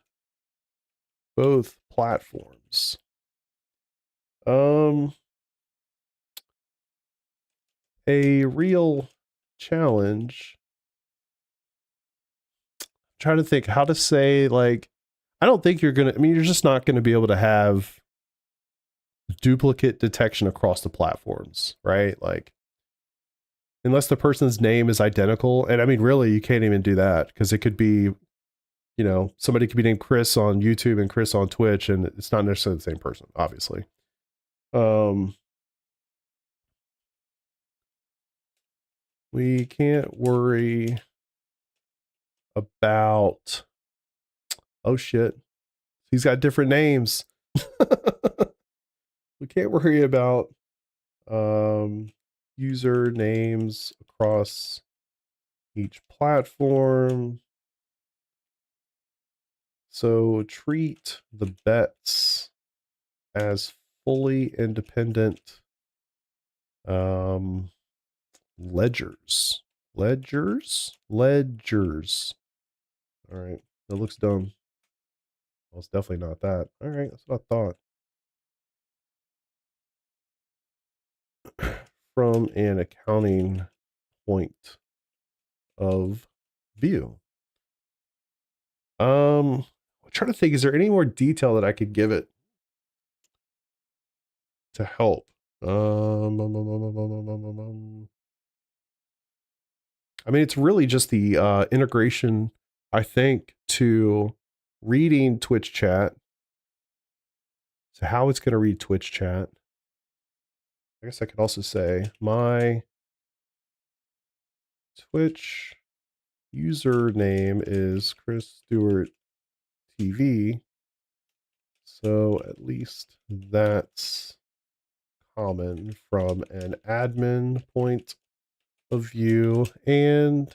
both platforms. A real challenge. I'm trying to think how to say, like, I don't think you're gonna, I mean, you're just not gonna be able to have duplicate detection across the platforms, right? Like, unless the person's name is identical, and I mean, really, you can't even do that because it could be, you know, somebody could be named Chris on YouTube and Chris on Twitch, and it's not necessarily the same person, obviously. We can't worry about, oh shit, he's got different names. We can't worry about user names across each platform. So treat the bets as fully independent ledgers. Ledgers. All right, that looks dumb. Well, it's definitely not that. All right, that's what I thought. From an accounting point of view. I'm trying to think, is there any more detail that I could give it to help? I mean, it's really just the integration, I think, to reading Twitch chat. So how it's going to read Twitch chat. I guess I could also say my Twitch username is Chris Stewart TV. So at least that's common from an admin point of view. And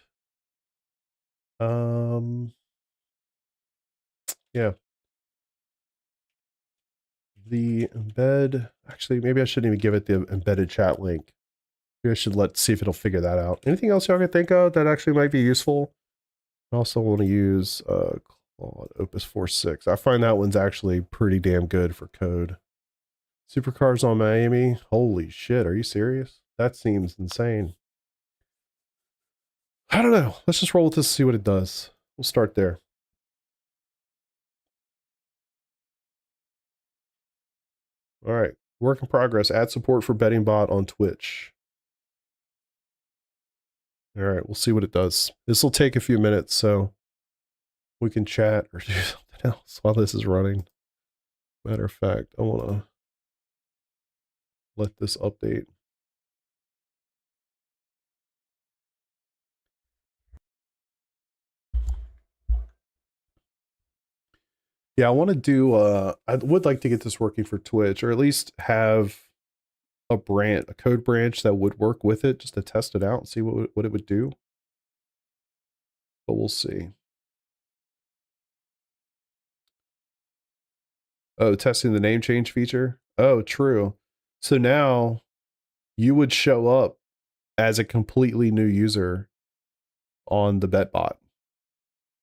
yeah. The embed, actually, maybe I shouldn't even give it the embedded chat link. Maybe I should see if it'll figure that out. Anything else y'all can think of that actually might be useful? I also want to use Claude Opus 4.6. I find that one's actually pretty damn good for code. Supercars on Miami. Holy shit, are you serious? That seems insane. I don't know. Let's just roll with this and see what it does. We'll start there. All right. Work in progress. Add support for betting bot on Twitch. All right, we'll see what it does. This will take a few minutes, so we can chat or do something else while this is running. Matter of fact, I want to let this update. Yeah, I want to do, I would like to get this working for Twitch, or at least have a code branch that would work with it, just to test it out and see what it would do. But we'll see. Oh, testing the name change feature? Oh, true. So now you would show up as a completely new user on the BetBot.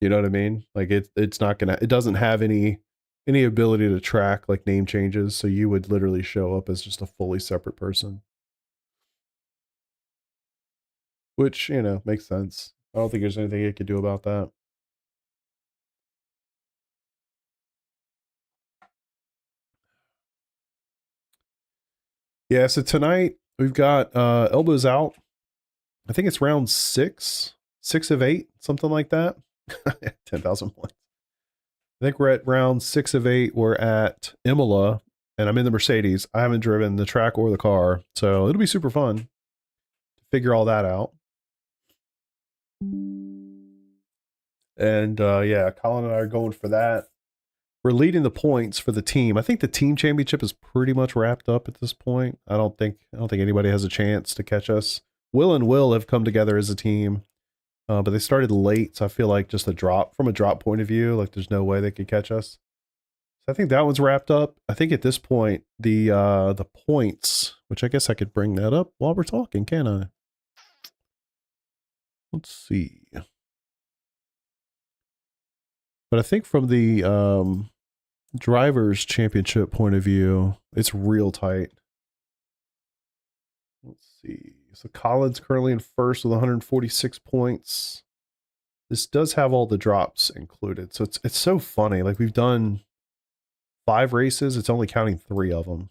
You know what I mean? Like it's not gonna, it doesn't have any ability to track like name changes. So you would literally show up as just a fully separate person. Which, you know, makes sense. I don't think there's anything you could do about that. Yeah, so tonight we've got Elbows Out. I think it's round 6 of 8, something like that. 10,000 points. I think we're at round 6 of 8. We're at Imola, and I'm in the Mercedes. I haven't driven the track or the car, so it'll be super fun to figure all that out. And yeah, Colin and I are going for that. We're leading the points for the team. I think the team championship is pretty much wrapped up at this point. I don't think anybody has a chance to catch us. Will and Will have come together as a team, but they started late, so I feel like just from a drop point of view, like there's no way they could catch us. So I think that one's wrapped up. I think at this point, the points, which I guess I could bring that up while we're talking, can I? Let's see. But I think from the drivers championship point of view, it's real tight. Let's see. So Colin's currently in first with 146 points. This does have all the drops included. So it's so funny. Like we've done 5 races. It's only counting 3 of them.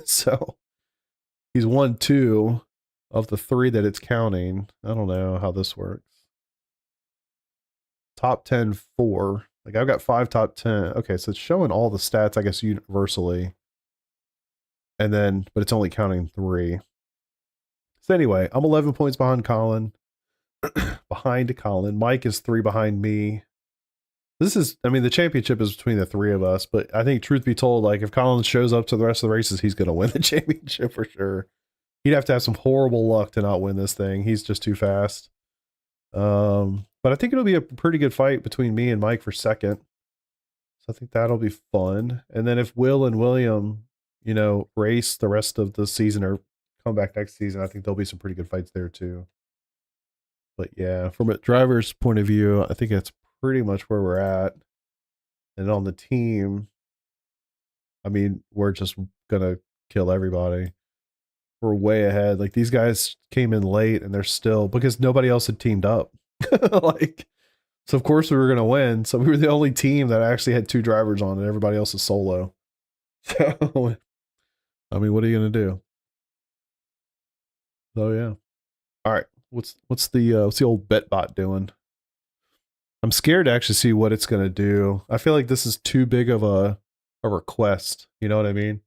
So he's won 2 of the 3 that it's counting. I don't know how this works. Top 10, 4. Like I've got 5 top 10. Okay, so it's showing all the stats, I guess, universally. And then, but it's only counting 3. So anyway, I'm 11 points behind Colin. Mike is 3 behind me. This is, I mean, the championship is between the 3 of us, but I think truth be told, like if Colin shows up to the rest of the races, he's going to win the championship for sure. He'd have to have some horrible luck to not win this thing. He's just too fast. But I think it'll be a pretty good fight between me and Mike for second. So I think that'll be fun. And then if Will and William, you know, race the rest of the season or come back next season, I think there'll be some pretty good fights there too. But yeah, from a driver's point of view, I think that's pretty much where we're at. And on the team, I mean, we're just gonna kill everybody. We're way ahead. Like these guys came in late and they're still, because nobody else had teamed up. Like So of course we were gonna win. So we were the only team that actually had 2 drivers on it. Everybody else is solo. So I mean, what are you gonna do? So yeah. All right. What's the old bet bot doing? I'm scared to actually see what it's gonna do. I feel like this is too big of a request. You know what I mean?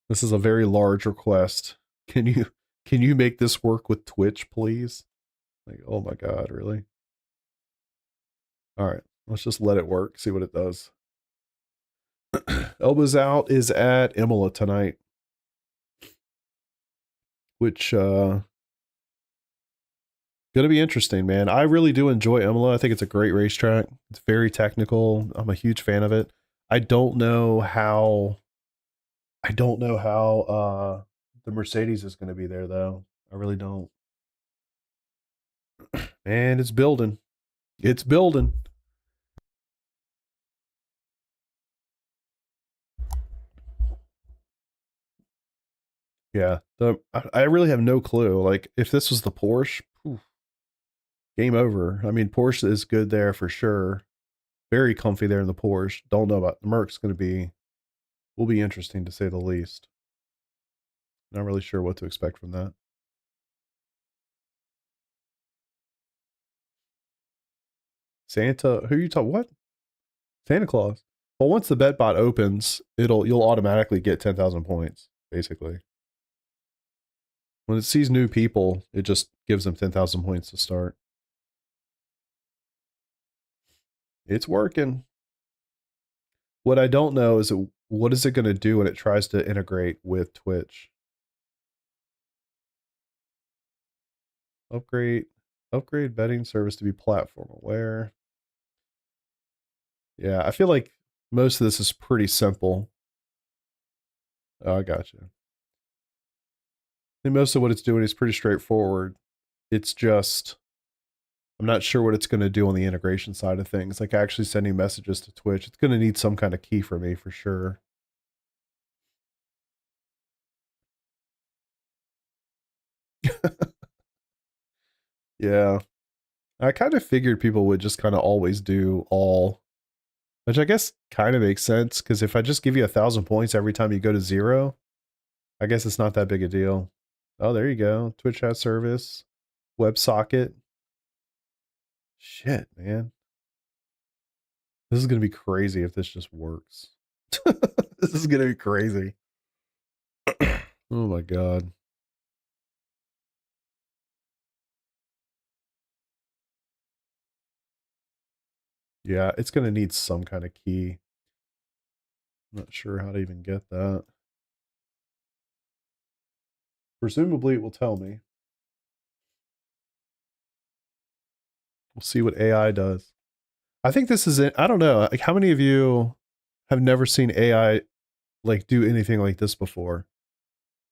This is a very large request. Can you make this work with Twitch, please? Like, oh my god, really? All right, let's just let it work. See what it does. Elbows Out is at Imola tonight, which gonna be interesting, man. I really do enjoy Imola. I think it's a great racetrack. It's very technical. I'm a huge fan of it. I don't know how the Mercedes is going to be there though. I really don't. And it's building. It's building. Yeah, I really have no clue. Like, if this was the Porsche, oof, game over. I mean, Porsche is good there for sure. Very comfy there in the Porsche. Don't know about the Merc's going to be, will be interesting to say the least. Not really sure what to expect from that. Santa, who you talk? What? Santa Claus. Well, once the bet bot opens, you'll automatically get 10,000 points, basically. When it sees new people, it just gives them 10,000 points to start. It's working. What I don't know is what is it going to do when it tries to integrate with Twitch? Upgrade betting service to be platform aware. Yeah, I feel like most of this is pretty simple. Oh, I gotcha. I think most of what it's doing is pretty straightforward. It's just, I'm not sure what it's going to do on the integration side of things. Like actually sending messages to Twitch. It's going to need some kind of key for me for sure. Yeah. I kind of figured people would just kind of always do all, which I guess kind of makes sense, because if I just give you 1,000 points every time you go to 0, I guess it's not that big a deal. Oh, there you go. Twitch chat service, WebSocket. Shit, man. This is going to be crazy if this just works. This is going to be crazy. Oh my god. Yeah, it's going to need some kind of key. I'm not sure how to even get that. Presumably it will tell me. We'll see what AI does. I think this is it. I don't know. Like, how many of you have never seen AI like do anything like this before?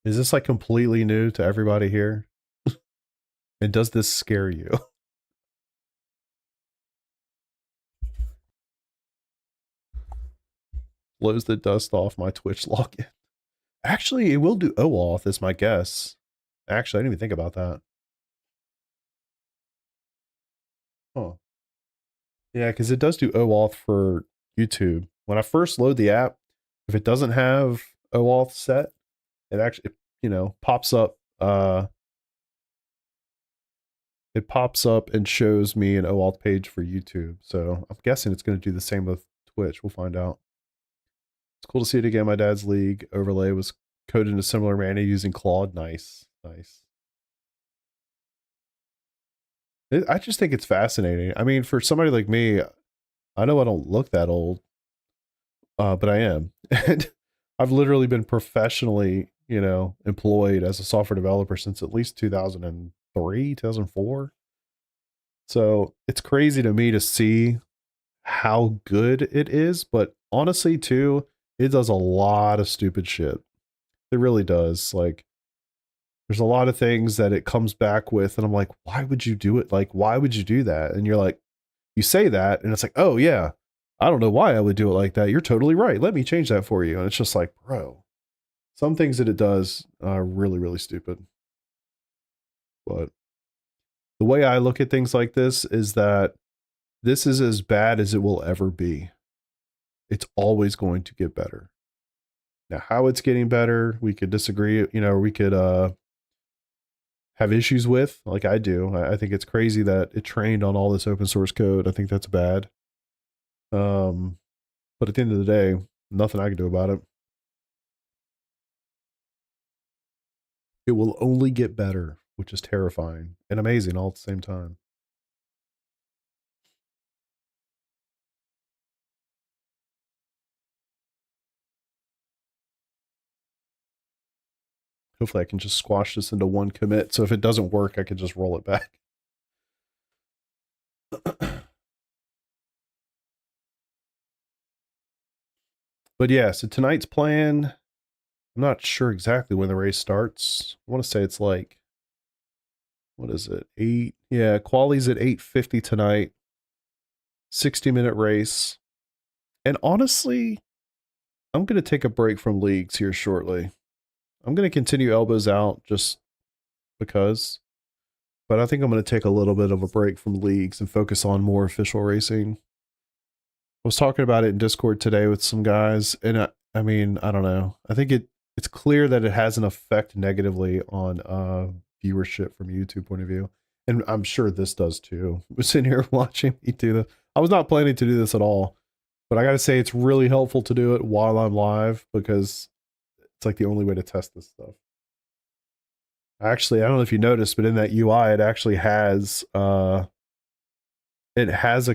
Is this like completely new to everybody here? And does this scare you? Blows the dust off my Twitch login. Actually, it will do OAuth is my guess. Actually, I didn't even think about that. Huh. Yeah, because it does do OAuth for YouTube. When I first load the app, if it doesn't have OAuth set, it actually, pops up. It pops up and shows me an OAuth page for YouTube. So I'm guessing it's going to do the same with Twitch. We'll find out. It's cool to see it again. My dad's league overlay was coded in a similar manner using Claude. Nice. Nice. I just think it's fascinating. I mean, for somebody like me, I know I don't look that old, but I am. And I've literally been professionally, employed as a software developer since at least 2003, 2004. So it's crazy to me to see how good it is, but honestly too, it does a lot of stupid shit. It really does. Like, there's a lot of things that it comes back with, and I'm like, why would you do it? Like, why would you do that? And you're like, you say that, and it's like, oh yeah, I don't know why I would do it like that. You're totally right. Let me change that for you. And it's just like, bro, some things that it does are really, really stupid. But the way I look at things like this is that this is as bad as it will ever be. It's always going to get better. Now, how it's getting better, we could disagree, you know, we could have issues with, like I do. I think it's crazy that it trained on all this open source code. I think that's bad. But at the end of the day, nothing I can do about it. It will only get better, which is terrifying and amazing all at the same time. Hopefully I can just squash this into one commit. So if it doesn't work, I can just roll it back. But yeah, so tonight's plan, I'm not sure exactly when the race starts. I want to say it's like, what is it? 8. Yeah, quali's at 8:50 tonight. 60-minute race. And honestly, I'm going to take a break from leagues here shortly. I'm going to continue elbows out just because. But I think I'm going to take a little bit of a break from leagues and focus on more official racing. I was talking about it in Discord today with some guys, and I mean, I don't know. I think it's clear that it has an effect negatively on viewership from a YouTube point of view. And I'm sure this does too. We're sitting here watching me do this. I was not planning to do this at all, but I got to say it's really helpful to do it while I'm live because it's like the only way to test this stuff. Actually, I don't know if you noticed, but in that UI, it actually has a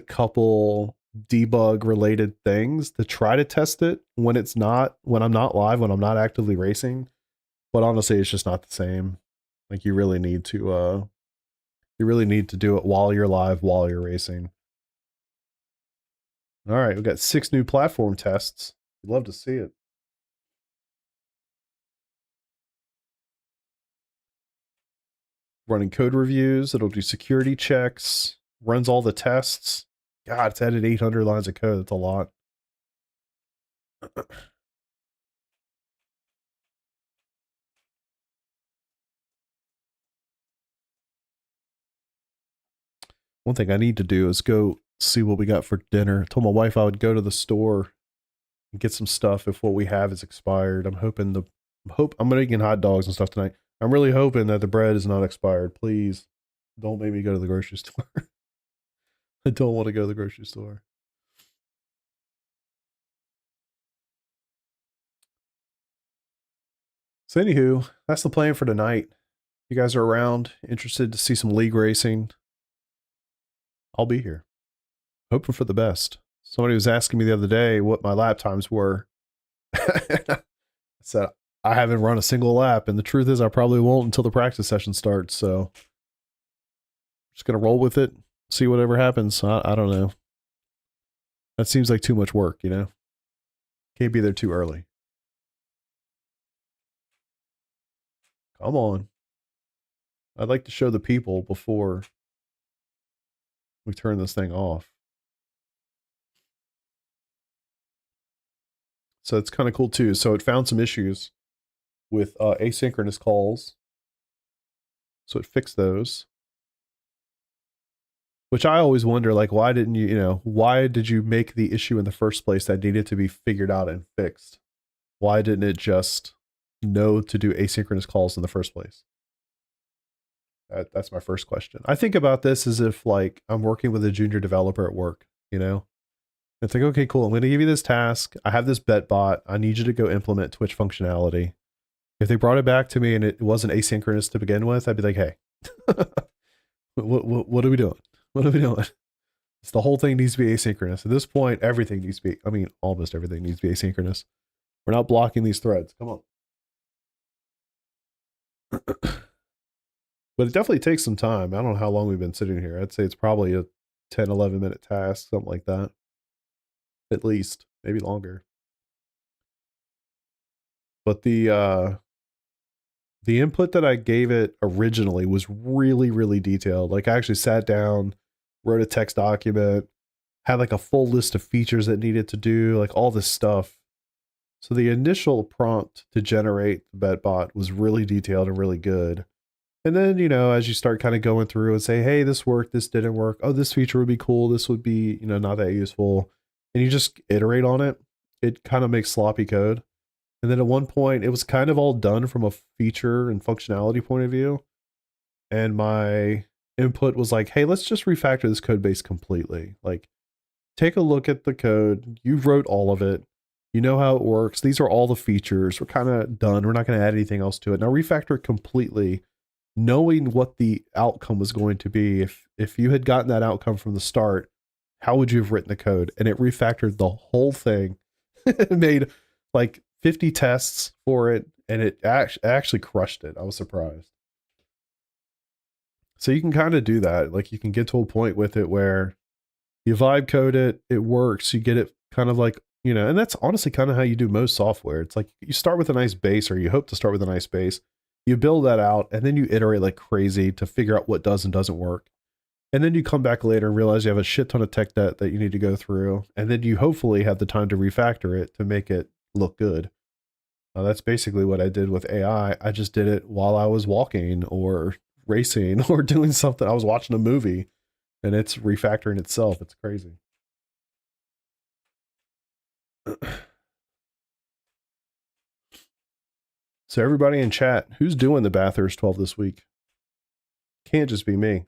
couple debug related things to try to test it when I'm not live, when I'm not actively racing. But honestly, it's just not the same. Like you really need to do it while you're live, while you're racing. All right, we've got 6 new platform tests. We'd love to see it. Running code reviews, it'll do security checks, runs all the tests. God, it's added 800 lines of code. That's a lot. One thing I need to do is go see what we got for dinner. I told my wife I would go to the store and get some stuff if what we have is expired. I'm making hot dogs and stuff tonight. I'm really hoping that the bread is not expired. Please don't make me go to the grocery store. I don't want to go to the grocery store. So anywho, that's the plan for tonight. You guys are around, interested to see some league racing, I'll be here. Hoping for the best. Somebody was asking me the other day what my lap times were. I said, I haven't run a single lap, and the truth is I probably won't until the practice session starts, so just gonna roll with it, see whatever happens. I don't know. That seems like too much work, you know? Can't be there too early. Come on. I'd like to show the people before we turn this thing off. So it's kind of cool too. So it found some issues with asynchronous calls. So it fixed those. Which I always wonder, like, why didn't why did you make the issue in the first place that needed to be figured out and fixed? Why didn't it just know to do asynchronous calls in the first place? That's my first question. I think about this as if, like, I'm working with a junior developer at work, you know? It's like, okay, cool. I'm going to give you this task. I have this bet bot. I need you to go implement Twitch functionality. If they brought it back to me and it wasn't asynchronous to begin with, I'd be like, hey, what are we doing? What are we doing? It's the whole thing needs to be asynchronous. At this point, everything needs to be, I mean, almost everything needs to be asynchronous. We're not blocking these threads. Come on. But it definitely takes some time. I don't know how long we've been sitting here. I'd say it's probably a 10, 11 minute task, something like that. At least, maybe longer. But the input that I gave it originally was really, really detailed. Like, I actually sat down, wrote a text document, had like a full list of features that needed to do, like all this stuff. So the initial prompt to generate the bet bot was really detailed and really good. And then, you know, as you start kind of going through and say, hey, this worked, this didn't work. Oh, this feature would be cool. This would be, you know, not that useful. And you just iterate on it. It kind of makes sloppy code. And then at one point, it was kind of all done from a feature and functionality point of view. And my input was like, hey, let's just refactor this code base completely. Like, take a look at the code. You wrote all of it. You know how it works. These are all the features. We're kind of done. We're not going to add anything else to it. Now refactor it completely, knowing what the outcome was going to be. If you had gotten that outcome from the start, how would you have written the code? And it refactored the whole thing. It made like 50 tests for it, and it actually crushed it. I was surprised. So you can kind of do that. Like you can get to a point with it where you vibe code it, it works, you get it kind of like, you know, and that's honestly kind of how you do most software. It's like you start with a nice base, or you hope to start with a nice base. You build that out, and then you iterate like crazy to figure out what does and doesn't work. And then you come back later and realize you have a shit ton of tech debt that you need to go through. And then you hopefully have the time to refactor it to make it look good. That's basically what I did with AI. I just did it while I was walking or racing or doing something. I was watching a movie, and it's refactoring itself. It's crazy. So everybody in chat, who's doing the Bathurst 12 this week? Can't just be me.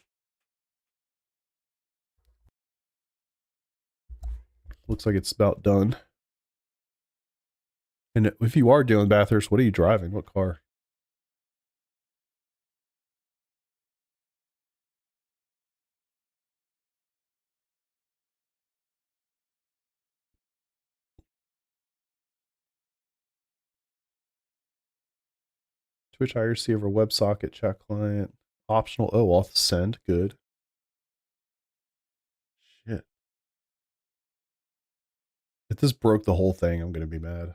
Looks like it's about done. And if you are doing Bathurst, what are you driving? What car? Twitch IRC over WebSocket chat client. Optional OAuth send. Good. Shit. If this broke the whole thing, I'm going to be mad.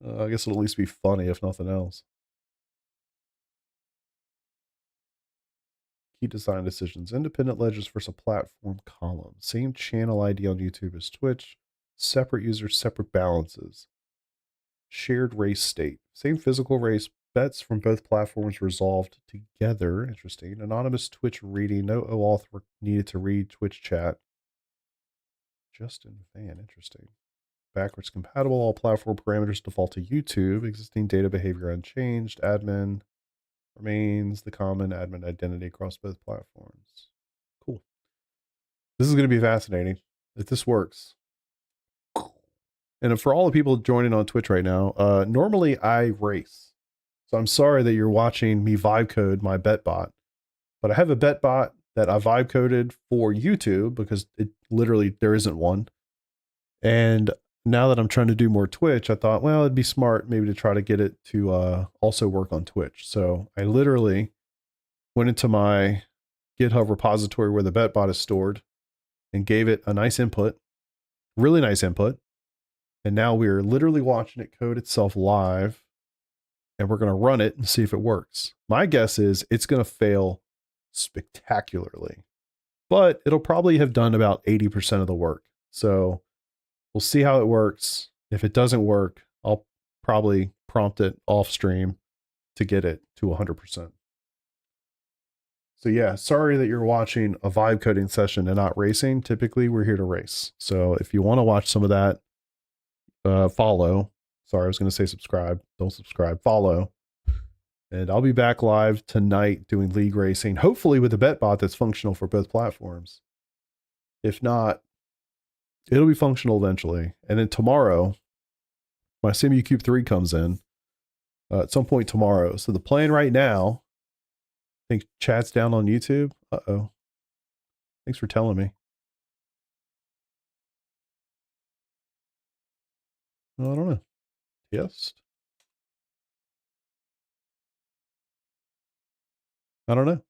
I guess it'll at least be funny, if nothing else. Key design decisions. Independent ledgers versus a platform column. Same channel ID on YouTube as Twitch. Separate users, separate balances. Shared race state. Same physical race. Bets from both platforms resolved together. Interesting. Anonymous Twitch reading. No OAuth needed to read Twitch chat. Justin Van. Interesting. Backwards compatible. All platform parameters default to YouTube. Existing data behavior unchanged. Admin remains the common admin identity across both platforms. Cool. This is going to be fascinating if this works. And for all the people joining on Twitch right now, normally I race. So I'm sorry that you're watching me vibe code my bet bot. But I have a bet bot that I vibe coded for YouTube because it literally, there isn't one. And now that I'm trying to do more Twitch, I thought, well, it'd be smart maybe to try to get it to also work on Twitch. So I literally went into my GitHub repository where the bet bot is stored and gave it a nice input, really nice input. And now we're literally watching it code itself live, and we're going to run it and see if it works. My guess is it's going to fail spectacularly, but it'll probably have done about 80% of the work. So we'll see how it works. If it doesn't work, I'll probably prompt it off stream to get it to 100%. So yeah, sorry that you're watching a vibe coding session and not racing. Typically we're here to race. So if you want to watch some of that, follow. Sorry, I was going to say subscribe. Don't subscribe. Follow. And I'll be back live tonight doing league racing, hopefully with a bet bot that's functional for both platforms. If not, it'll be functional eventually. And then tomorrow, my Simucube 3 comes in at some point tomorrow. So the plan right now, I think chat's down on YouTube. Uh-oh. Thanks for telling me. I don't know. Yes. I don't know.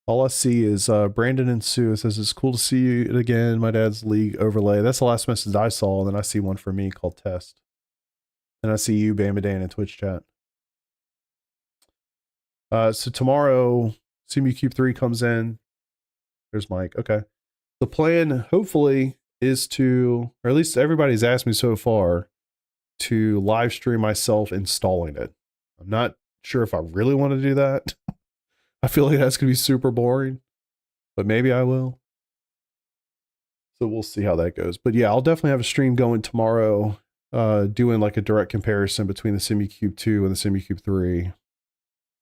All I see is Brandon and Sue. It says, it's cool to see you again. My dad's league overlay. That's the last message I saw. And then I see one for me called test. And I see you, Bamadan, in Twitch chat. So tomorrow, Simucube 3 comes in. There's Mike. Okay. The plan, hopefully, is to, or at least everybody's asked me so far, to live stream myself installing it. I'm not sure if I really want to do that. I feel like that's going to be super boring, but maybe I will. So we'll see how that goes. But yeah, I'll definitely have a stream going tomorrow, doing like a direct comparison between the Simucube 2 and the Simucube 3.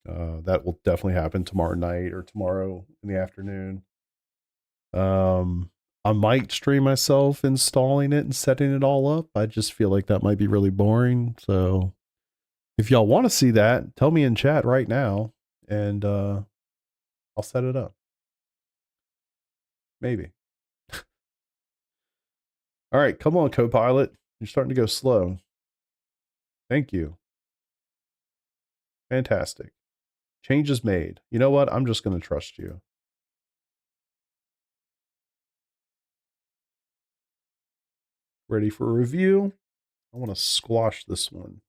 That will definitely happen tomorrow night or tomorrow in the afternoon. I might stream myself installing it and setting it all up. I just feel like that might be really boring. So if y'all want to see that, tell me in chat right now and I'll set it up. Maybe. All right, come on, Copilot. You're starting to go slow. Thank you. Fantastic. Change is made. You know what? I'm just going to trust you. Ready for a review? I want to squash this one.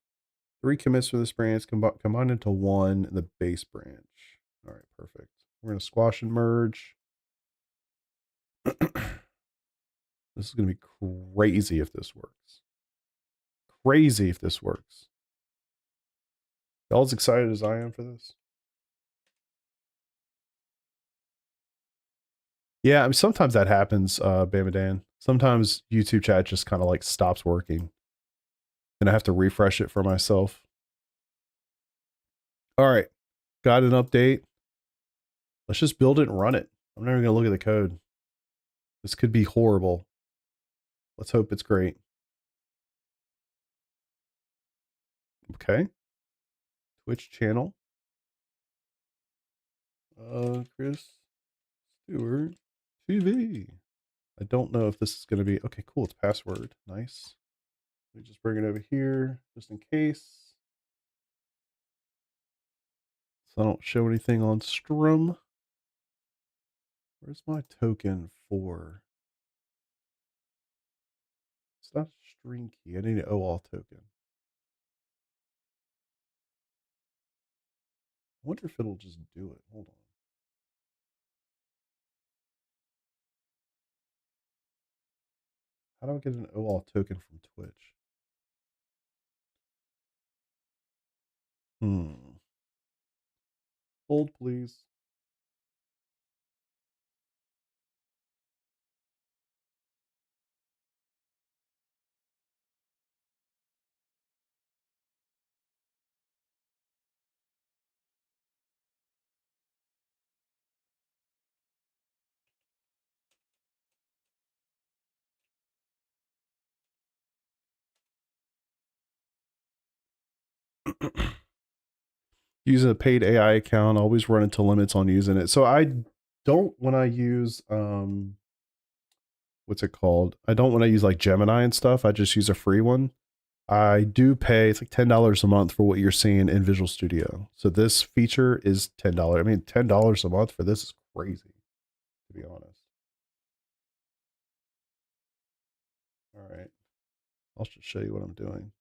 3 commits for this branch combined into 1 in the base branch. All right, perfect. We're going to squash and merge. This is going to be crazy if this works. Crazy if this works. Y'all as excited as I am for this? Yeah, I mean, sometimes that happens, Bamadan. Sometimes YouTube chat just kind of like stops working. And I have to refresh it for myself. All right, got an update. Let's just build it and run it. I'm never going to look at the code. This could be horrible. Let's hope it's great. Okay. Twitch channel. Chris Stewart TV. I don't know if this is going to be... Okay, cool. It's password. Nice. Let me just bring it over here just in case. So I don't show anything on Strum. Where's my token for? It's not a string key. I need an OAuth token. I wonder if it'll just do it. Hold on. How do I get an OAuth token from Twitch? Hold, please. Using a paid AI account, always run into limits on using it. So I don't, when I use, what's it called? I don't, when I use like Gemini and stuff, I just use a free one. I do pay, it's like $10 a month for what you're seeing in Visual Studio. So this feature is $10. I mean, $10 a month for this is crazy, to be honest. All right. I'll just show you what I'm doing.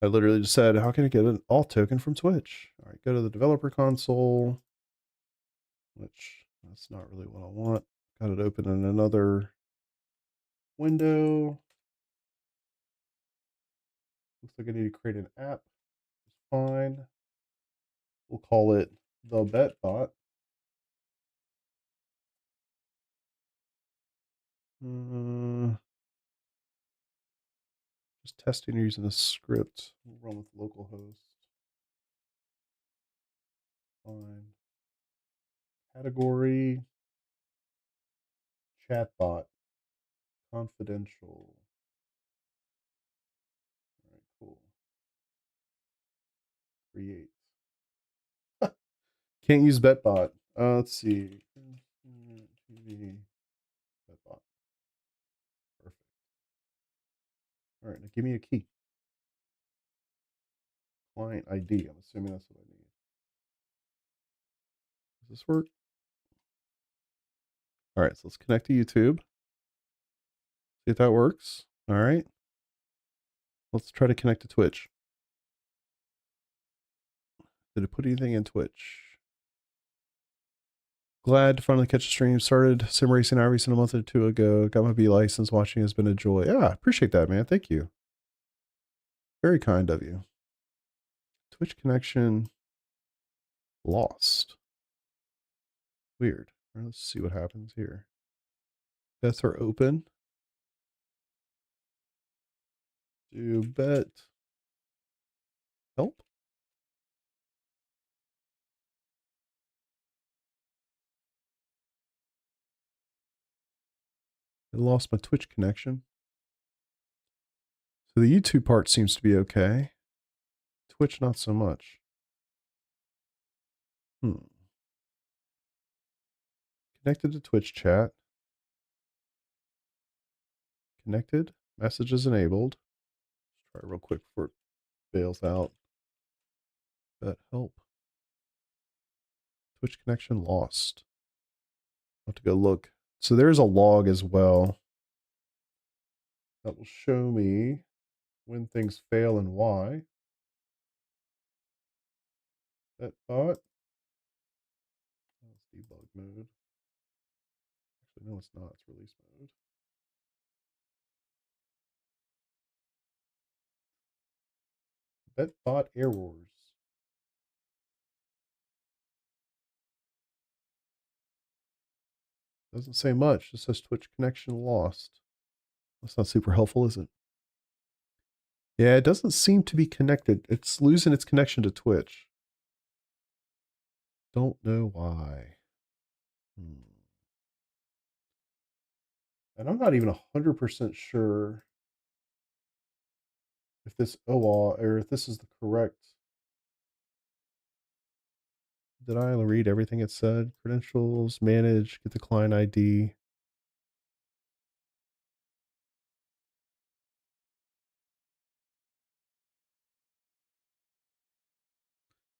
I literally just said, how can I get an alt token from Twitch? All right, go to the developer console, which that's not really what I want. Got it open in another window. Looks like I need to create an app. It's fine. We'll call it the BetBot. Just testing using the script. We'll run with localhost. Fine. Category. Chatbot. Confidential. All right, cool. Create. Can't use BetBot. Let's see. TV. BetBot. Perfect. All right, now give me a key. Client ID. I'm assuming that's what I need. Does this work? All right, so let's connect to YouTube. See if that works. All right. Let's try to connect to Twitch. Did it put anything in Twitch? Glad to finally catch a stream. Started sim racing iRacing a month or 2 ago. Got my B license. Watching has been a joy. Yeah, I appreciate that, man. Thank you. Very kind of you. Twitch connection lost. Weird. All right, let's see what happens here. Bets are open. Do bet help? I lost my Twitch connection. So the YouTube part seems to be okay. Twitch, not so much. Connected to Twitch chat. Connected. Messages enabled. Let's try real quick before it bails out. Bet help. Twitch connection lost. I'll have to go look. So there's a log as well. That will show me when things fail and why. That bot. That's debug mode. Actually, no, it's not. It's release mode. Bet bot errors. Doesn't say much. It says Twitch connection lost. That's not super helpful, is it? Yeah, it doesn't seem to be connected. It's losing its connection to Twitch. Don't know why. And I'm not even 100% sure if this OAuth or if this is the correct. Did I read everything it said? Credentials, manage, get the client ID.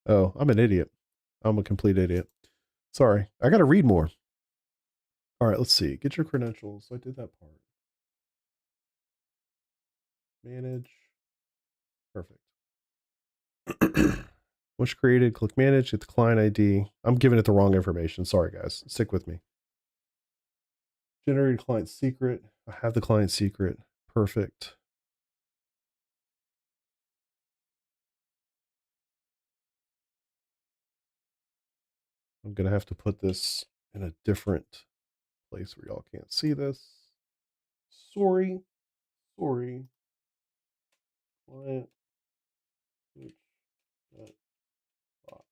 Oh, I'm an idiot. I'm a complete idiot. Sorry. I got to read more. All right, let's see. Get your credentials. I did that part. Manage. Perfect. Once created, click manage, get the client ID. I'm giving it the wrong information. Sorry, guys. Stick with me. Generated client secret. I have the client secret. Perfect. I'm going to have to put this in a different place where y'all can't see this. Sorry. Sorry. Client. Switch. That bot.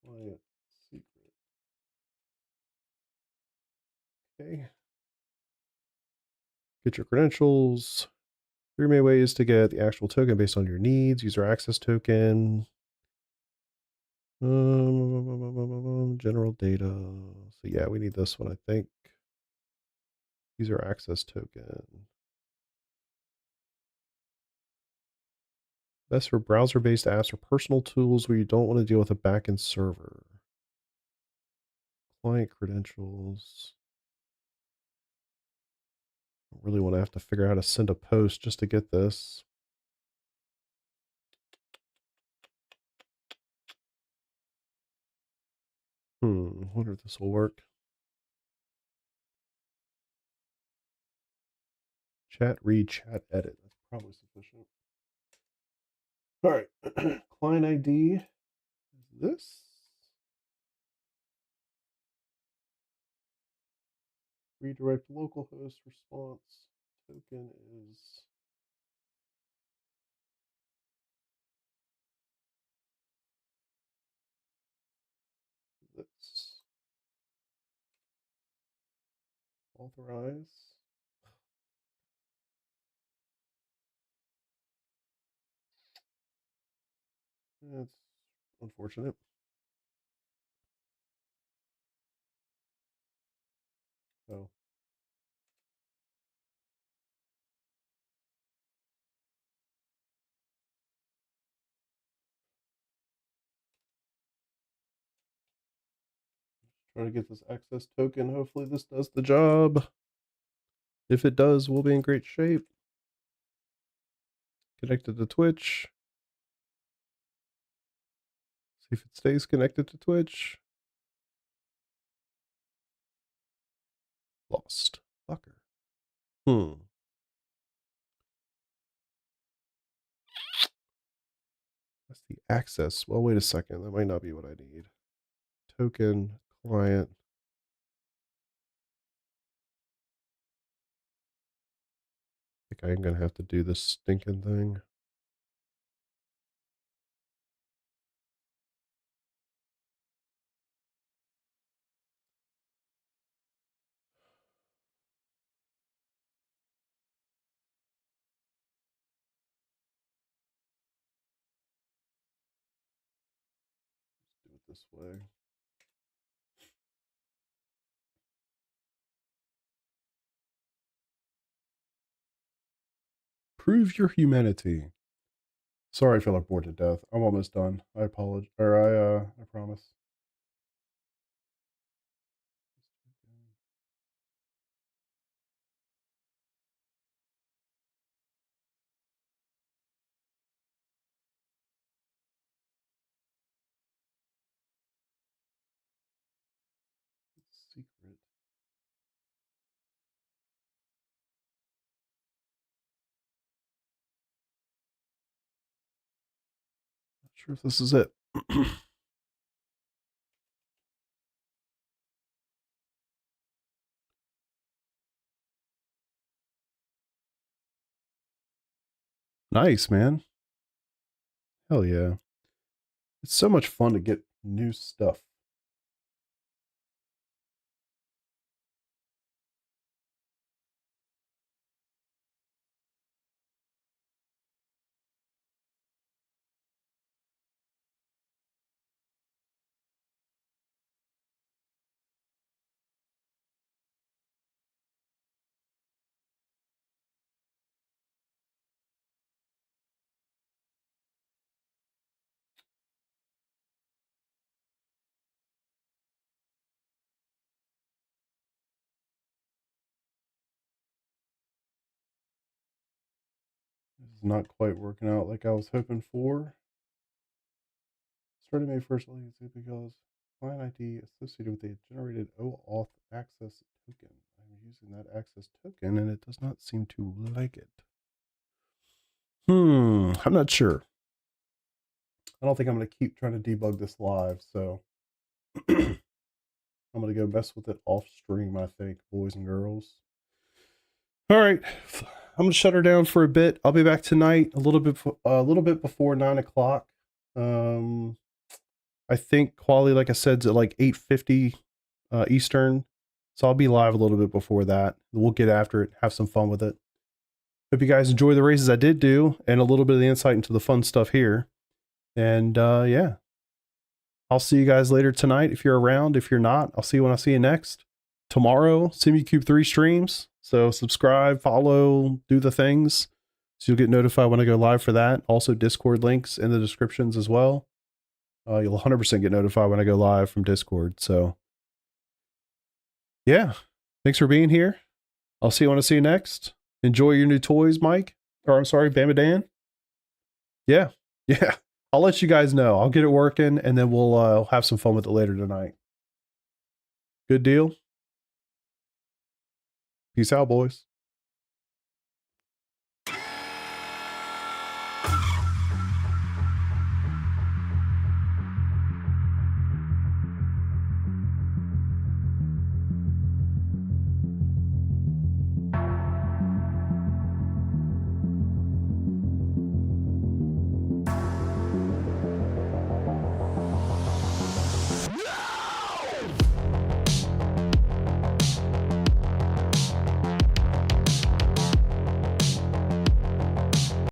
Client secret. Okay. Get your credentials. 3 main ways to get the actual token based on your needs. User access token. General data. So yeah, we need this one, I think. User access token. Best for browser-based apps or personal tools where you don't want to deal with a backend server. Client credentials. I don't really want to have to figure out how to send a post just to get this. Wonder if this will work. Chat, read, chat, edit. That's probably sufficient. All right. Client ID is this. Redirect localhost response. Token is this. Authorize. That's unfortunate. Oh. Trying to get this access token. Hopefully this does the job. If it does, we'll be in great shape. Connected to Twitch. See if it stays connected to Twitch. Lost. Fucker. access. Well, wait a second. That might not be what I need. Token, client. I think I'm going to have to do this stinking thing. Let's do it this way. Prove your humanity. Sorry, I feel like bored to death. I'm almost done. I apologize. Or I promise. Secret. Not sure if this is it. Nice, man. Hell yeah. It's so much fun to get new stuff. This is not quite working out like I was hoping for. Started May 1st because client ID associated with a generated OAuth access token. I'm using that access token and it does not seem to like it. I'm not sure. I don't think I'm going to keep trying to debug this live, so I'm going to go mess with it off stream, I think, boys and girls. All right. I'm going to shut her down for a bit. I'll be back tonight a little bit before 9 o'clock. I think quality, like I said, is at like 8:50 Eastern. So I'll be live a little bit before that. We'll get after it, have some fun with it. Hope you guys enjoy the races I did do and a little bit of the insight into the fun stuff here. And yeah, I'll see you guys later tonight if you're around. If you're not, I'll see you when I see you next. Tomorrow, Simucube 3 streams. So subscribe, follow, do the things. So you'll get notified when I go live for that. Also Discord links in the descriptions as well. You'll 100% get notified when I go live from Discord. So yeah, thanks for being here. I'll see you when I see you next. Enjoy your new toys, Mike. Or I'm sorry, Bamadan. Yeah. I'll let you guys know. I'll get it working and then we'll have some fun with it later tonight. Good deal. Peace out, boys.